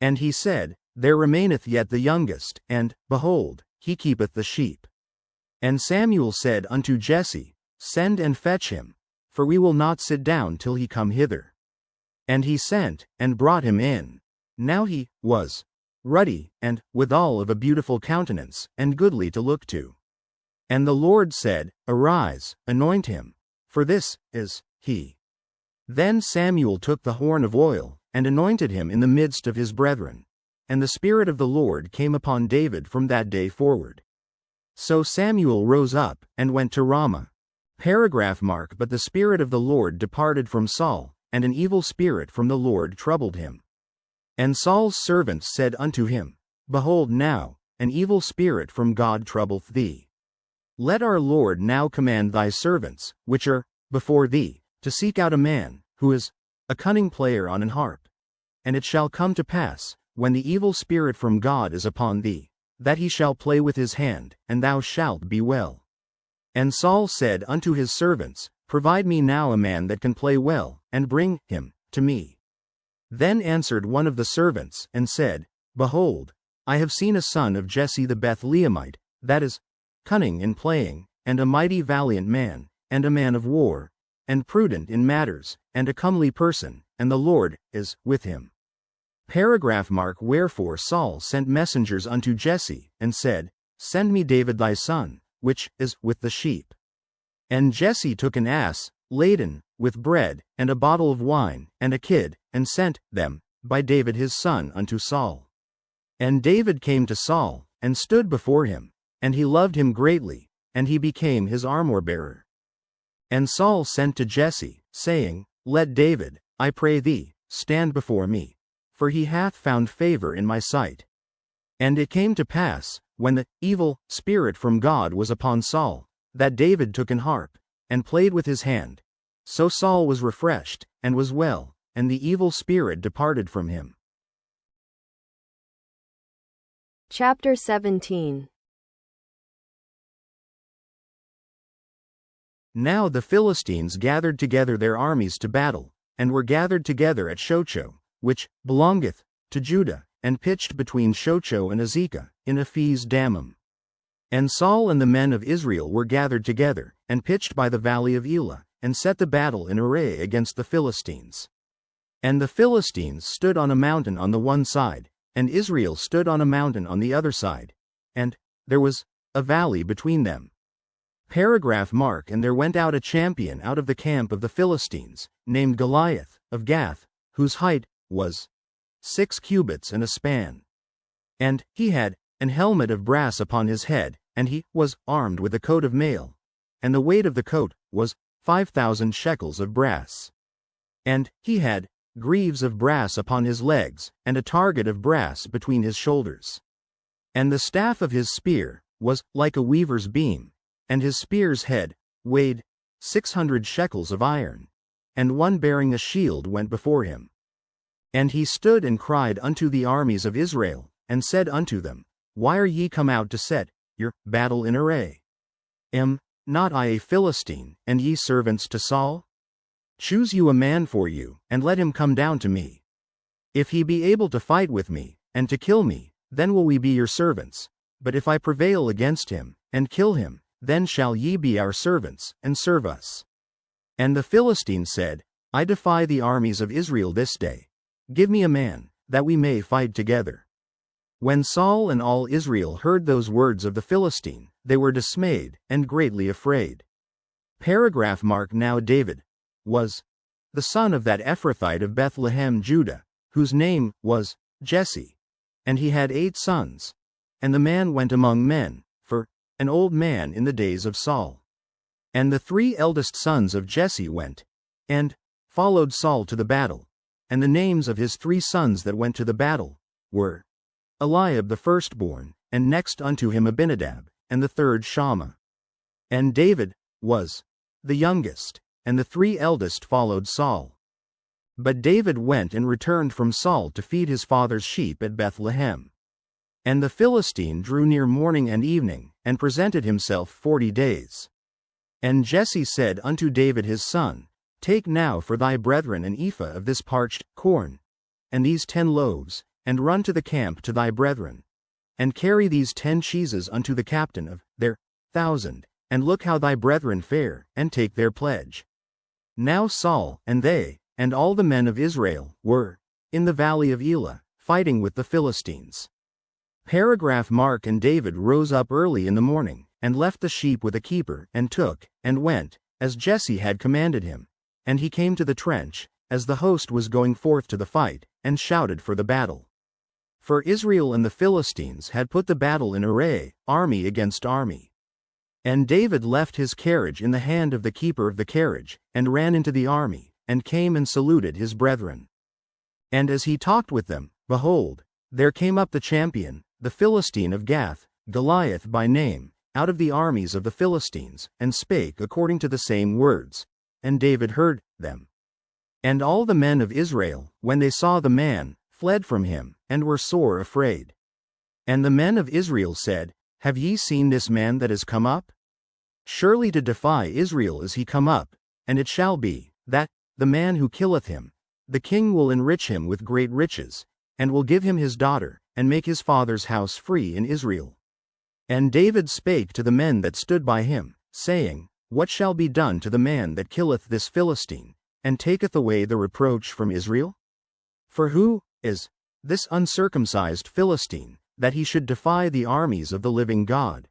And he said, There remaineth yet the youngest, and, behold, he keepeth the sheep. And Samuel said unto Jesse, Send and fetch him, for we will not sit down till he come hither. And he sent, and brought him in. Now he was ruddy, and withal of a beautiful countenance, and goodly to look to. And the Lord said, Arise, anoint him, for this is he. Then Samuel took the horn of oil, and anointed him in the midst of his brethren. And the Spirit of the Lord came upon David from that day forward. So Samuel rose up, and went to Ramah. Mark But the Spirit of the Lord departed from Saul, and an evil spirit from the Lord troubled him. And Saul's servants said unto him, Behold now, an evil spirit from God troubleth thee. Let our Lord now command thy servants, which are before thee, to seek out a man, who is a cunning player on an harp. And it shall come to pass, when the evil spirit from God is upon thee, that he shall play with his hand, and thou shalt be well. And Saul said unto his servants, Provide me now a man that can play well, and bring him to me. Then answered one of the servants, and said, Behold, I have seen a son of Jesse the Bethlehemite, that is cunning in playing, and a mighty valiant man, and a man of war, and prudent in matters, and a comely person, and the Lord is with him. Mark Wherefore Saul sent messengers unto Jesse, and said, Send me David thy son, which is with the sheep. And Jesse took an ass, laden with bread, and a bottle of wine, and a kid, and sent them by David his son unto Saul. And David came to Saul, and stood before him, and he loved him greatly, and he became his armor-bearer. And Saul sent to Jesse, saying, Let David, I pray thee, stand before me, for he hath found favor in my sight. And it came to pass, when the evil spirit from God was upon Saul, that David took an harp, and played with his hand. So Saul was refreshed, and was well, and the evil spirit departed from him. Chapter 17. Now the Philistines gathered together their armies to battle, and were gathered together at Shochoh, which belongeth to Judah, and pitched between Shochoh and Azekah, in Ephes Dammim. And Saul and the men of Israel were gathered together, and pitched by the valley of Elah, and set the battle in array against the Philistines. And the Philistines stood on a mountain on the one side, and Israel stood on a mountain on the other side, and there was a valley between them. Paragraph mark. And there went out a champion out of the camp of the Philistines, named Goliath, of Gath, whose height was 6 cubits and a span. And he had an helmet of brass upon his head, and he was armed with a coat of mail, and the weight of the coat was 5,000 shekels of brass. And he had greaves of brass upon his legs, and a target of brass between his shoulders. And the staff of his spear was like a weaver's beam, and his spear's head weighed 600 shekels of iron. And one bearing a shield went before him. And he stood and cried unto the armies of Israel, and said unto them, Why are ye come out to set your battle in array? Am not I a Philistine, and ye servants to Saul? Choose you a man for you, and let him come down to me. If he be able to fight with me, and to kill me, then will we be your servants. But if I prevail against him, and kill him, then shall ye be our servants, and serve us. And the Philistines said, I defy the armies of Israel this day. Give me a man, that we may fight together. When Saul and all Israel heard those words of the Philistine, they were dismayed, and greatly afraid. Paragraph mark. Now David was the son of that Ephrathite of Bethlehem, Judah, whose name was Jesse. And he had 8 sons. And the man went among men, for an old man in the days of Saul. And the 3 eldest sons of Jesse went, and followed Saul to the battle. And the names of his 3 sons that went to the battle were Eliab the firstborn, and next unto him Abinadab, and the third Shammah. And David was the youngest, and the 3 eldest followed Saul. But David went and returned from Saul to feed his father's sheep at Bethlehem. And the Philistine drew near morning and evening, and presented himself 40 days. And Jesse said unto David his son, Take now for thy brethren an ephah of this parched corn, and these 10 loaves, and run to the camp to thy brethren. And carry these 10 cheeses unto the captain of their 1,000, and look how thy brethren fare, and take their pledge. Now Saul, and they, and all the men of Israel, were in the valley of Elah, fighting with the Philistines. Paragraph mark. And David rose up early in the morning, and left the sheep with a keeper, and took, and went, as Jesse had commanded him. And he came to the trench, as the host was going forth to the fight, and shouted for the battle. For Israel and the Philistines had put the battle in array, army against army. And David left his carriage in the hand of the keeper of the carriage, and ran into the army, and came and saluted his brethren. And as he talked with them, behold, there came up the champion, the Philistine of Gath, Goliath by name, out of the armies of the Philistines, and spake according to the same words. And David heard them. And all the men of Israel, when they saw the man, fled from him, and were sore afraid. And the men of Israel said, Have ye seen this man that is come up? Surely to defy Israel is he come up, and it shall be, that, the man who killeth him, the king will enrich him with great riches, and will give him his daughter, and make his father's house free in Israel. And David spake to the men that stood by him, saying, What shall be done to the man that killeth this Philistine, and taketh away the reproach from Israel? For who is this uncircumcised Philistine, that he should defy the armies of the living God?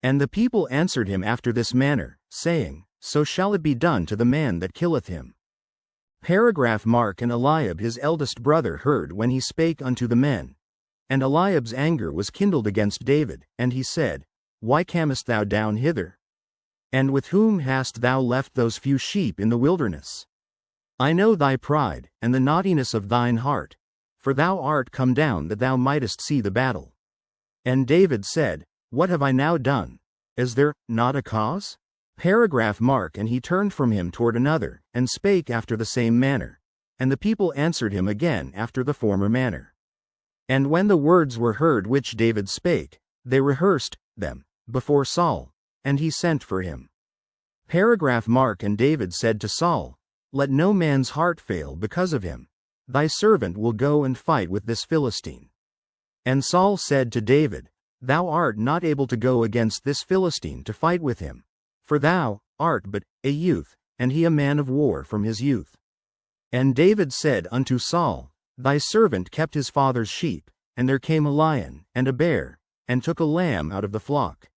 And the people answered him after this manner, saying, So shall it be done to the man that killeth him. Paragraph mark. And Eliab his eldest brother heard when he spake unto the men. And Eliab's anger was kindled against David, and he said, Why camest thou down hither? And with whom hast thou left those few sheep in the wilderness? I know thy pride, and the naughtiness of thine heart, for thou art come down that thou mightest see the battle. And David said, What have I now done? Is there not a cause? Paragraph mark. And he turned from him toward another, and spake after the same manner. And the people answered him again after the former manner. And when the words were heard which David spake, they rehearsed them before Saul, and he sent for him. Paragraph mark. And David said to Saul, Let no man's heart fail because of him. Thy servant will go and fight with this Philistine. And Saul said to David, Thou art not able to go against this Philistine to fight with him, for thou art but a youth, and he a man of war from his youth. And David said unto Saul, Thy servant kept his father's sheep, and there came a lion and a bear, and took a lamb out of the flock.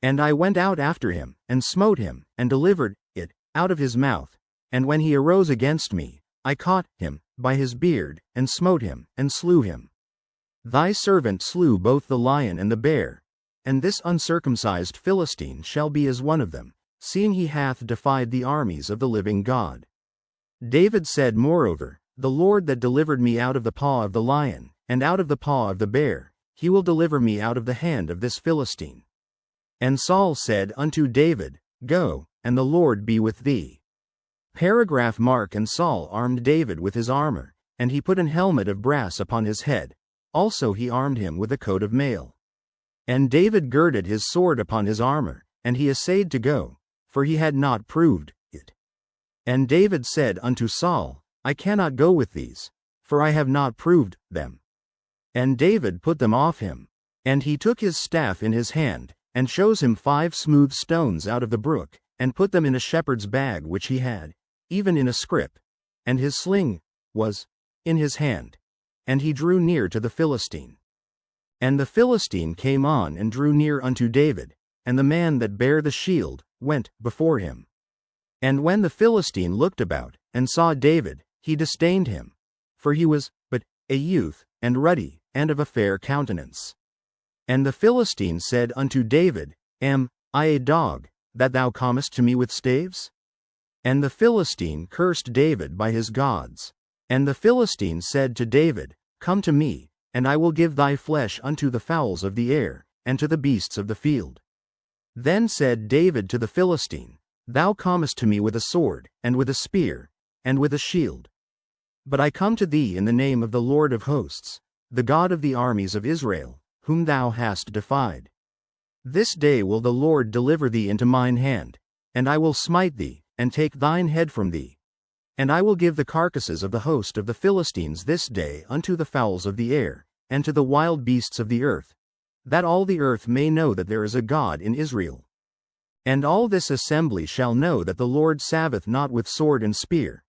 And I went out after him, and smote him, and delivered it out of his mouth. And when he arose against me, I caught him by his beard, and smote him, and slew him. Thy servant slew both the lion and the bear, and this uncircumcised Philistine shall be as one of them, seeing he hath defied the armies of the living God. David said moreover, The Lord that delivered me out of the paw of the lion, and out of the paw of the bear, he will deliver me out of the hand of this Philistine. And Saul said unto David, Go, and the Lord be with thee. Paragraph mark. And Saul armed David with his armor, and he put an helmet of brass upon his head. Also he armed him with a coat of mail. And David girded his sword upon his armor, and he essayed to go, for he had not proved it. And David said unto Saul, I cannot go with these, for I have not proved them. And David put them off him. And he took his staff in his hand, and chose him 5 smooth stones out of the brook, and put them in a shepherd's bag which he had, even in a scrip, and his sling was in his hand. And he drew near to the Philistine. And the Philistine came on and drew near unto David, and the man that bare the shield went before him. And when the Philistine looked about, and saw David, he disdained him, for he was but a youth, and ruddy, and of a fair countenance. And the Philistine said unto David, Am I a dog, that thou comest to me with staves? And the Philistine cursed David by his gods. And the Philistine said to David, Come to me, and I will give thy flesh unto the fowls of the air, and to the beasts of the field. Then said David to the Philistine, Thou comest to me with a sword, and with a spear, and with a shield. But I come to thee in the name of the Lord of hosts, the God of the armies of Israel, whom thou hast defied. This day will the Lord deliver thee into mine hand, and I will smite thee, and take thine head from thee. And I will give the carcasses of the host of the Philistines this day unto the fowls of the air, and to the wild beasts of the earth, that all the earth may know that there is a God in Israel. And all this assembly shall know that the Lord saveth not with sword and spear,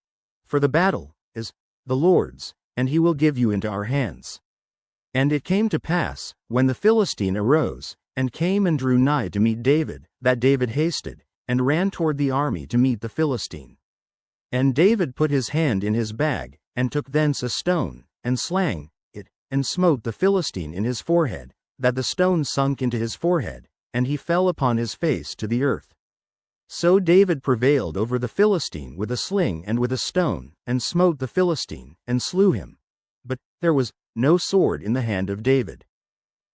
for the battle is the Lord's, and he will give you into our hands. And it came to pass, when the Philistine arose, and came and drew nigh to meet David, that David hasted, and ran toward the army to meet the Philistine. And David put his hand in his bag, and took thence a stone, and slang it, and smote the Philistine in his forehead, that the stone sunk into his forehead, and he fell upon his face to the earth. So David prevailed over the Philistine with a sling and with a stone, and smote the Philistine, and slew him. But there was no sword in the hand of David.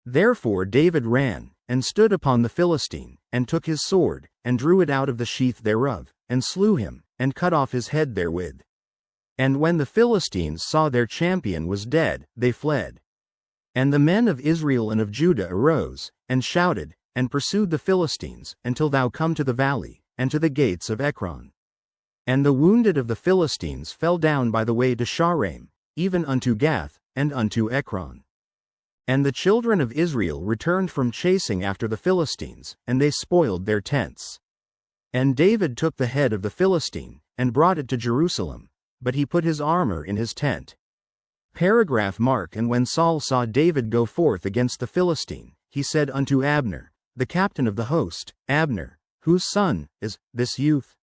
Therefore David ran, and stood upon the Philistine, and took his sword, and drew it out of the sheath thereof, and slew him, and cut off his head therewith. And when the Philistines saw their champion was dead, they fled. And the men of Israel and of Judah arose, and shouted, and pursued the Philistines, until thou come to the valley, and to the gates of Ekron. And the wounded of the Philistines fell down by the way to Shaaraim, even unto Gath, and unto Ekron. And the children of Israel returned from chasing after the Philistines, and they spoiled their tents. And David took the head of the Philistine, and brought it to Jerusalem, but he put his armor in his tent. Paragraph mark. And when Saul saw David go forth against the Philistine, he said unto Abner, the captain of the host, Abner, whose son is this youth?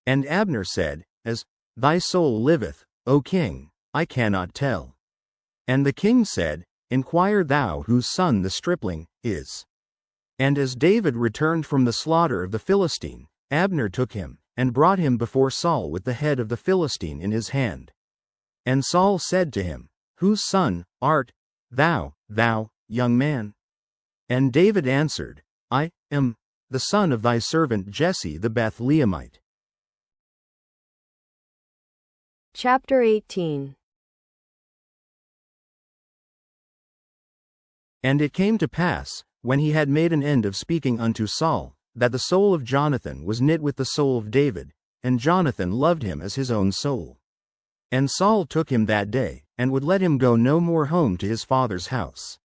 And Abner said, As thy soul liveth, O king, I cannot tell. And the king said, Inquire thou whose son the stripling is. And as David returned from the slaughter of the Philistine, Abner took him, and brought him before Saul with the head of the Philistine in his hand. And Saul said to him, Whose son art thou, young man? And David answered, I am the son of thy servant Jesse the Bethlehemite. Chapter 18. And it came to pass, when he had made an end of speaking unto Saul, that the soul of Jonathan was knit with the soul of David, and Jonathan loved him as his own soul. And Saul took him that day, and would let him go no more home to his father's house.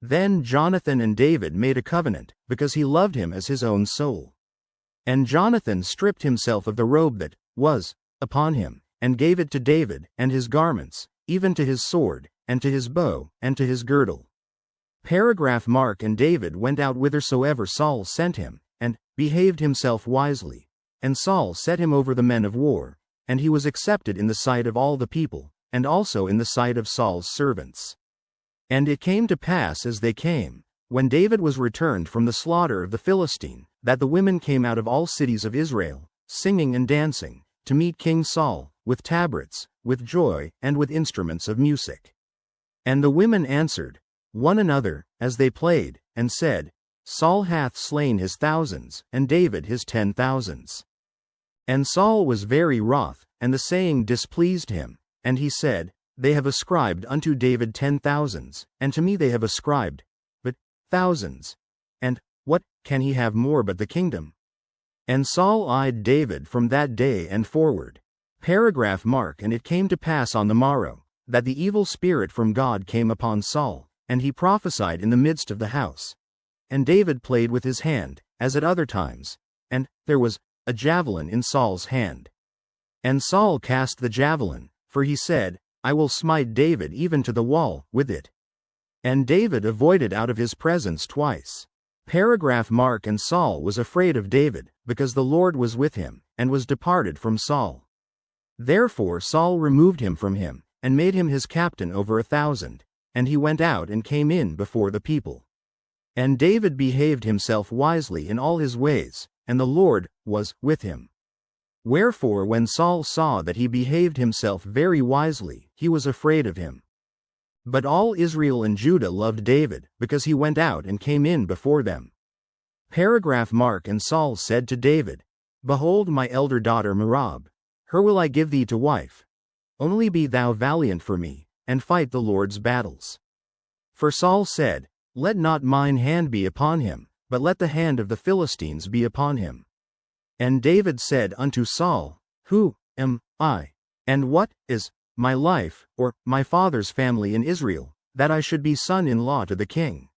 Then Jonathan and David made a covenant, because he loved him as his own soul. And Jonathan stripped himself of the robe that was upon him, and gave it to David, and his garments, even to his sword, and to his bow, and to his girdle. Mark and David went out whithersoever Saul sent him, and behaved himself wisely. And Saul set him over the men of war, and he was accepted in the sight of all the people, and also in the sight of Saul's servants. And it came to pass as they came, when David was returned from the slaughter of the Philistine, that the women came out of all cities of Israel, singing and dancing, to meet King Saul, with tabrets, with joy, and with instruments of music. And the women answered one another, as they played, and said, Saul hath slain his thousands, and David his 10,000s. And Saul was very wroth, and the saying displeased him, and he said, They have ascribed unto David 10,000s, and to me they have ascribed but thousands. And what can he have more but the kingdom? And Saul eyed David from that day and forward. Mark. And it came to pass on the morrow, that the evil spirit from God came upon Saul, and he prophesied in the midst of the house. And David played with his hand, as at other times, and there was a javelin in Saul's hand. And Saul cast the javelin, for he said, I will smite David even to the wall with it. And David avoided out of his presence twice. Mark. And Saul was afraid of David, because the Lord was with him, and was departed from Saul. Therefore Saul removed him from him, and made him his captain over 1,000, and he went out and came in before the people. And David behaved himself wisely in all his ways, and the Lord was with him. Wherefore when Saul saw that he behaved himself very wisely, he was afraid of him. But all Israel and Judah loved David, because he went out and came in before them. Mark. And Saul said to David, Behold my elder daughter Merab, her will I give thee to wife. Only be thou valiant for me, and fight the Lord's battles. For Saul said, Let not mine hand be upon him, but let the hand of the Philistines be upon him. And David said unto Saul, Who am I? And what is my life, or my father's family in Israel, that I should be son-in-law to the king?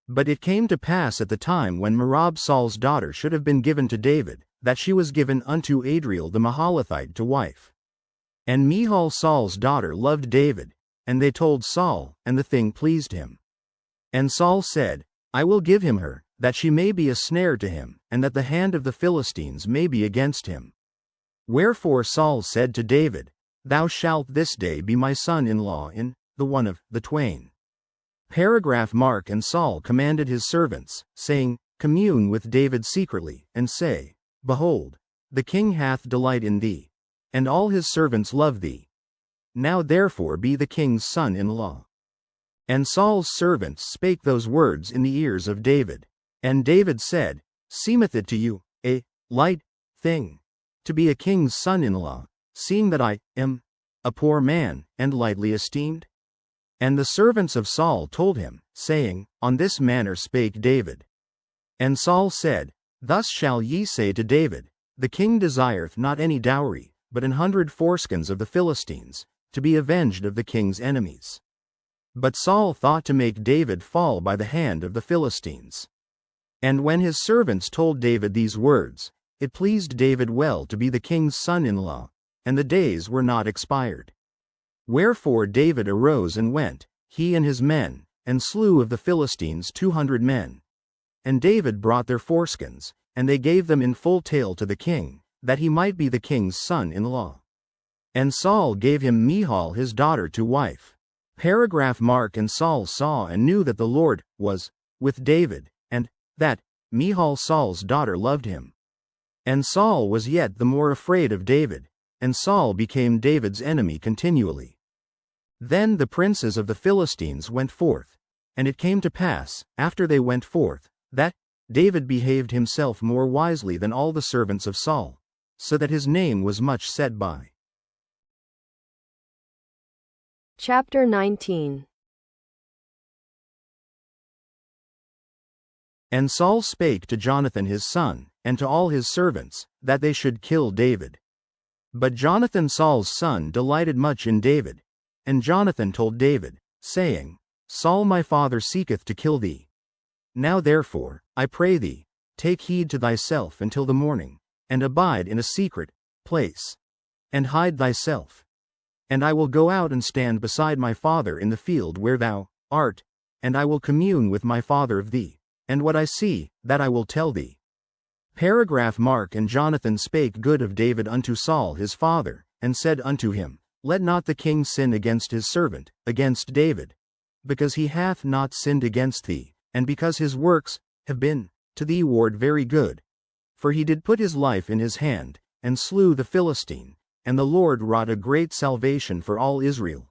But it came to pass at the time when Merab Saul's daughter should have been given to David, that she was given unto Adriel the Mahalathite to wife. And Michal Saul's daughter loved David, and they told Saul, and the thing pleased him. And Saul said, I will give him her, that she may be a snare to him, and that the hand of the Philistines may be against him. Wherefore Saul said to David, Thou shalt this day be my son-in-law in the one of the twain. Mark. And Saul commanded his servants, saying, Commune with David secretly, and say, Behold, the king hath delight in thee, and all his servants love thee. Now therefore be the king's son-in-law. And Saul's servants spake those words in the ears of David. And David said, Seemeth it to you a light thing to be a king's son-in-law, seeing that I am a poor man, and lightly esteemed? And the servants of Saul told him, saying, On this manner spake David. And Saul said, Thus shall ye say to David, The king desireth not any dowry, but 100 foreskins of the Philistines, to be avenged of the king's enemies. But Saul thought to make David fall by the hand of the Philistines. And when his servants told David these words, it pleased David well to be the king's son-in-law, and the days were not expired. Wherefore David arose and went, he and his men, and slew of the Philistines 200 men. And David brought their foreskins, and they gave them in full tale to the king, that he might be the king's son-in-law. And Saul gave him Michal his daughter to wife. Mark. And Saul saw and knew that the Lord was with David, and that Michal Saul's daughter loved him. And Saul was yet the more afraid of David, and Saul became David's enemy continually. Then the princes of the Philistines went forth, and it came to pass, after they went forth, that David behaved himself more wisely than all the servants of Saul, so that his name was much set by. Chapter 19. And Saul spake to Jonathan his son, and to all his servants, that they should kill David. But Jonathan Saul's son delighted much in David. And Jonathan told David, saying, Saul my father seeketh to kill thee. Now therefore, I pray thee, take heed to thyself until the morning, and abide in a secret place, and hide thyself. And I will go out and stand beside my father in the field where thou art, and I will commune with my father of thee, and what I see, that I will tell thee. Paragraph Mark. And Jonathan spake good of David unto Saul his father, and said unto him, Let not the king sin against his servant, against David, because he hath not sinned against thee, and because his works have been to thee ward very good. For he did put his life in his hand, and slew the Philistine, and the Lord wrought a great salvation for all Israel.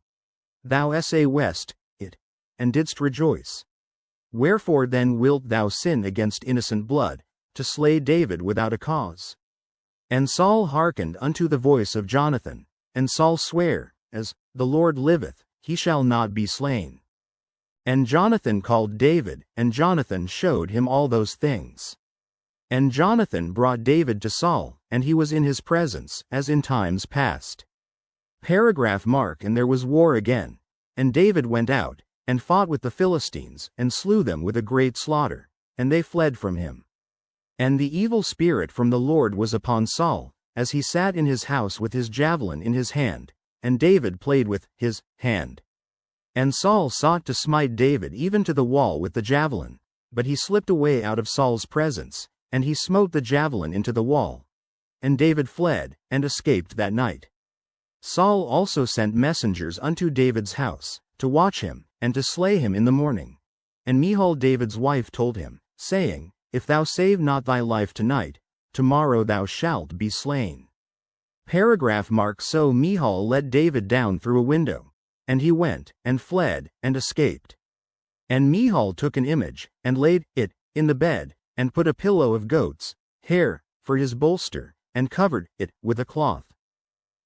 Thou sawest it, and didst rejoice. Wherefore then wilt thou sin against innocent blood, to slay David without a cause? And Saul hearkened unto the voice of Jonathan, and Saul sware, As the Lord liveth, he shall not be slain. And Jonathan called David, and Jonathan showed him all those things. And Jonathan brought David to Saul, and he was in his presence, as in times past. Paragraph Mark. And there was war again, and David went out, and fought with the Philistines, and slew them with a great slaughter, and they fled from him. And the evil spirit from the Lord was upon Saul, as he sat in his house with his javelin in his hand, and David played with his hand. And Saul sought to smite David even to the wall with the javelin, but he slipped away out of Saul's presence, and he smote the javelin into the wall. And David fled, and escaped that night. Saul also sent messengers unto David's house, to watch him, and to slay him in the morning. And Michal David's wife told him, saying, If thou save not thy life tonight, tomorrow thou shalt be slain. Paragraph Mark. So Michal let David down through a window, and he went, and fled, and escaped. And Michal took an image, and laid it in the bed, and put a pillow of goat's hair for his bolster, and covered it with a cloth.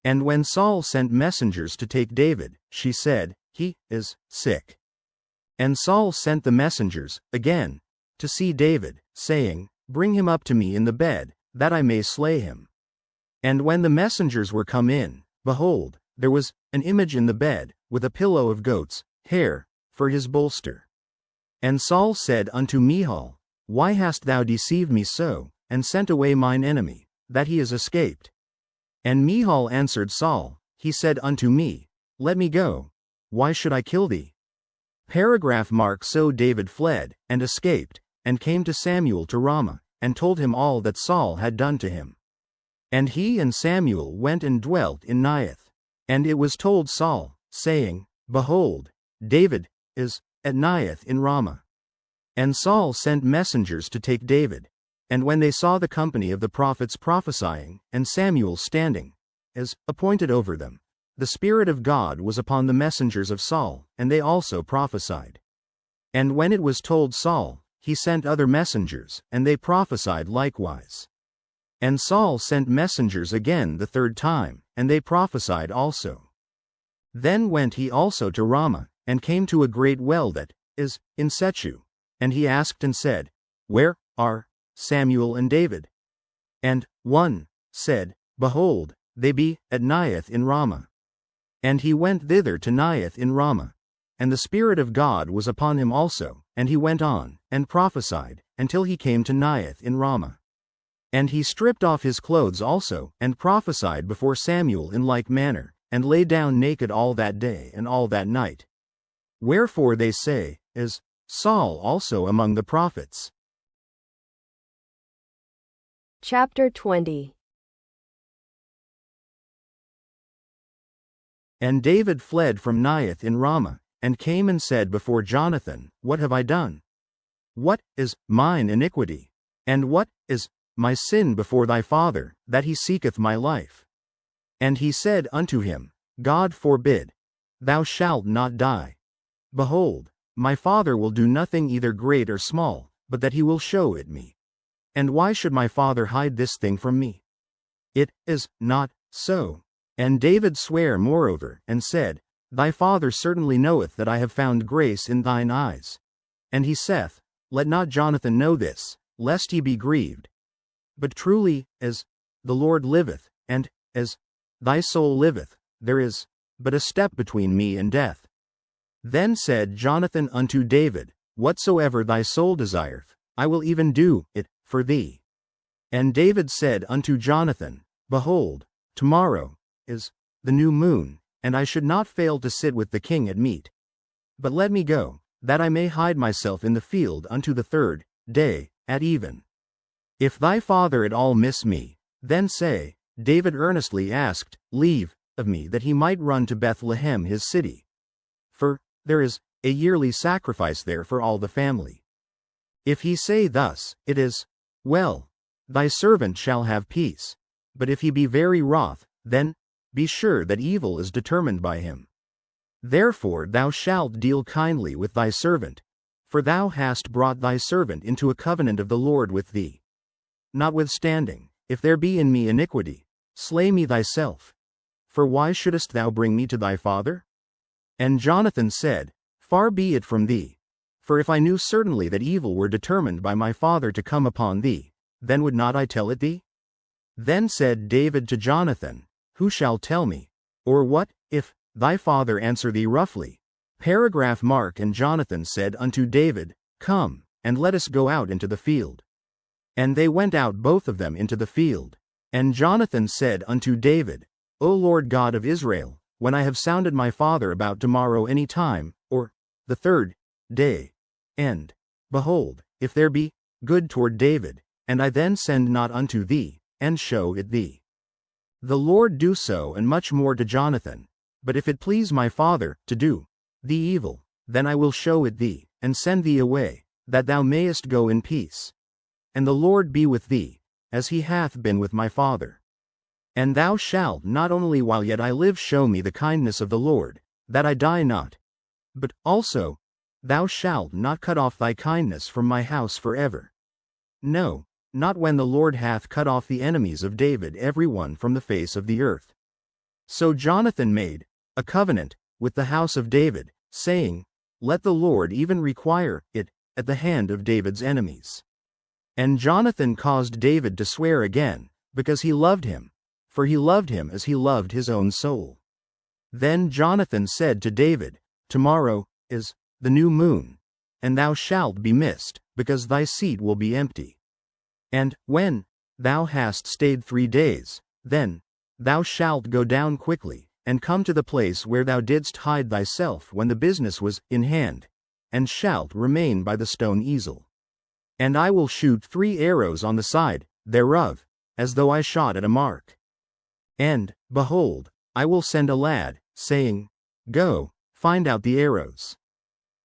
And when Saul sent messengers to take David, she said, He is sick. And Saul sent the messengers again to see David, saying, Bring him up to me in the bed, that I may slay him. And when the messengers were come in, behold, there was an image in the bed, with a pillow of goat's hair for his bolster. And Saul said unto Michal, Why hast thou deceived me so, and sent away mine enemy, that he is escaped? And Michal answered Saul, He said unto me, Let me go. Why should I kill thee? Paragraph Mark. So David fled, and escaped, and came to Samuel to Ramah, and told him all that Saul had done to him. And he and Samuel went and dwelt in Naioth. And it was told Saul, saying, Behold, David is at Naioth in Ramah. And Saul sent messengers to take David. And when they saw the company of the prophets prophesying, and Samuel standing, as appointed over them, the Spirit of God was upon the messengers of Saul, and they also prophesied. And when it was told Saul, he sent other messengers, and they prophesied likewise. And Saul sent messengers again the third time, and they prophesied also. Then went he also to Ramah, and came to a great well that is in Sechu. And he asked and said, Where are Samuel and David? And one said, Behold, they be at Naioth in Ramah. And he went thither to Naioth in Ramah. And the Spirit of God was upon him also, and he went on, and prophesied, until he came to Naioth in Ramah. And he stripped off his clothes also, and prophesied before Samuel in like manner, and lay down naked all that day and all that night. Wherefore they say, Is Saul also among the prophets? Chapter 20. And David fled from Naioth in Ramah, and came and said before Jonathan, What have I done? What is mine iniquity? And what is my sin before thy father, that he seeketh my life? And he said unto him, God forbid. Thou shalt not die. Behold, my father will do nothing either great or small, but that he will show it me. And why should my father hide this thing from me? It is not so. And David sware moreover, and said, Thy father certainly knoweth that I have found grace in thine eyes. And he saith, Let not Jonathan know this, lest he be grieved. But truly, as the Lord liveth, and as thy soul liveth, there is but a step between me and death. Then said Jonathan unto David, Whatsoever thy soul desireth, I will even do it for thee. And David said unto Jonathan, Behold, tomorrow is the new moon, and I should not fail to sit with the king at meat. But let me go, that I may hide myself in the field unto the third day, at even. If thy father at all miss me, then say, David earnestly asked leave of me that he might run to Bethlehem his city. For there is a yearly sacrifice there for all the family. If he say thus, It is well, thy servant shall have peace. But if he be very wroth, then be sure that evil is determined by him. Therefore thou shalt deal kindly with thy servant, for thou hast brought thy servant into a covenant of the Lord with thee. Notwithstanding, if there be in me iniquity, slay me thyself. For why shouldest thou bring me to thy father? And Jonathan said, Far be it from thee. For if I knew certainly that evil were determined by my father to come upon thee, then would not I tell it thee? Then said David to Jonathan, Who shall tell me? Or what, if thy father answer thee roughly? Mark And Jonathan said unto David, Come, and let us go out into the field. And they went out both of them into the field. And Jonathan said unto David, O Lord God of Israel, when I have sounded my father about tomorrow any time, or the third day, and, behold, if there be good toward David, and I then send not unto thee, and show it thee. The Lord do so and much more to Jonathan. But if it please my father to do thee evil, then I will show it thee, and send thee away, that thou mayest go in peace. And the Lord be with thee, as he hath been with my father. And thou shalt not only while yet I live show me the kindness of the Lord, that I die not, but also, thou shalt not cut off thy kindness from my house forever. No, not when the Lord hath cut off the enemies of David every one from the face of the earth. So Jonathan made a covenant with the house of David, saying, Let the Lord even require it at the hand of David's enemies. And Jonathan caused David to swear again, because he loved him, for he loved him as he loved his own soul. Then Jonathan said to David, Tomorrow is the new moon, and thou shalt be missed, because thy seat will be empty. And, when thou hast stayed 3 days, then thou shalt go down quickly, and come to the place where thou didst hide thyself when the business was in hand, and shalt remain by the stone easel. And I will shoot 3 arrows on the side thereof, as though I shot at a mark. And, behold, I will send a lad, saying, Go, find out the arrows.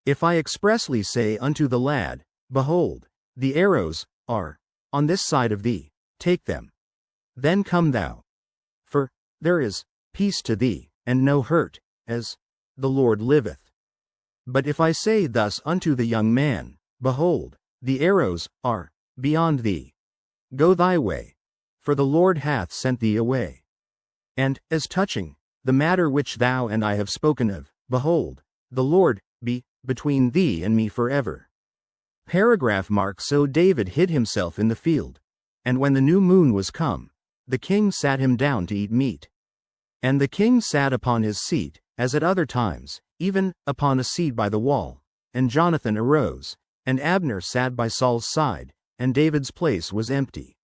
If I expressly say unto the lad, Behold, the arrows are on this side of thee, take them. Then come thou. For there is peace to thee, and no hurt, as the Lord liveth. But if I say thus unto the young man, Behold, the arrows are beyond thee, go thy way, for the Lord hath sent thee away. And, as touching the matter which thou and I have spoken of, behold, the Lord be between thee and me forever. Mark So David hid himself in the field. And when the new moon was come, the king sat him down to eat meat. And the king sat upon his seat, as at other times, even upon a seat by the wall. And Jonathan arose, and Abner sat by Saul's side, and David's place was empty.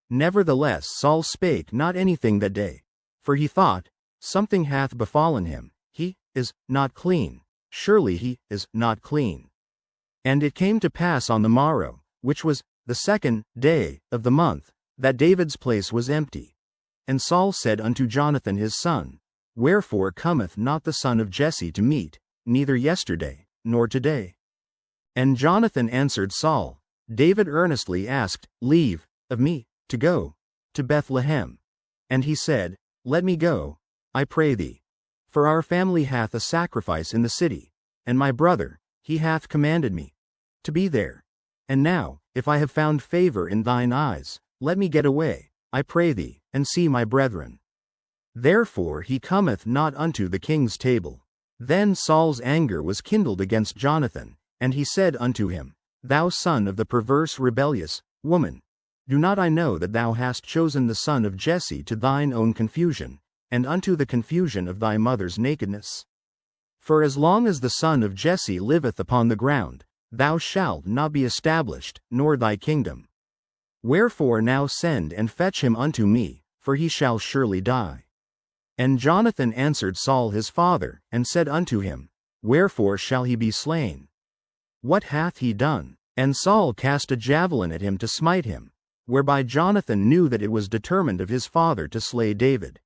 Nevertheless Saul spake not anything that day, for he thought, Something hath befallen him, he is not clean, surely he is not clean. And it came to pass on the morrow, which was the 2nd day of the month, that David's place was empty. And Saul said unto Jonathan his son, Wherefore cometh not the son of Jesse to meat, neither yesterday, nor today? And Jonathan answered Saul, David earnestly asked leave of me to go to Bethlehem. And he said, Let me go, I pray thee. For our family hath a sacrifice in the city, and my brother, he hath commanded me to be there. And now, if I have found favor in thine eyes, let me get away, I pray thee, and see my brethren. Therefore he cometh not unto the king's table. Then Saul's anger was kindled against Jonathan, and he said unto him, Thou son of the perverse rebellious woman, do not I know that thou hast chosen the son of Jesse to thine own confusion, and unto the confusion of thy mother's nakedness? For as long as the son of Jesse liveth upon the ground, thou shalt not be established, nor thy kingdom. Wherefore now send and fetch him unto me, for he shall surely die. And Jonathan answered Saul his father, and said unto him, Wherefore shall he be slain? What hath he done? And Saul cast a javelin at him to smite him, whereby Jonathan knew that it was determined of his father to slay David.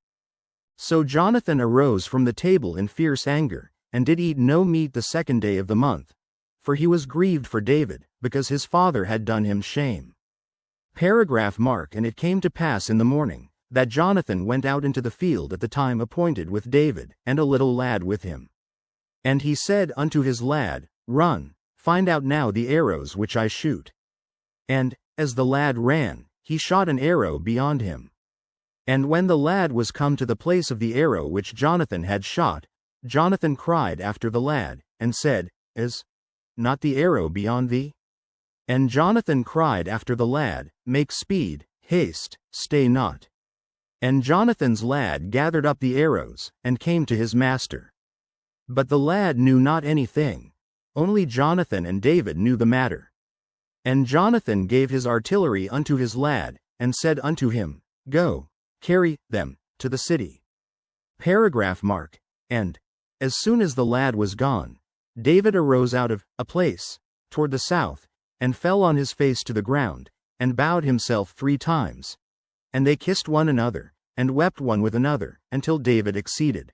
So Jonathan arose from the table in fierce anger, and did eat no meat the 2nd day of the month, for he was grieved for David, because his father had done him shame. Mark. And it came to pass in the morning, that Jonathan went out into the field at the time appointed with David, and a little lad with him. And he said unto his lad, Run, find out now the arrows which I shoot. And, as the lad ran, he shot an arrow beyond him. And when the lad was come to the place of the arrow which Jonathan had shot, Jonathan cried after the lad, and said, Is not the arrow beyond thee? And Jonathan cried after the lad, Make speed, haste, stay not. And Jonathan's lad gathered up the arrows, and came to his master. But the lad knew not anything, only Jonathan and David knew the matter. And Jonathan gave his artillery unto his lad, and said unto him, Go, carry them to the city. Mark. And, as soon as the lad was gone, David arose out of a place toward the south, and fell on his face to the ground, and bowed himself 3 times. And they kissed one another, and wept one with another, until David exceeded.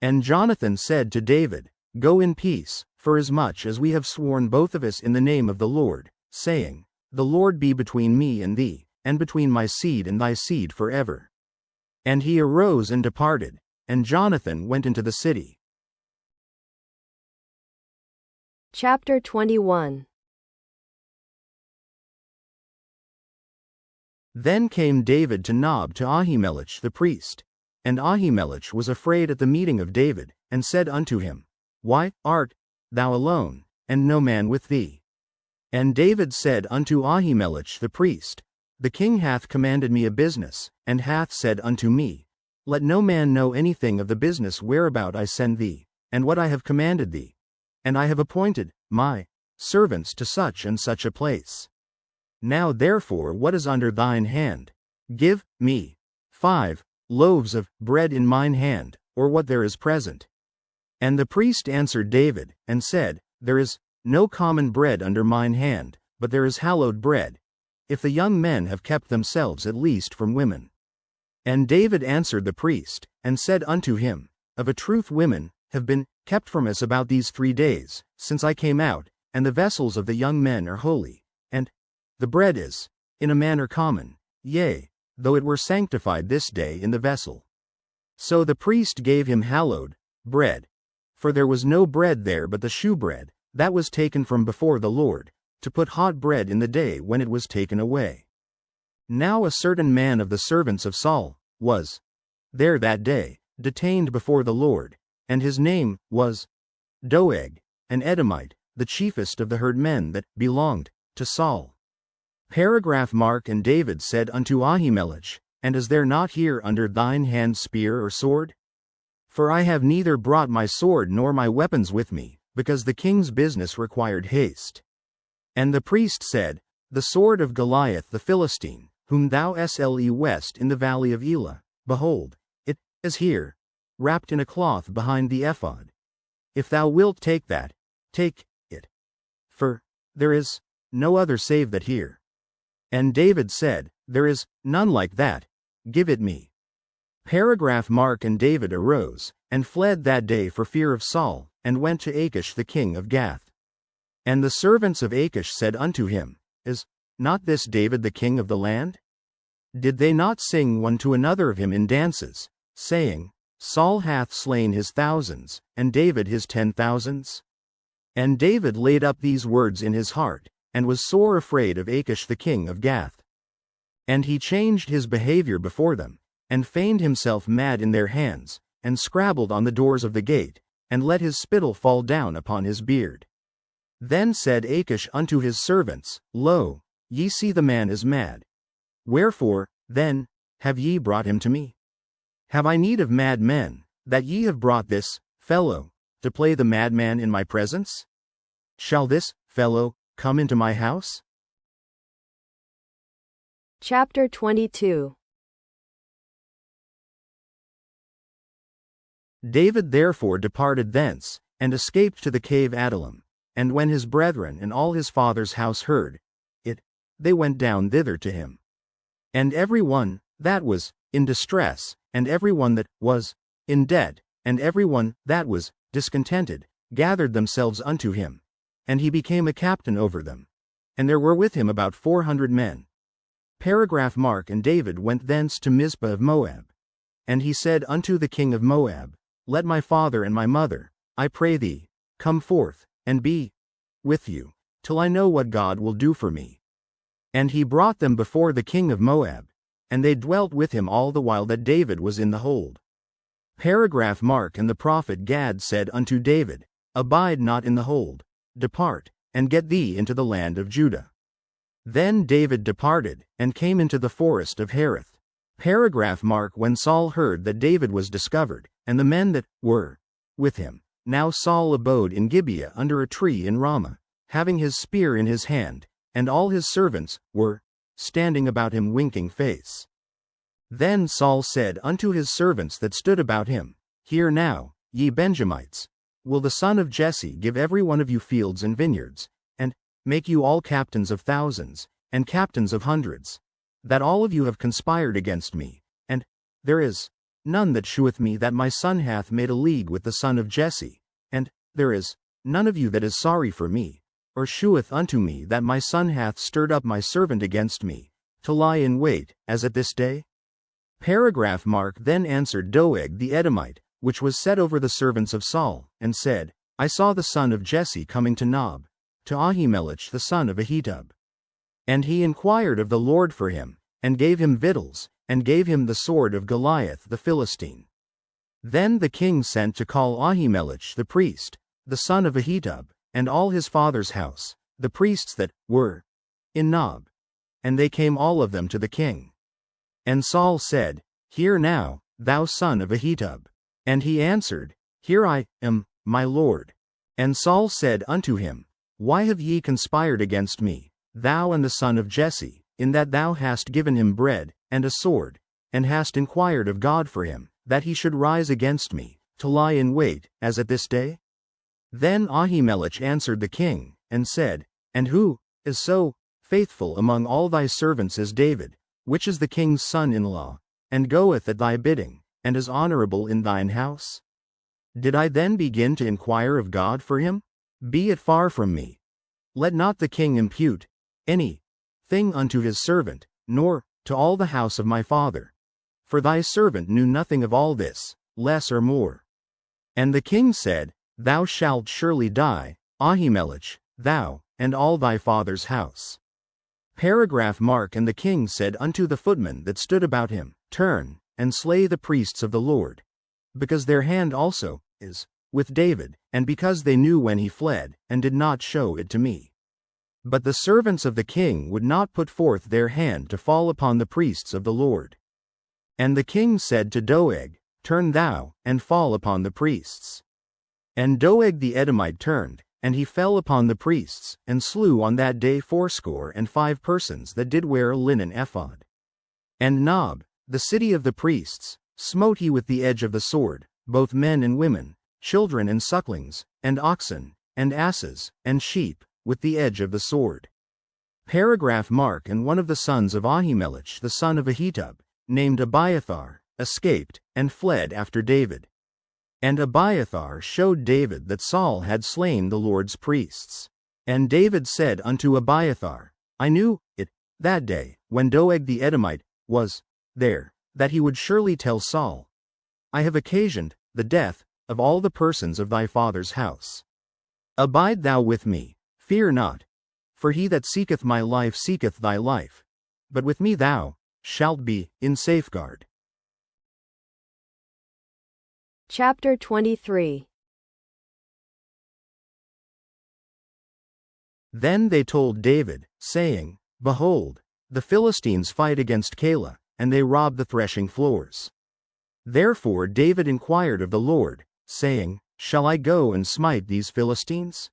And Jonathan said to David, Go in peace, forasmuch as we have sworn both of us in the name of the Lord, saying, The Lord be between me and thee, and between my seed and thy seed forever. And he arose and departed, and Jonathan went into the city. Chapter 21. Then came David to Nob to Ahimelech the priest. And Ahimelech was afraid at the meeting of David, and said unto him, Why art thou alone, and no man with thee? And David said unto Ahimelech the priest, The king hath commanded me a business, and hath said unto me, Let no man know anything of the business whereabout I send thee, and what I have commanded thee. And I have appointed my servants to such and such a place. Now therefore what is under thine hand? Give me 5 loaves of bread in mine hand, or what there is present. And the priest answered David, and said, There is no common bread under mine hand, but there is hallowed bread, if the young men have kept themselves at least from women. And David answered the priest, and said unto him, Of a truth women have been kept from us about these 3 days, since I came out, and the vessels of the young men are holy, and the bread is, in a manner common, yea, though it were sanctified this day in the vessel. So the priest gave him hallowed bread, for there was no bread there but the shewbread, that was taken from before the Lord, to put hot bread in the day when it was taken away. Now a certain man of the servants of Saul was there that day, detained before the Lord, and his name was Doeg, an Edomite, the chiefest of the herdmen that belonged to Saul. Mark. And David said unto Ahimelech, And is there not here under thine hand spear or sword? For I have neither brought my sword nor my weapons with me, because the king's business required haste. And the priest said, The sword of Goliath the Philistine, whom thou slewest in the valley of Elah, behold, it is here, wrapped in a cloth behind the ephod. If thou wilt take that, take it. For there is no other save that here. And David said, There is none like that, give it me. Mark. And David arose, and fled that day for fear of Saul, and went to Achish the king of Gath. And the servants of Achish said unto him, Is not this David the king of the land? Did they not sing one to another of him in dances, saying, Saul hath slain his thousands, and David his 10,000s? And David laid up these words in his heart, and was sore afraid of Achish the king of Gath. And he changed his behavior before them, and feigned himself mad in their hands, and scrabbled on the doors of the gate, and let his spittle fall down upon his beard. Then said Achish unto his servants, Lo, ye see the man is mad. Wherefore, then, have ye brought him to me? Have I need of mad men, that ye have brought this fellow to play the madman in my presence? Shall this fellow come into my house? Chapter 22. David therefore departed thence, and escaped to the cave Adullam. And when his brethren and all his father's house heard it, they went down thither to him. And every one that was in distress, and every one that was in debt, and every one that was discontented, gathered themselves unto him. And he became a captain over them. And there were with him about 400 men. Mark and David went thence to Mizpah of Moab. And he said unto the king of Moab, Let my father and my mother, I pray thee, come forth, and be with you, till I know what God will do for me. And he brought them before the king of Moab, and they dwelt with him all the while that David was in the hold. Mark and the prophet Gad said unto David, Abide not in the hold, depart, and get thee into the land of Judah. Then David departed, and came into the forest of Hereth. Mark when Saul heard that David was discovered, and the men that were with him. Now Saul abode in Gibeah under a tree in Ramah, having his spear in his hand, and all his servants were standing about him winking face. Then Saul said unto his servants that stood about him, Hear now, ye Benjamites, will the son of Jesse give every one of you fields and vineyards, and make you all captains of thousands, and captains of hundreds, that all of you have conspired against me, and there is none that sheweth me that my son hath made a league with the son of Jesse, and there is none of you that is sorry for me, or sheweth unto me that my son hath stirred up my servant against me, to lie in wait, as at this day? Mark then answered Doeg the Edomite, which was set over the servants of Saul, and said, I saw the son of Jesse coming to Nob, to Ahimelech the son of Ahitub. And he inquired of the Lord for him, and gave him victuals, and gave him the sword of Goliath the Philistine. Then the king sent to call Ahimelech the priest, the son of Ahitub, and all his father's house, the priests that were in Nob. And they came all of them to the king. And Saul said, Hear now, thou son of Ahitub. And he answered, Here I am, my lord. And Saul said unto him, Why have ye conspired against me, thou and the son of Jesse, in that thou hast given him bread, and a sword, and hast inquired of God for him, that he should rise against me, to lie in wait, as at this day? Then Ahimelech answered the king, and said, And who is so faithful among all thy servants as David, which is the king's son-in-law, and goeth at thy bidding, and is honorable in thine house? Did I then begin to inquire of God for him? Be it far from me. Let not the king impute any thing unto his servant, nor to all the house of my father. For thy servant knew nothing of all this, less or more. And the king said, Thou shalt surely die, Ahimelech, thou, and all thy father's house. Mark and the king said unto the footmen that stood about him, Turn, and slay the priests of the Lord, because their hand also is with David, and because they knew when he fled, and did not show it to me. But the servants of the king would not put forth their hand to fall upon the priests of the Lord. And the king said to Doeg, Turn thou, and fall upon the priests. And Doeg the Edomite turned, and he fell upon the priests, and slew on that day 75 persons that did wear a linen ephod. And Nob, the city of the priests, smote he with the edge of the sword, both men and women, children and sucklings, and oxen, and asses, and sheep, with the edge of the sword. Mark and one of the sons of Ahimelech the son of Ahitub, named Abiathar, escaped, and fled after David. And Abiathar showed David that Saul had slain the Lord's priests. And David said unto Abiathar, I knew it, that day, when Doeg the Edomite was there, that he would surely tell Saul, I have occasioned the death of all the persons of thy father's house. Abide thou with me, fear not, For he that seeketh my life seeketh thy life. But with me thou shalt be in safeguard. Chapter 23. Then they told David, saying, Behold, the Philistines fight against Keilah, and they rob the threshing floors. Therefore David inquired of the Lord, saying, Shall I go and smite these Philistines?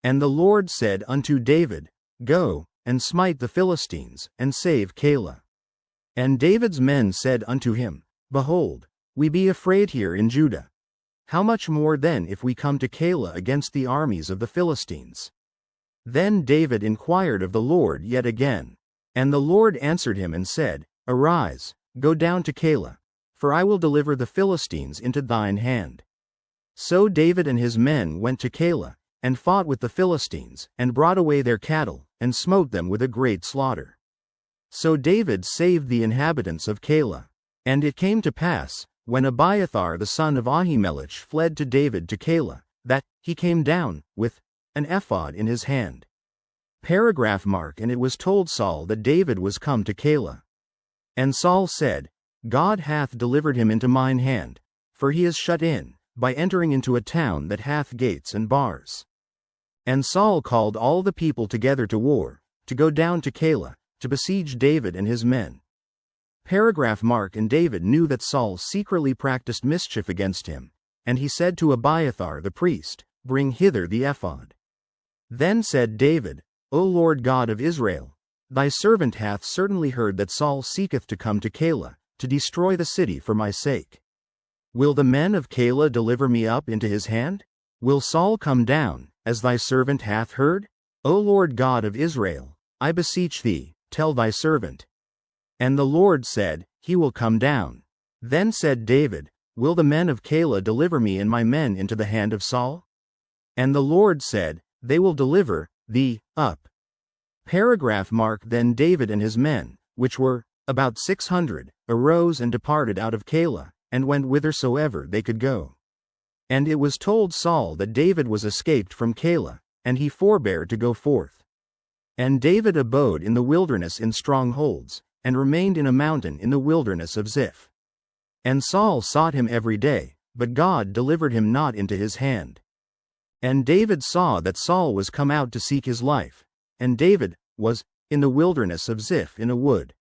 And the Lord said unto David, Go, and smite the Philistines, and save Keilah. And David's men said unto him, Behold, we be afraid here in Judah. How much more then if we come to Keilah against the armies of the Philistines? Then David inquired of the Lord yet again. And the Lord answered him and said, Arise, go down to Keilah, for I will deliver the Philistines into thine hand. So David and his men went to Keilah, and fought with the Philistines, and brought away their cattle, and smote them with a great slaughter. So David saved the inhabitants of Keilah. And it came to pass, when Abiathar the son of Ahimelech fled to David to Keilah, that he came down, with an ephod in his hand. Paragraph mark. And it was told Saul that David was come to Keilah. And Saul said, God hath delivered him into mine hand, for he is shut in, by entering into a town that hath gates and bars. And Saul called all the people together to war, to go down to Keilah, to besiege David and his men. Paragraph mark. And David knew that Saul secretly practiced mischief against him, and he said to Abiathar the priest, Bring hither the ephod. Then said David, O Lord God of Israel, thy servant hath certainly heard that Saul seeketh to come to Keilah, to destroy the city for my sake. Will the men of Keilah deliver me up into his hand? Will Saul come down, as thy servant hath heard? O Lord God of Israel, I beseech thee, tell thy servant. And the Lord said, He will come down. Then said David, Will the men of Keilah deliver me and my men into the hand of Saul? And the Lord said, They will deliver thee up. Paragraph mark. Then David and his men, which were about 600, arose and departed out of Keilah, and went whithersoever they could go. And it was told Saul that David was escaped from Keilah, and he forbare to go forth. And David abode in the wilderness in strongholds, and remained in a mountain in the wilderness of Ziph. And Saul sought him every day, but God delivered him not into his hand. And David saw that Saul was come out to seek his life, and David was in the wilderness of Ziph in a wood.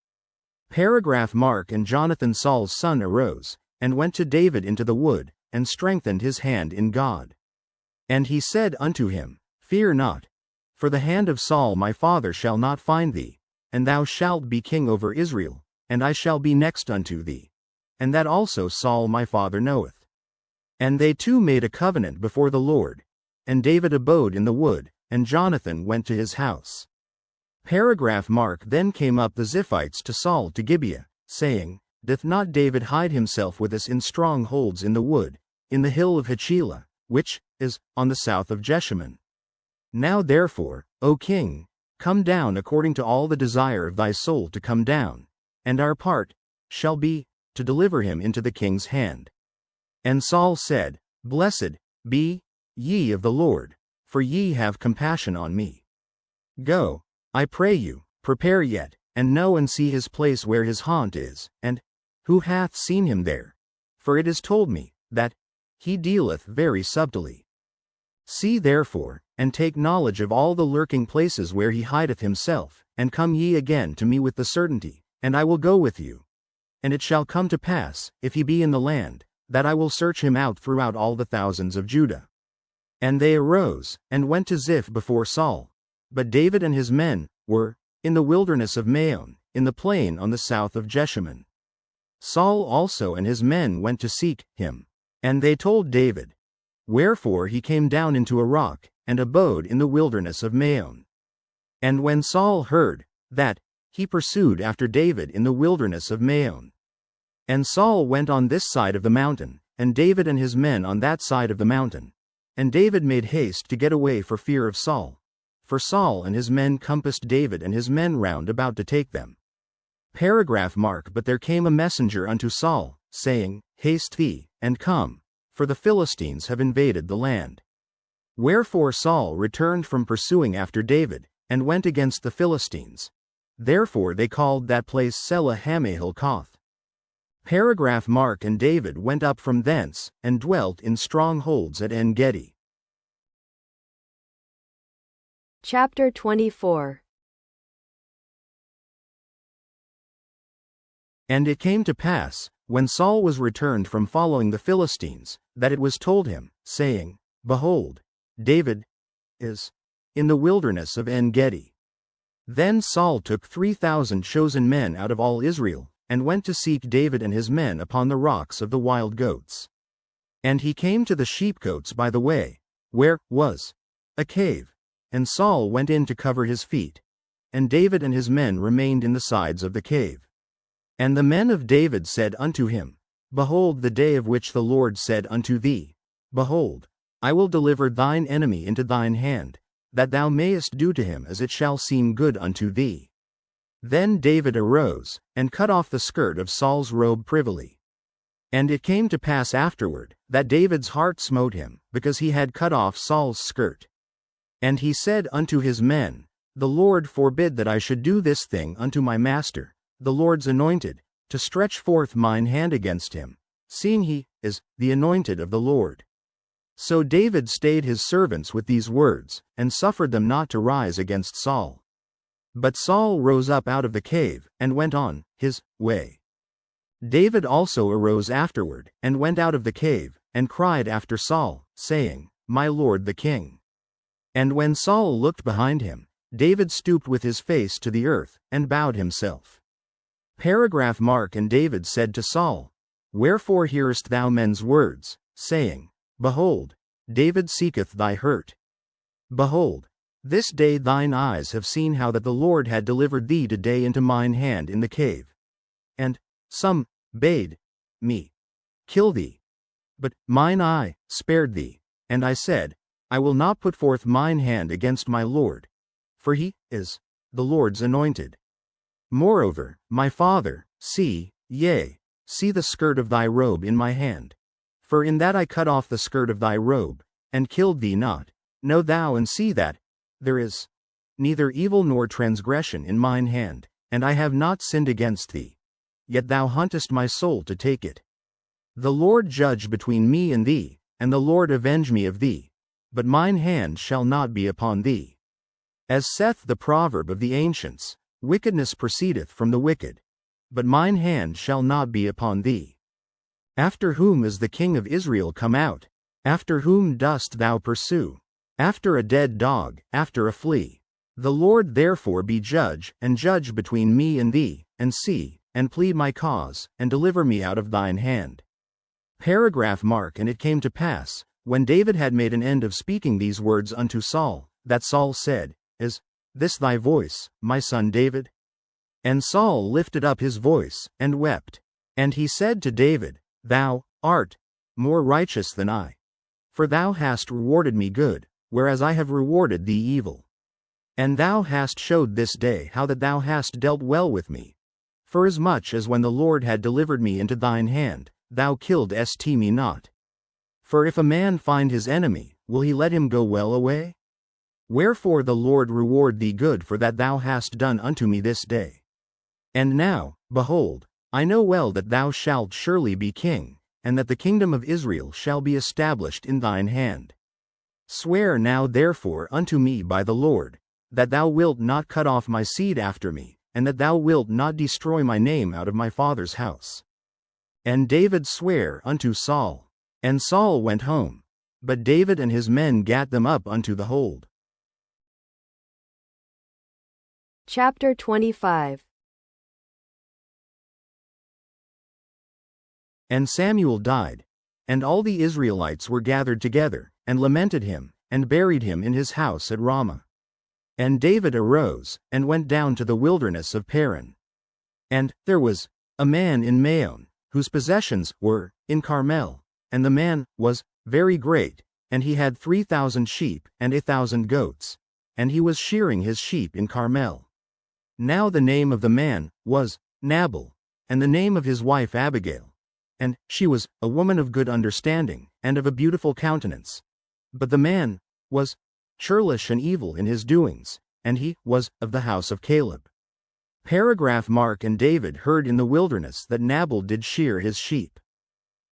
Paragraph mark. And Jonathan Saul's son arose, and went to David into the wood, and strengthened his hand in God. And he said unto him, Fear not, for the hand of Saul my father shall not find thee, and thou shalt be king over Israel, and I shall be next unto thee. And that also Saul my father knoweth. And they two made a covenant before the Lord. And David abode in the wood, and Jonathan went to his house. Paragraph mark. Then came up the Ziphites to Saul to Gibeah, saying, Doth not David hide himself with us in strongholds in the wood, in the hill of Hachilah, which is on the south of Jeshimon? Now therefore, O king, come down according to all the desire of thy soul to come down, and our part shall be to deliver him into the king's hand. And Saul said, Blessed be ye of the Lord, for ye have compassion on me. Go, I pray you, prepare yet, and know and see his place where his haunt is, and who hath seen him there? For it is told me, that he dealeth very subtly. See therefore, and take knowledge of all the lurking places where he hideth himself, and come ye again to me with the certainty, and I will go with you. And it shall come to pass, if he be in the land, that I will search him out throughout all the thousands of Judah. And they arose, and went to Ziph before Saul. But David and his men were in the wilderness of Maon, in the plain on the south of Jeshimon. Saul also and his men went to seek him. And they told David. Wherefore he came down into a rock, and abode in the wilderness of Maon. And when Saul heard that, he pursued after David in the wilderness of Maon. And Saul went on this side of the mountain, and David and his men on that side of the mountain. And David made haste to get away for fear of Saul. For Saul and his men compassed David and his men round about to take them. Paragraph mark. But there came a messenger unto Saul, saying, Haste thee, and come, for the Philistines have invaded the land. Wherefore Saul returned from pursuing after David, and went against the Philistines. Therefore they called that place Selah Hamahilkoth. Paragraph Mark and David went up from thence, and dwelt in strongholds at En-gedi. Chapter 24. And it came to pass, when Saul was returned from following the Philistines, that it was told him, saying, Behold, David is in the wilderness of En-gedi. Then Saul took 3,000 chosen men out of all Israel, and went to seek David and his men upon the rocks of the wild goats. And he came to the sheepcotes by the way, where was a cave, and Saul went in to cover his feet, and David and his men remained in the sides of the cave. And the men of David said unto him, Behold the day of which the Lord said unto thee, Behold, I will deliver thine enemy into thine hand, that thou mayest do to him as it shall seem good unto thee. Then David arose, and cut off the skirt of Saul's robe privily. And it came to pass afterward, that David's heart smote him, because he had cut off Saul's skirt. And he said unto his men, The Lord forbid that I should do this thing unto my master, the Lord's anointed, to stretch forth mine hand against him, seeing he is the anointed of the Lord. So David stayed his servants with these words, and suffered them not to rise against Saul. But Saul rose up out of the cave, and went on his way. David also arose afterward, and went out of the cave, and cried after Saul, saying, My lord the king. And when Saul looked behind him, David stooped with his face to the earth, and bowed himself. Paragraph Mark and David said to Saul, Wherefore hearest thou men's words, saying, Behold, David seeketh thy hurt? Behold, this day thine eyes have seen how that the Lord had delivered thee today into mine hand in the cave. And some bade me kill thee. But mine eye spared thee, and I said, I will not put forth mine hand against my Lord, for he is the Lord's anointed. Moreover, my father, see the skirt of thy robe in my hand. For in that I cut off the skirt of thy robe, and killed thee not. Know thou and see that there is neither evil nor transgression in mine hand, and I have not sinned against thee. Yet thou huntest my soul to take it. The Lord judge between me and thee, and the Lord avenge me of thee, but mine hand shall not be upon thee. As saith the proverb of the ancients, Wickedness proceedeth from the wicked, but mine hand shall not be upon thee. After whom is the king of Israel come out? After whom dost thou pursue? After a dead dog, after a flea. The Lord therefore be judge, and judge between me and thee, and see, and plead my cause, and deliver me out of thine hand. Paragraph Mark. And it came to pass, when David had made an end of speaking these words unto Saul, that Saul said, Is this thy voice, my son David? And Saul lifted up his voice, and wept. And he said to David, Thou art more righteous than I. For thou hast rewarded me good, whereas I have rewarded thee evil. And thou hast showed this day how that thou hast dealt well with me. Forasmuch as when the Lord had delivered me into thine hand, thou killedst me not. For if a man find his enemy, will he let him go well away? Wherefore the Lord reward thee good for that thou hast done unto me this day. And now, behold, I know well that thou shalt surely be king, and that the kingdom of Israel shall be established in thine hand. Swear now therefore unto me by the Lord, that thou wilt not cut off my seed after me, and that thou wilt not destroy my name out of my father's house. And David sware unto Saul. And Saul went home. But David and his men gat them up unto the hold. Chapter 25. And Samuel died, and all the Israelites were gathered together, and lamented him, and buried him in his house at Ramah. And David arose, and went down to the wilderness of Paran. And there was a man in Maon, whose possessions were in Carmel, and the man was very great, and he had 3,000 sheep and 1,000 goats, and he was shearing his sheep in Carmel. Now the name of the man was Nabal, and the name of his wife Abigail. And she was a woman of good understanding, and of a beautiful countenance. But the man was churlish and evil in his doings, and he was of the house of Caleb. Paragraph Mark and David heard in the wilderness that Nabal did shear his sheep.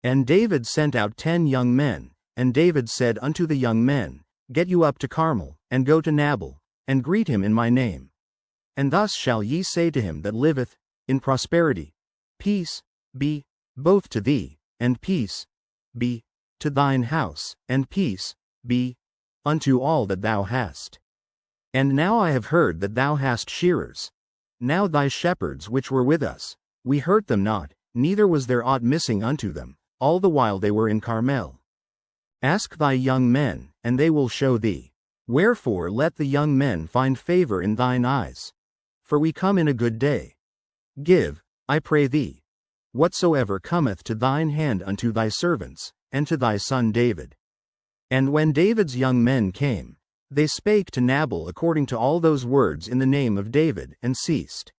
And David sent out 10 young men, and David said unto the young men, Get you up to Carmel, and go to Nabal, and greet him in my name. And thus shall ye say to him that liveth in prosperity, Peace be both to thee, and peace be to thine house, and peace be unto all that thou hast. And now I have heard that thou hast shearers. Now thy shepherds which were with us, we hurt them not, neither was there aught missing unto them, all the while they were in Carmel. Ask thy young men, and they will show thee. Wherefore let the young men find favor in thine eyes. For we come in a good day. Give, I pray thee, whatsoever cometh to thine hand unto thy servants, and to thy son David. And when David's young men came, they spake to Nabal according to all those words in the name of David, and ceased.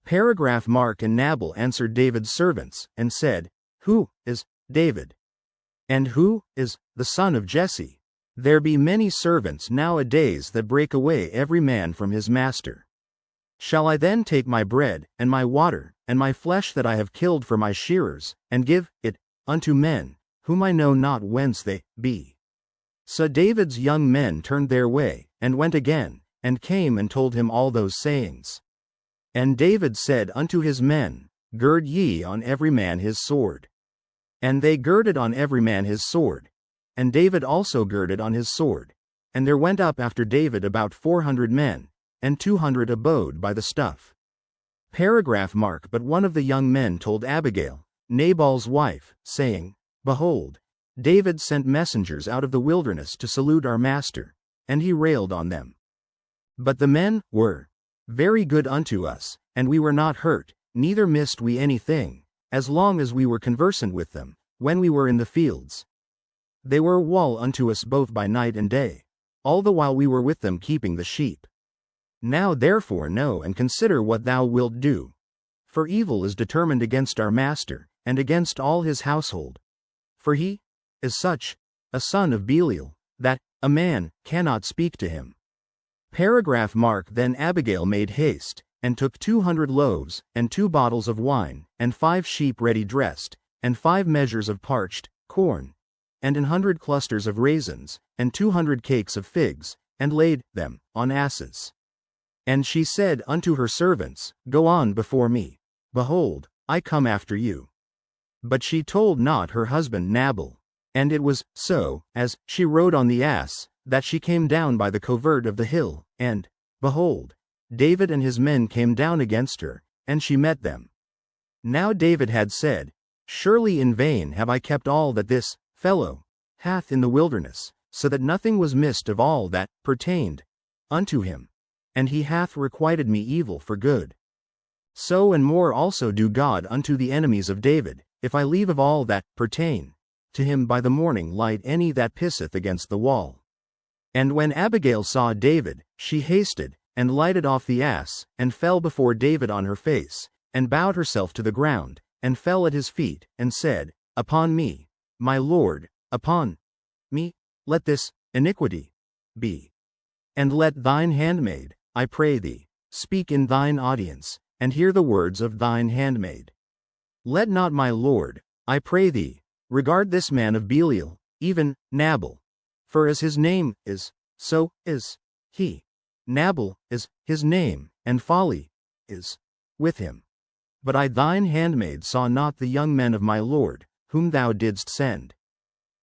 Paragraph Mark and Nabal answered David's servants, and said, Who is David? And who is the son of Jesse? There be many servants nowadays that break away every man from his master. Shall I then take my bread, and my water, and my flesh that I have killed for my shearers, and give it unto men, whom I know not whence they be? So David's young men turned their way, and went again, and came and told him all those sayings. And David said unto his men, Gird ye on every man his sword. And they girded on every man his sword. And David also girded on his sword. And there went up after David about 400 men, and 200 abode by the stuff. Paragraph Mark. But one of the young men told Abigail, Nabal's wife, saying, Behold, David sent messengers out of the wilderness to salute our master, and he railed on them. But the men were very good unto us, and we were not hurt, neither missed we anything, as long as we were conversant with them, when we were in the fields. They were a wall unto us both by night and day, all the while we were with them keeping the sheep. Now therefore know and consider what thou wilt do. For evil is determined against our master, and against all his household. For he is such a son of Belial, that a man cannot speak to him. Paragraph Mark. Then Abigail made haste, and took 200 loaves, and 2 bottles of wine, and 5 sheep ready dressed, and 5 measures of parched corn, and 100 clusters of raisins, and 200 cakes of figs, and laid them on asses. And she said unto her servants, Go on before me. Behold, I come after you. But she told not her husband Nabal. And it was so, as she rode on the ass, that she came down by the covert of the hill, and, behold, David and his men came down against her, and she met them. Now David had said, Surely in vain have I kept all that this fellow hath in the wilderness, so that nothing was missed of all that pertained unto him. And he hath requited me evil for good. So and more also do God unto the enemies of David, if I leave of all that pertain to him by the morning light any that pisseth against the wall. And when Abigail saw David, she hasted, and lighted off the ass, and fell before David on her face, and bowed herself to the ground, and fell at his feet, and said, Upon me, my lord, upon me, let this iniquity be. And let thine handmaid, I pray thee, speak in thine audience, and hear the words of thine handmaid. Let not my lord, I pray thee, regard this man of Belial, even Nabal. For as his name is, so is he. Nabal is his name, and folly is with him. But I thine handmaid saw not the young men of my lord, whom thou didst send.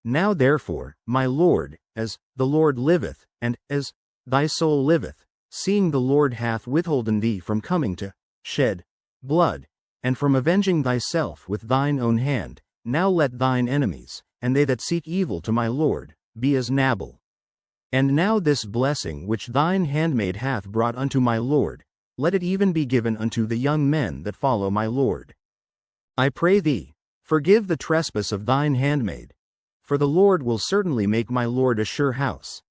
Now therefore, my lord, as the Lord liveth, and as thy soul liveth, seeing the Lord hath withholden thee from coming to shed blood, and from avenging thyself with thine own hand, now let thine enemies, and they that seek evil to my lord, be as Nabal. And now this blessing which thine handmaid hath brought unto my lord, let it even be given unto the young men that follow my lord. I pray thee, forgive the trespass of thine handmaid, for the Lord will certainly make my lord a sure house.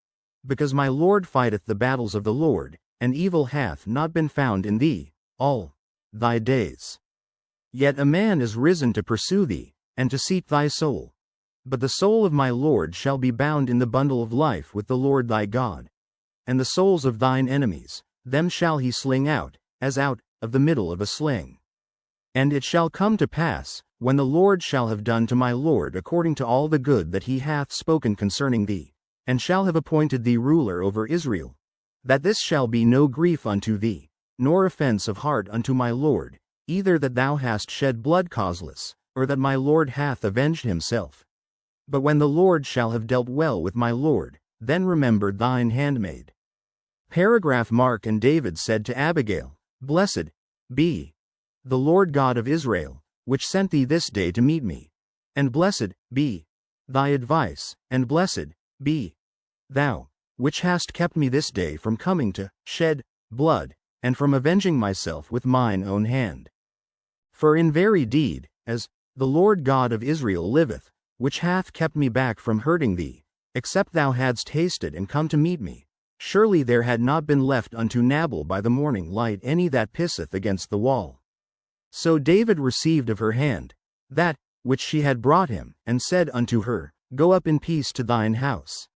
Because my lord fighteth the battles of the Lord, and evil hath not been found in thee all thy days. Yet a man is risen to pursue thee, and to seek thy soul. But the soul of my lord shall be bound in the bundle of life with the Lord thy God. and the souls of thine enemies, them shall he sling out, as out of the middle of a sling. And it shall come to pass, when the Lord shall have done to my Lord according to all the good that he hath spoken concerning thee, and shall have appointed thee ruler over Israel, that this shall be no grief unto thee, nor offense of heart unto my Lord, either that thou hast shed blood causeless, or that my Lord hath avenged himself. But when the Lord shall have dealt well with my Lord, then remember thine handmaid. Paragraph Mark and David said to Abigail, Blessed be the Lord God of Israel, which sent thee this day to meet me. And blessed be thy advice, and blessed be thou, which hast kept me this day from coming to shed blood, and from avenging myself with mine own hand. For in very deed, as the Lord God of Israel liveth, which hath kept me back from hurting thee, except thou hadst hasted and come to meet me, surely there had not been left unto Nabal by the morning light any that pisseth against the wall. So David received of her hand that which she had brought him, and said unto her, Go up in peace to thine house.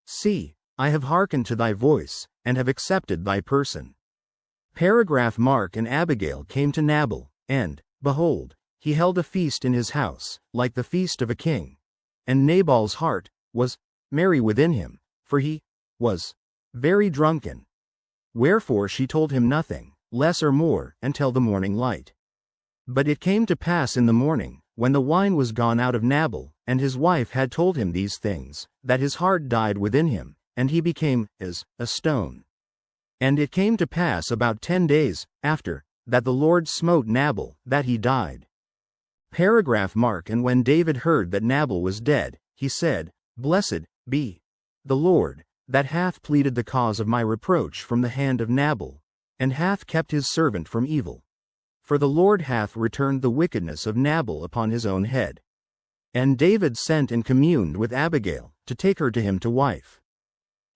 See, I have hearkened to thy voice, and have accepted thy person. Paragraph Mark and Abigail came to Nabal, and, behold, he held a feast in his house, like the feast of a king. And Nabal's heart was merry within him, for he was very drunken. Wherefore she told him nothing, less or more, until the morning light. But it came to pass in the morning, when the wine was gone out of Nabal, and his wife had told him these things, that his heart died within him, and he became as a stone. And it came to pass about 10 days after, that the Lord smote Nabal, that he died. Paragraph Mark. And when David heard that Nabal was dead, he said, Blessed be the Lord, that hath pleaded the cause of my reproach from the hand of Nabal, and hath kept his servant from evil. For the Lord hath returned the wickedness of Nabal upon his own head. And David sent and communed with Abigail, to take her to him to wife.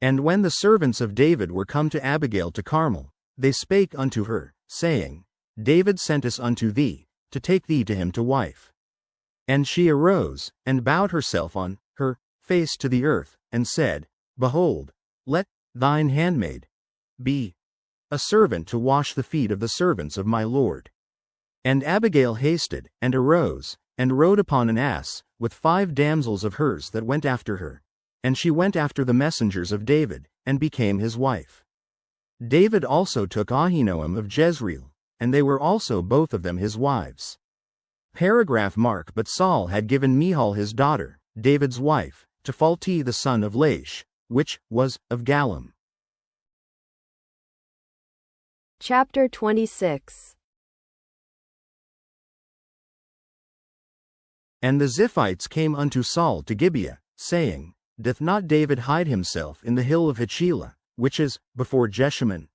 And when the servants of David were come to Abigail to Carmel, they spake unto her, saying, David sent us unto thee, to take thee to him to wife. And she arose, and bowed herself on her face to the earth, and said, Behold, let thine handmaid be a servant to wash the feet of the servants of my Lord. And Abigail hasted, and arose, and rode upon an ass, with 5 damsels of hers that went after her. And she went after the messengers of David, and became his wife. David also took Ahinoam of Jezreel, and they were also both of them his wives. Paragraph Mark. But Saul had given Michal his daughter, David's wife, to Phalti the son of Laish, which was of Gallim. Chapter 26. And the Ziphites came unto Saul to Gibeah, saying, Doth not David hide himself in the hill of Hachilah, which is before Jeshimon?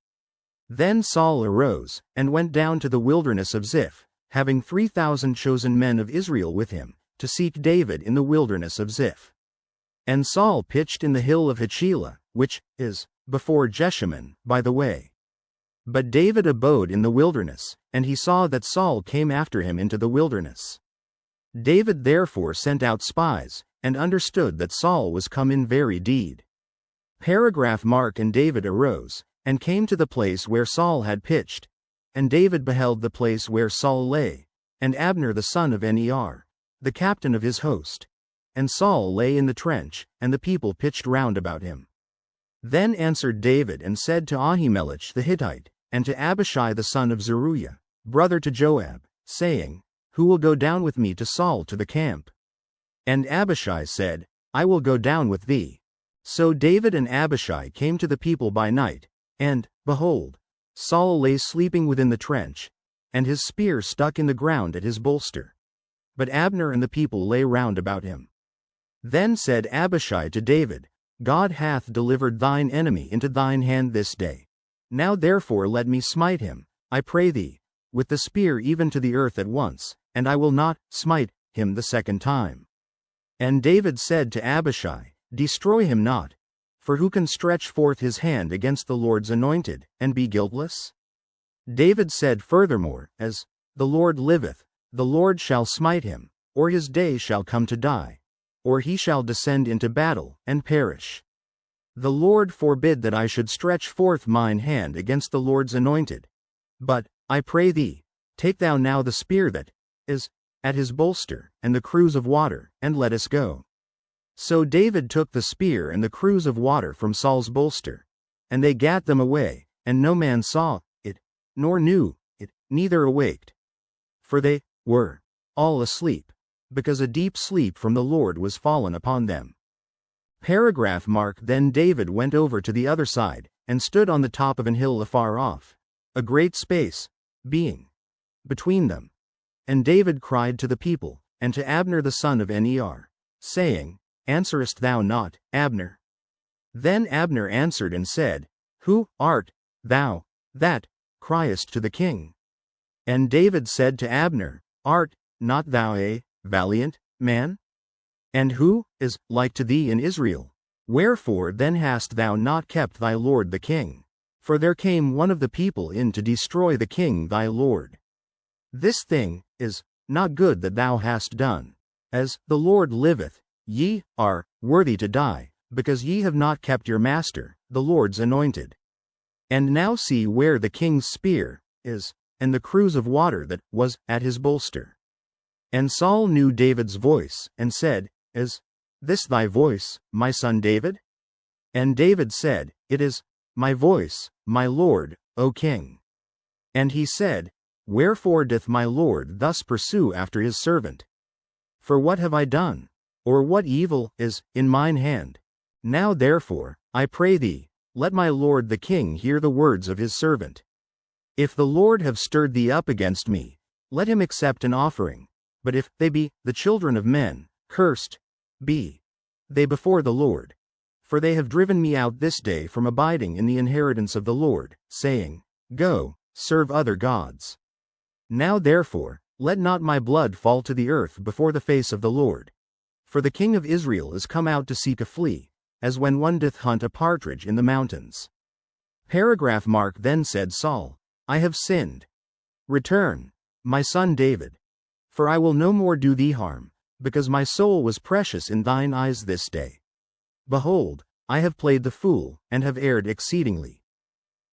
Then Saul arose, and went down to the wilderness of Ziph, having 3,000 chosen men of Israel with him, to seek David in the wilderness of Ziph. And Saul pitched in the hill of Hachilah, which is before Jeshimon, by the way. But David abode in the wilderness, and he saw that Saul came after him into the wilderness. David therefore sent out spies, and understood that Saul was come in very deed. Paragraph Mark. And David arose, and came to the place where Saul had pitched. And David beheld the place where Saul lay, and Abner the son of Ner, the captain of his host. And Saul lay in the trench, and the people pitched round about him. Then answered David and said to Ahimelech the Hittite, and to Abishai the son of Zeruiah, brother to Joab, saying, Who will go down with me to Saul to the camp? And Abishai said, I will go down with thee. So David and Abishai came to the people by night, and, behold, Saul lay sleeping within the trench, and his spear stuck in the ground at his bolster. But Abner and the people lay round about him. Then said Abishai to David, God hath delivered thine enemy into thine hand this day. Now therefore let me smite him, I pray thee, with the spear even to the earth at once, and I will not smite him the second time. And David said to Abishai, Destroy him not, for who can stretch forth his hand against the Lord's anointed, and be guiltless? David said furthermore, As the Lord liveth, the Lord shall smite him, or his day shall come to die, or he shall descend into battle, and perish. The Lord forbid that I should stretch forth mine hand against the Lord's anointed. But, I pray thee, take thou now the spear that is at his bolster, and the cruse of water, and let us go. So David took the spear and the cruse of water from Saul's bolster, and they gat them away, and no man saw it, nor knew it, neither awaked. For they were all asleep, because a deep sleep from the Lord was fallen upon them. Paragraph mark. Then David went over to the other side, and stood on the top of an hill afar off, a great space being between them. And David cried to the people, and to Abner the son of Ner, saying, Answerest thou not, Abner? Then Abner answered and said, Who art thou, that criest to the king? And David said to Abner, Art not thou a valiant man? And who is like to thee in Israel? Wherefore then hast thou not kept thy lord the king? For there came one of the people in to destroy the king thy lord. This thing is not good that thou hast done. As the Lord liveth, ye are worthy to die, because ye have not kept your master, the Lord's anointed. And now see where the king's spear is, and the cruse of water that was at his bolster. And Saul knew David's voice, and said, Is this thy voice, my son David? And David said, It is my voice, my lord, O king. And he said, Wherefore doth my lord thus pursue after his servant? For what have I done? Or what evil is in mine hand? Now therefore, I pray thee, let my lord the king hear the words of his servant. If the Lord have stirred thee up against me, let him accept an offering. But if they be the children of men, cursed be they before the Lord. For they have driven me out this day from abiding in the inheritance of the Lord, saying, Go, serve other gods. Now therefore, let not my blood fall to the earth before the face of the Lord. For the king of Israel is come out to seek a flea, as when one doth hunt a partridge in the mountains. Paragraph mark. Then said Saul, I have sinned. Return, my son David. For I will no more do thee harm, because my soul was precious in thine eyes this day. Behold, I have played the fool, and have erred exceedingly.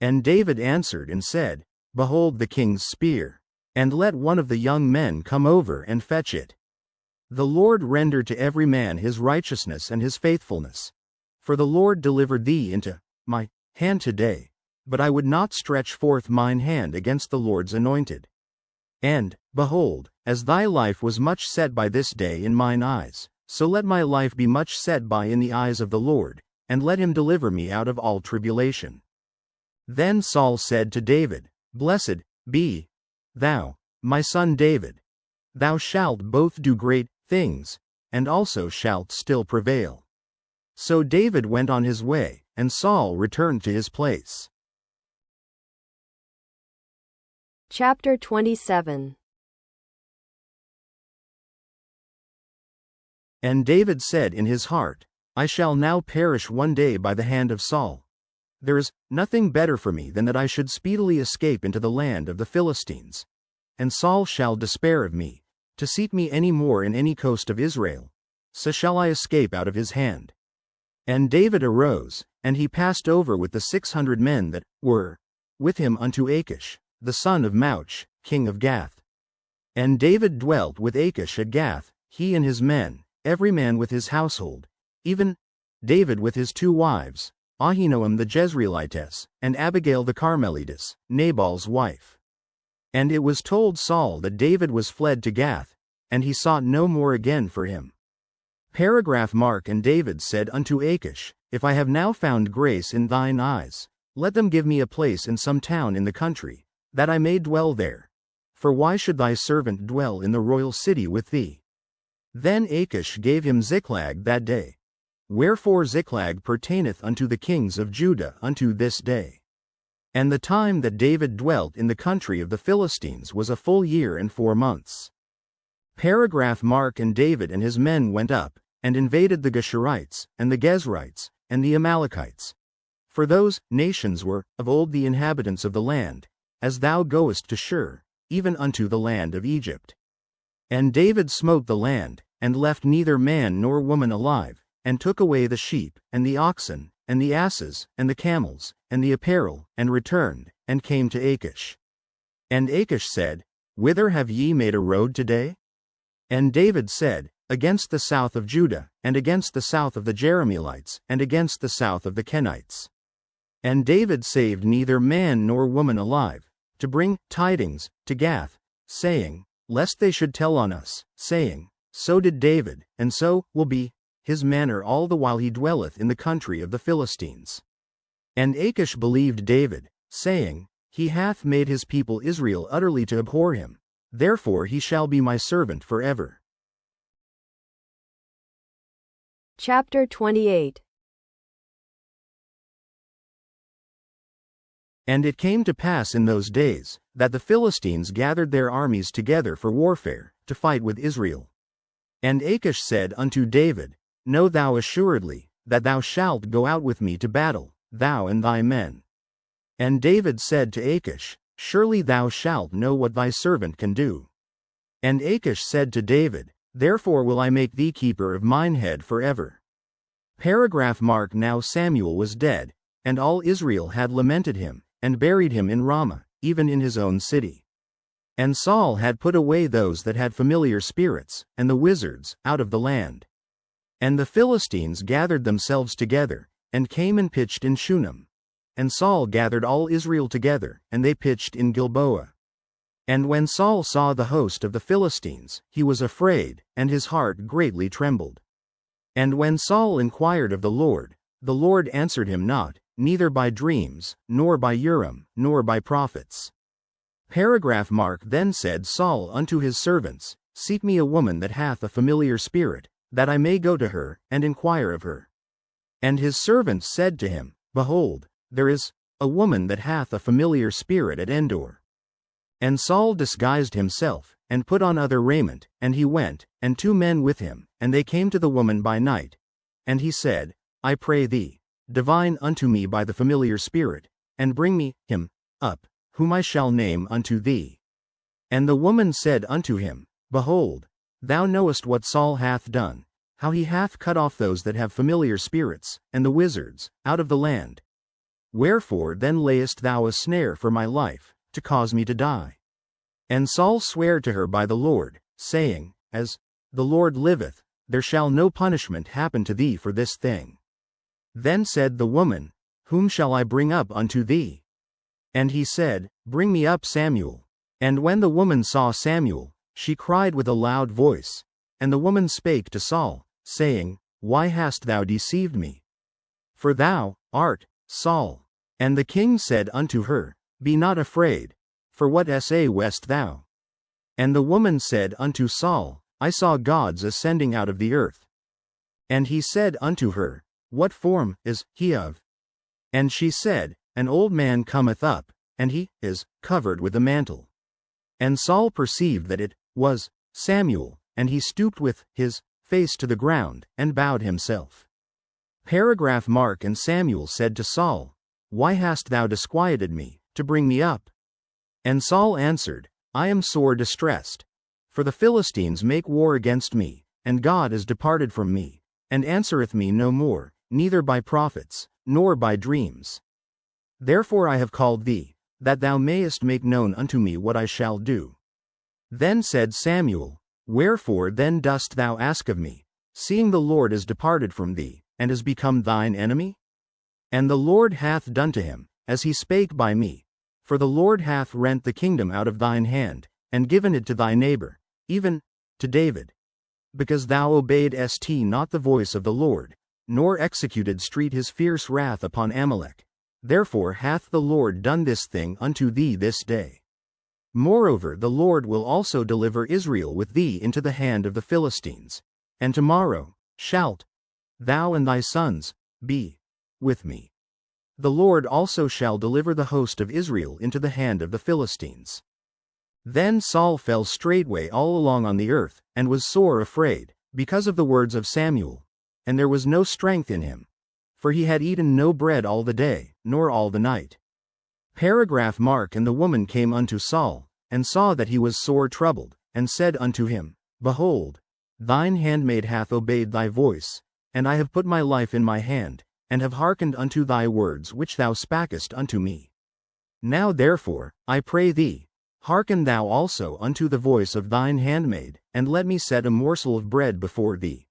And David answered and said, Behold the king's spear, and let one of the young men come over and fetch it. The Lord render to every man his righteousness and his faithfulness. For the Lord delivered thee into my hand today, but I would not stretch forth mine hand against the Lord's anointed. And, behold, as thy life was much set by this day in mine eyes, so let my life be much set by in the eyes of the Lord, and let him deliver me out of all tribulation. Then Saul said to David, Blessed be thou, my son David. Thou shalt both do great things, and also shalt still prevail. So David went on his way, and Saul returned to his place. Chapter 27. And David said in his heart, I shall now perish one day by the hand of Saul. There is nothing better for me than that I should speedily escape into the land of the Philistines. And Saul shall despair of me, to seek me any more in any coast of Israel. So shall I escape out of his hand. And David arose, and he passed over with the 600 men that were with him unto Achish, the son of Mauch, king of Gath. And David dwelt with Achish at Gath, he and his men, every man with his household, even David with his 2 wives, Ahinoam the Jezreelitess, and Abigail the Carmelitess, Nabal's wife. And it was told Saul that David was fled to Gath, and he sought no more again for him. Paragraph mark. And David said unto Achish, If I have now found grace in thine eyes, let them give me a place in some town in the country, that I may dwell there. For why should thy servant dwell in the royal city with thee? Then Achish gave him Ziklag that day. Wherefore Ziklag pertaineth unto the kings of Judah unto this day. And the time that David dwelt in the country of the Philistines was a full year and 4 months. Paragraph mark. And David and his men went up, and invaded the Geshurites, and the Gezrites, and the Amalekites. For those nations were, of old the inhabitants of the land, as thou goest to Shur, even unto the land of Egypt. And David smote the land, and left neither man nor woman alive, and took away the sheep, and the oxen, and the asses, and the camels, and the apparel, and returned, and came to Achish. And Achish said, Whither have ye made a road today? And David said, Against the south of Judah, and against the south of the Jerahmeelites, and against the south of the Kenites. And David saved neither man nor woman alive, to bring tidings to Gath, saying, Lest they should tell on us, saying, So did David, and so will be his manner all the while he dwelleth in the country of the Philistines. And Achish believed David, saying, He hath made his people Israel utterly to abhor him, therefore he shall be my servant forever. Chapter 28. And it came to pass in those days, that the Philistines gathered their armies together for warfare, to fight with Israel. And Achish said unto David, Know thou assuredly, that thou shalt go out with me to battle, thou and thy men. And David said to Achish, Surely thou shalt know what thy servant can do. And Achish said to David, Therefore will I make thee keeper of mine head forever. Paragraph mark. Now Samuel was dead, and all Israel had lamented him, and buried him in Ramah, even in his own city. And Saul had put away those that had familiar spirits, and the wizards, out of the land. And the Philistines gathered themselves together, and came and pitched in Shunem. And Saul gathered all Israel together, and they pitched in Gilboa. And when Saul saw the host of the Philistines, he was afraid, and his heart greatly trembled. And when Saul inquired of the Lord answered him not, neither by dreams, nor by Urim, nor by prophets. Paragraph mark. Then said Saul unto his servants, Seek me a woman that hath a familiar spirit, that I may go to her, and inquire of her. And his servants said to him, Behold, there is a woman that hath a familiar spirit at Endor. And Saul disguised himself, and put on other raiment, and he went, and 2 men with him, and they came to the woman by night. And he said, I pray thee, divine unto me by the familiar spirit, and bring me him up, whom I shall name unto thee. And the woman said unto him, Behold, thou knowest what Saul hath done, how he hath cut off those that have familiar spirits, and the wizards, out of the land. Wherefore then layest thou a snare for my life, to cause me to die? And Saul sware to her by the Lord, saying, As the Lord liveth, there shall no punishment happen to thee for this thing. Then said the woman, Whom shall I bring up unto thee? And he said, Bring me up Samuel. And when the woman saw Samuel, she cried with a loud voice. And the woman spake to Saul, saying, Why hast thou deceived me? For thou art Saul. And the king said unto her, Be not afraid, for what west thou? And the woman said unto Saul, I saw gods ascending out of the earth. And he said unto her, What form is he of? And she said, An old man cometh up, and he is covered with a mantle. And Saul perceived that it was Samuel, and he stooped with his face to the ground, and bowed himself. Paragraph mark. And Samuel said to Saul, Why hast thou disquieted me, to bring me up? And Saul answered, I am sore distressed. For the Philistines make war against me, and God is departed from me, and answereth me no more, neither by prophets, nor by dreams. Therefore I have called thee, that thou mayest make known unto me what I shall do. Then said Samuel, Wherefore then dost thou ask of me, seeing the Lord is departed from thee, and is become thine enemy? And the Lord hath done to him, as he spake by me. For the Lord hath rent the kingdom out of thine hand, and given it to thy neighbor, even to David. Because thou obeyedst not the voice of the Lord, nor executed his fierce wrath upon Amalek. Therefore hath the Lord done this thing unto thee this day. Moreover the Lord will also deliver Israel with thee into the hand of the Philistines. And tomorrow shalt thou and thy sons be with me. The Lord also shall deliver the host of Israel into the hand of the Philistines. Then Saul fell straightway all along on the earth, and was sore afraid, because of the words of Samuel. And there was no strength in him. For he had eaten no bread all the day, nor all the night. Paragraph mark. And the woman came unto Saul, and saw that he was sore troubled, and said unto him, Behold, thine handmaid hath obeyed thy voice, and I have put my life in my hand, and have hearkened unto thy words which thou spakest unto me. Now therefore, I pray thee, hearken thou also unto the voice of thine handmaid, and let me set a morsel of bread before thee,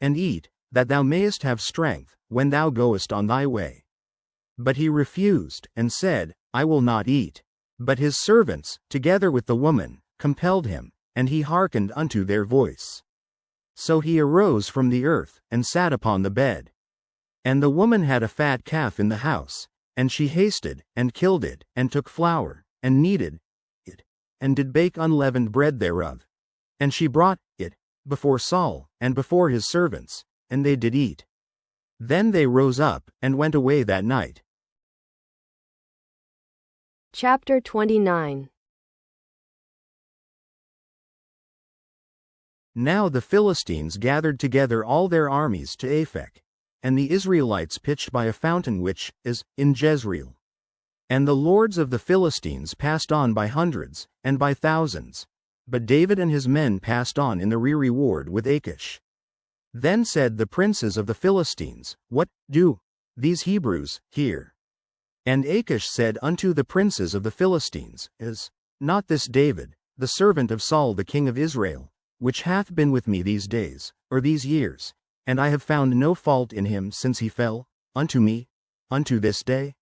and eat, that thou mayest have strength, when thou goest on thy way. But he refused, and said, I will not eat. But his servants, together with the woman, compelled him, and he hearkened unto their voice. So he arose from the earth, and sat upon the bed. And the woman had a fat calf in the house, and she hasted, and killed it, and took flour, and kneaded it, and did bake unleavened bread thereof. And she brought it before Saul, and before his servants, and they did eat. Then they rose up, and went away that night. Chapter 29. Now the Philistines gathered together all their armies to Aphek, and the Israelites pitched by a fountain which is in Jezreel. And the lords of the Philistines passed on by hundreds, and by thousands. But David and his men passed on in the rear ward with Achish. Then said the princes of the Philistines, What do these Hebrews here? And Achish said unto the princes of the Philistines, Is not this David, the servant of Saul the king of Israel, which hath been with me these days, or these years, and I have found no fault in him since he fell unto me, unto this day?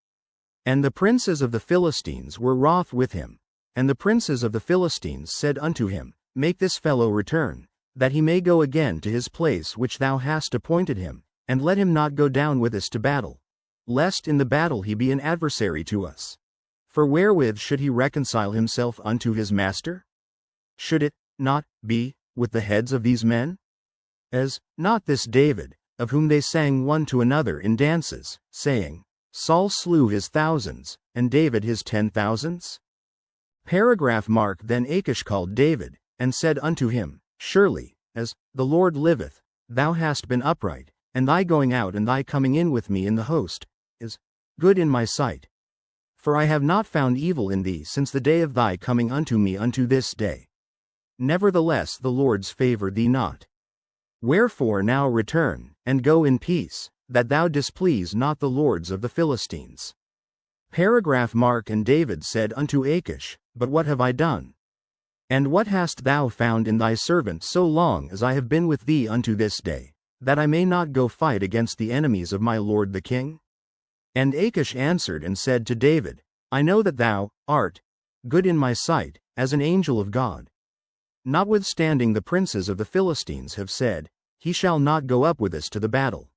And the princes of the Philistines were wroth with him. And the princes of the Philistines said unto him, Make this fellow return, that he may go again to his place which thou hast appointed him, and let him not go down with us to battle, lest in the battle he be an adversary to us. For wherewith should he reconcile himself unto his master? Should it not be with the heads of these men? As not this David, of whom they sang one to another in dances, saying, Saul slew his thousands, and David his 10,000s? Paragraph mark. Then Achish called David, and said unto him, Surely, as the Lord liveth, thou hast been upright, and thy going out and thy coming in with me in the host is good in my sight. For I have not found evil in thee since the day of thy coming unto me unto this day. Nevertheless the Lord's favor thee not. Wherefore now return, and go in peace, that thou displease not the lords of the Philistines. Paragraph mark. And David said unto Achish, But what have I done? And what hast thou found in thy servant so long as I have been with thee unto this day, that I may not go fight against the enemies of my lord the king? And Achish answered and said to David, I know that thou art good in my sight, as an angel of God. Notwithstanding the princes of the Philistines have said, He shall not go up with us to the battle.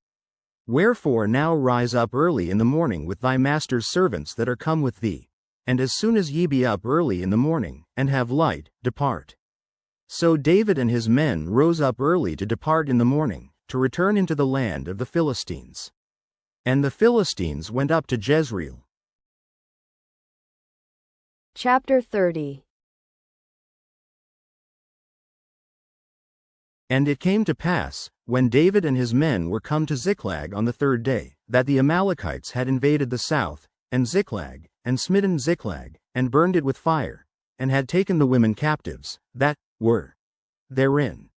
Wherefore now rise up early in the morning with thy master's servants that are come with thee, and as soon as ye be up early in the morning, and have light, depart. So David and his men rose up early to depart in the morning, to return into the land of the Philistines. And the Philistines went up to Jezreel. Chapter 30. And it came to pass, when David and his men were come to Ziklag on the third day, that the Amalekites had invaded the south, and Ziklag, and smitten Ziklag, and burned it with fire, and had taken the women captives, that were therein.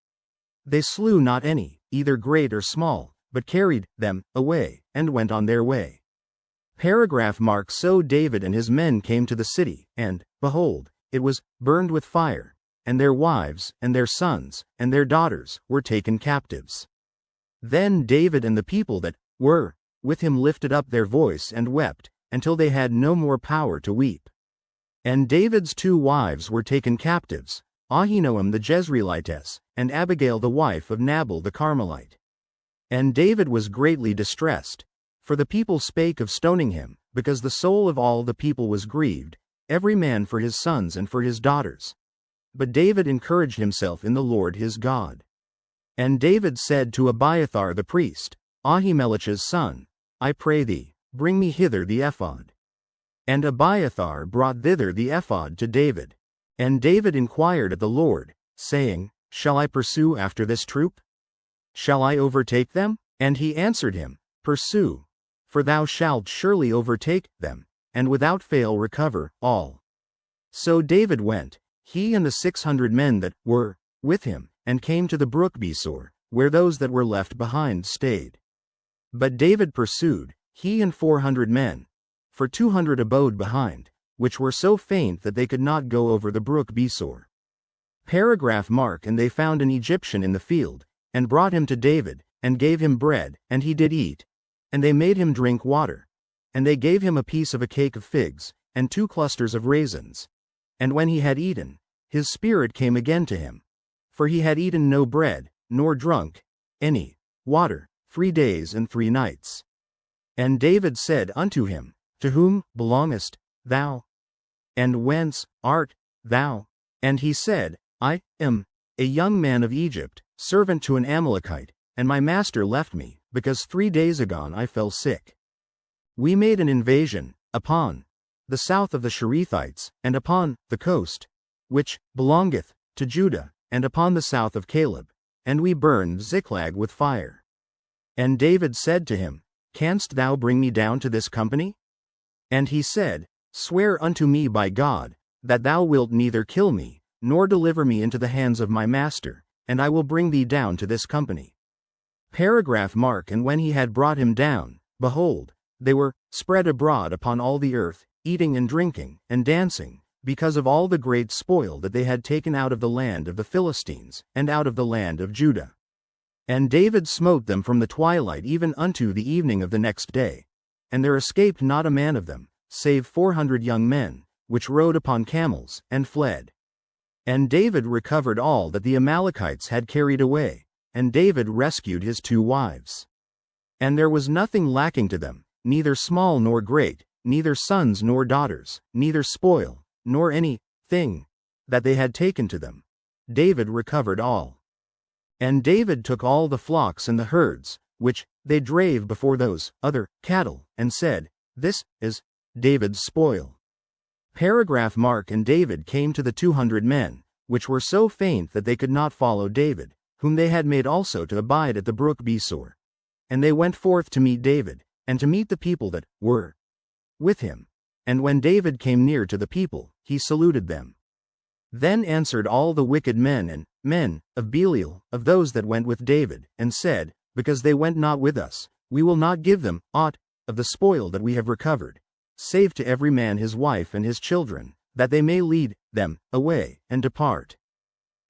They slew not any, either great or small, but carried them away, and went on their way. Paragraph mark. So David and his men came to the city, and, behold, it was burned with fire, and their wives, and their sons, and their daughters, were taken captives. Then David and the people that were with him lifted up their voice and wept, until they had no more power to weep. And David's 2 wives were taken captives, Ahinoam the Jezreelitess, and Abigail the wife of Nabal the Carmelite. And David was greatly distressed, for the people spake of stoning him, because the soul of all the people was grieved, every man for his sons and for his daughters. But David encouraged himself in the Lord his God. And David said to Abiathar the priest, Ahimelech's son, I pray thee, bring me hither the ephod. And Abiathar brought thither the ephod to David. And David inquired of the Lord, saying, Shall I pursue after this troop? Shall I overtake them? And he answered him, Pursue, for thou shalt surely overtake them, and without fail recover all. So David went, he and the 600 men that were with him, and came to the brook Besor, where those that were left behind stayed. But David pursued, he and 400 men. For 200 abode behind, which were so faint that they could not go over the brook Besor. Paragraph mark. And they found an Egyptian in the field, and brought him to David, and gave him bread, and he did eat. And they made him drink water. And they gave him a piece of a cake of figs, and 2 clusters of raisins. And when he had eaten, his spirit came again to him. For he had eaten no bread, nor drunk any water, 3 days and 3 nights. And David said unto him, To whom belongest thou? And whence art thou? And he said, I am a young man of Egypt, servant to an Amalekite, and my master left me, because 3 days agone I fell sick. We made an invasion upon the south of the Cherethites, and upon the coast, which belongeth to Judah, and upon the south of Caleb, and we burned Ziklag with fire. And David said to him, Canst thou bring me down to this company? And he said, Swear unto me by God, that thou wilt neither kill me, nor deliver me into the hands of my master, and I will bring thee down to this company. Paragraph mark. And when he had brought him down, behold, they were spread abroad upon all the earth, eating and drinking, and dancing, because of all the great spoil that they had taken out of the land of the Philistines, and out of the land of Judah. And David smote them from the twilight even unto the evening of the next day. And there escaped not a man of them, save 400 young men, which rode upon camels, and fled. And David recovered all that the Amalekites had carried away, and David rescued his 2 wives. And there was nothing lacking to them, neither small nor great, neither sons nor daughters, neither spoil, nor any thing that they had taken to them. David recovered all. And David took all the flocks and the herds, which they drave before those other cattle, and said, This is David's spoil. Paragraph mark. And David came to the 200 men, which were so faint that they could not follow David, whom they had made also to abide at the brook Besor. And they went forth to meet David, and to meet the people that were with him. And when David came near to the people, he saluted them. Then answered all the wicked men and men of Belial, of those that went with David, and said, Because they went not with us, we will not give them aught of the spoil that we have recovered, save to every man his wife and his children, that they may lead them away, and depart.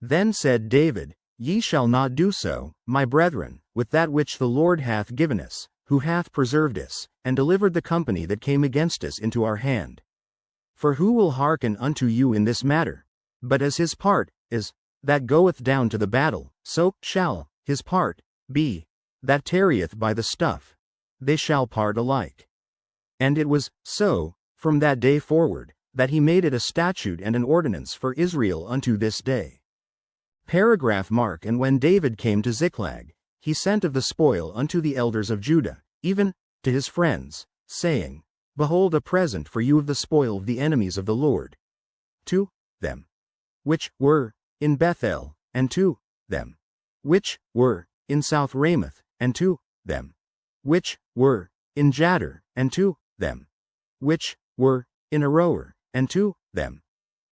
Then said David, Ye shall not do so, my brethren, with that which the Lord hath given us, who hath preserved us, and delivered the company that came against us into our hand. For who will hearken unto you in this matter? But as his part is that goeth down to the battle, so shall his part be that tarrieth by the stuff. They shall part alike. And it was so, from that day forward, that he made it a statute and an ordinance for Israel unto this day. Paragraph mark. And when David came to Ziklag, he sent of the spoil unto the elders of Judah, even to his friends, saying, Behold a present for you of the spoil of the enemies of the Lord. To them which were in Bethel, and to them which were in South Ramoth, and to them which were in Jadar, and to them which were in Aroer, and to them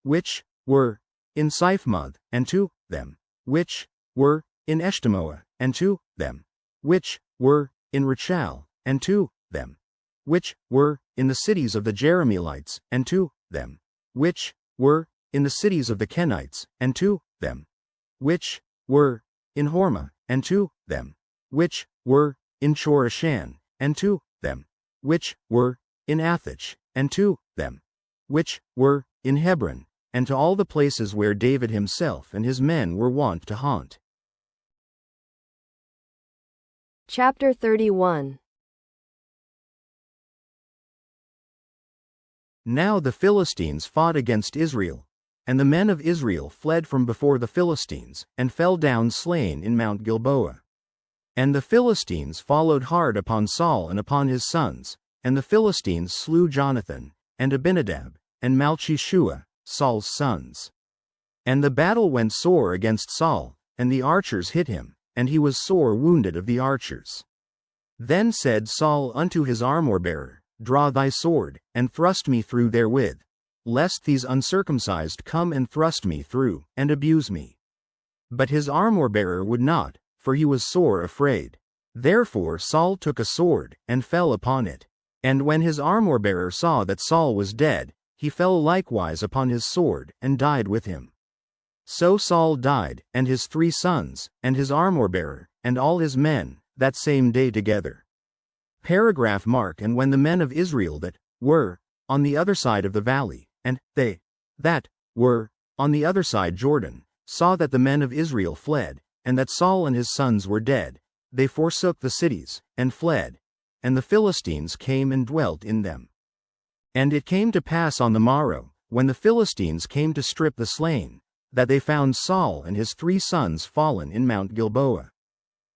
which were in Siphmoth, and to them which were in Eshtemoa, and to them which were in Rachal, and to them which were in the cities of the Jerahmeelites, and to them which were in the cities of the Kenites, and to them which were in Hormah, and to them which were in Chorashan, and to them which were in Athach, and to them which were in Hebron, and to all the places where David himself and his men were wont to haunt. Chapter 31. Now the Philistines fought against Israel, and the men of Israel fled from before the Philistines, and fell down slain in Mount Gilboa. And the Philistines followed hard upon Saul and upon his sons, and the Philistines slew Jonathan, and Abinadab, and Malchishua, Saul's sons. And the battle went sore against Saul, and the archers hit him, and he was sore wounded of the archers. Then said Saul unto his armor-bearer, Draw thy sword, and thrust me through therewith, lest these uncircumcised come and thrust me through, and abuse me. But his armor-bearer would not, for he was sore afraid. Therefore Saul took a sword, and fell upon it. And when his armor-bearer saw that Saul was dead, he fell likewise upon his sword, and died with him. So Saul died, and his 3 sons, and his armor-bearer, and all his men, that same day together. Paragraph mark. And when the men of Israel that were on the other side of the valley, and they that were on the other side Jordan, saw that the men of Israel fled, and that Saul and his sons were dead, they forsook the cities, and fled, and the Philistines came and dwelt in them. And it came to pass on the morrow, when the Philistines came to strip the slain, that they found Saul and his 3 sons fallen in Mount Gilboa.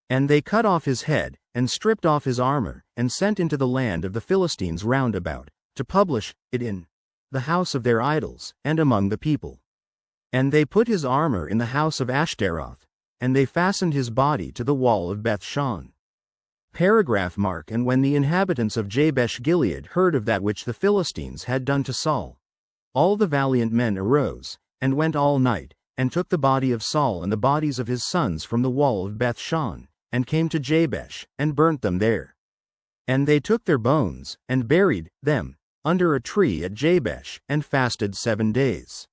And they cut off his head, and stripped off his armor, and sent into the land of the Philistines round about, to publish it in the house of their idols, and among the people. And they put his armor in the house of Ashtaroth, and they fastened his body to the wall of Beth-shan. Paragraph mark. And when the inhabitants of Jabesh-Gilead heard of that which the Philistines had done to Saul, all the valiant men arose, and went all night, and took the body of Saul and the bodies of his sons from the wall of Beth-shan, and came to Jabesh, and burnt them there. And they took their bones, and buried them under a tree at Jabesh, and fasted 7 days.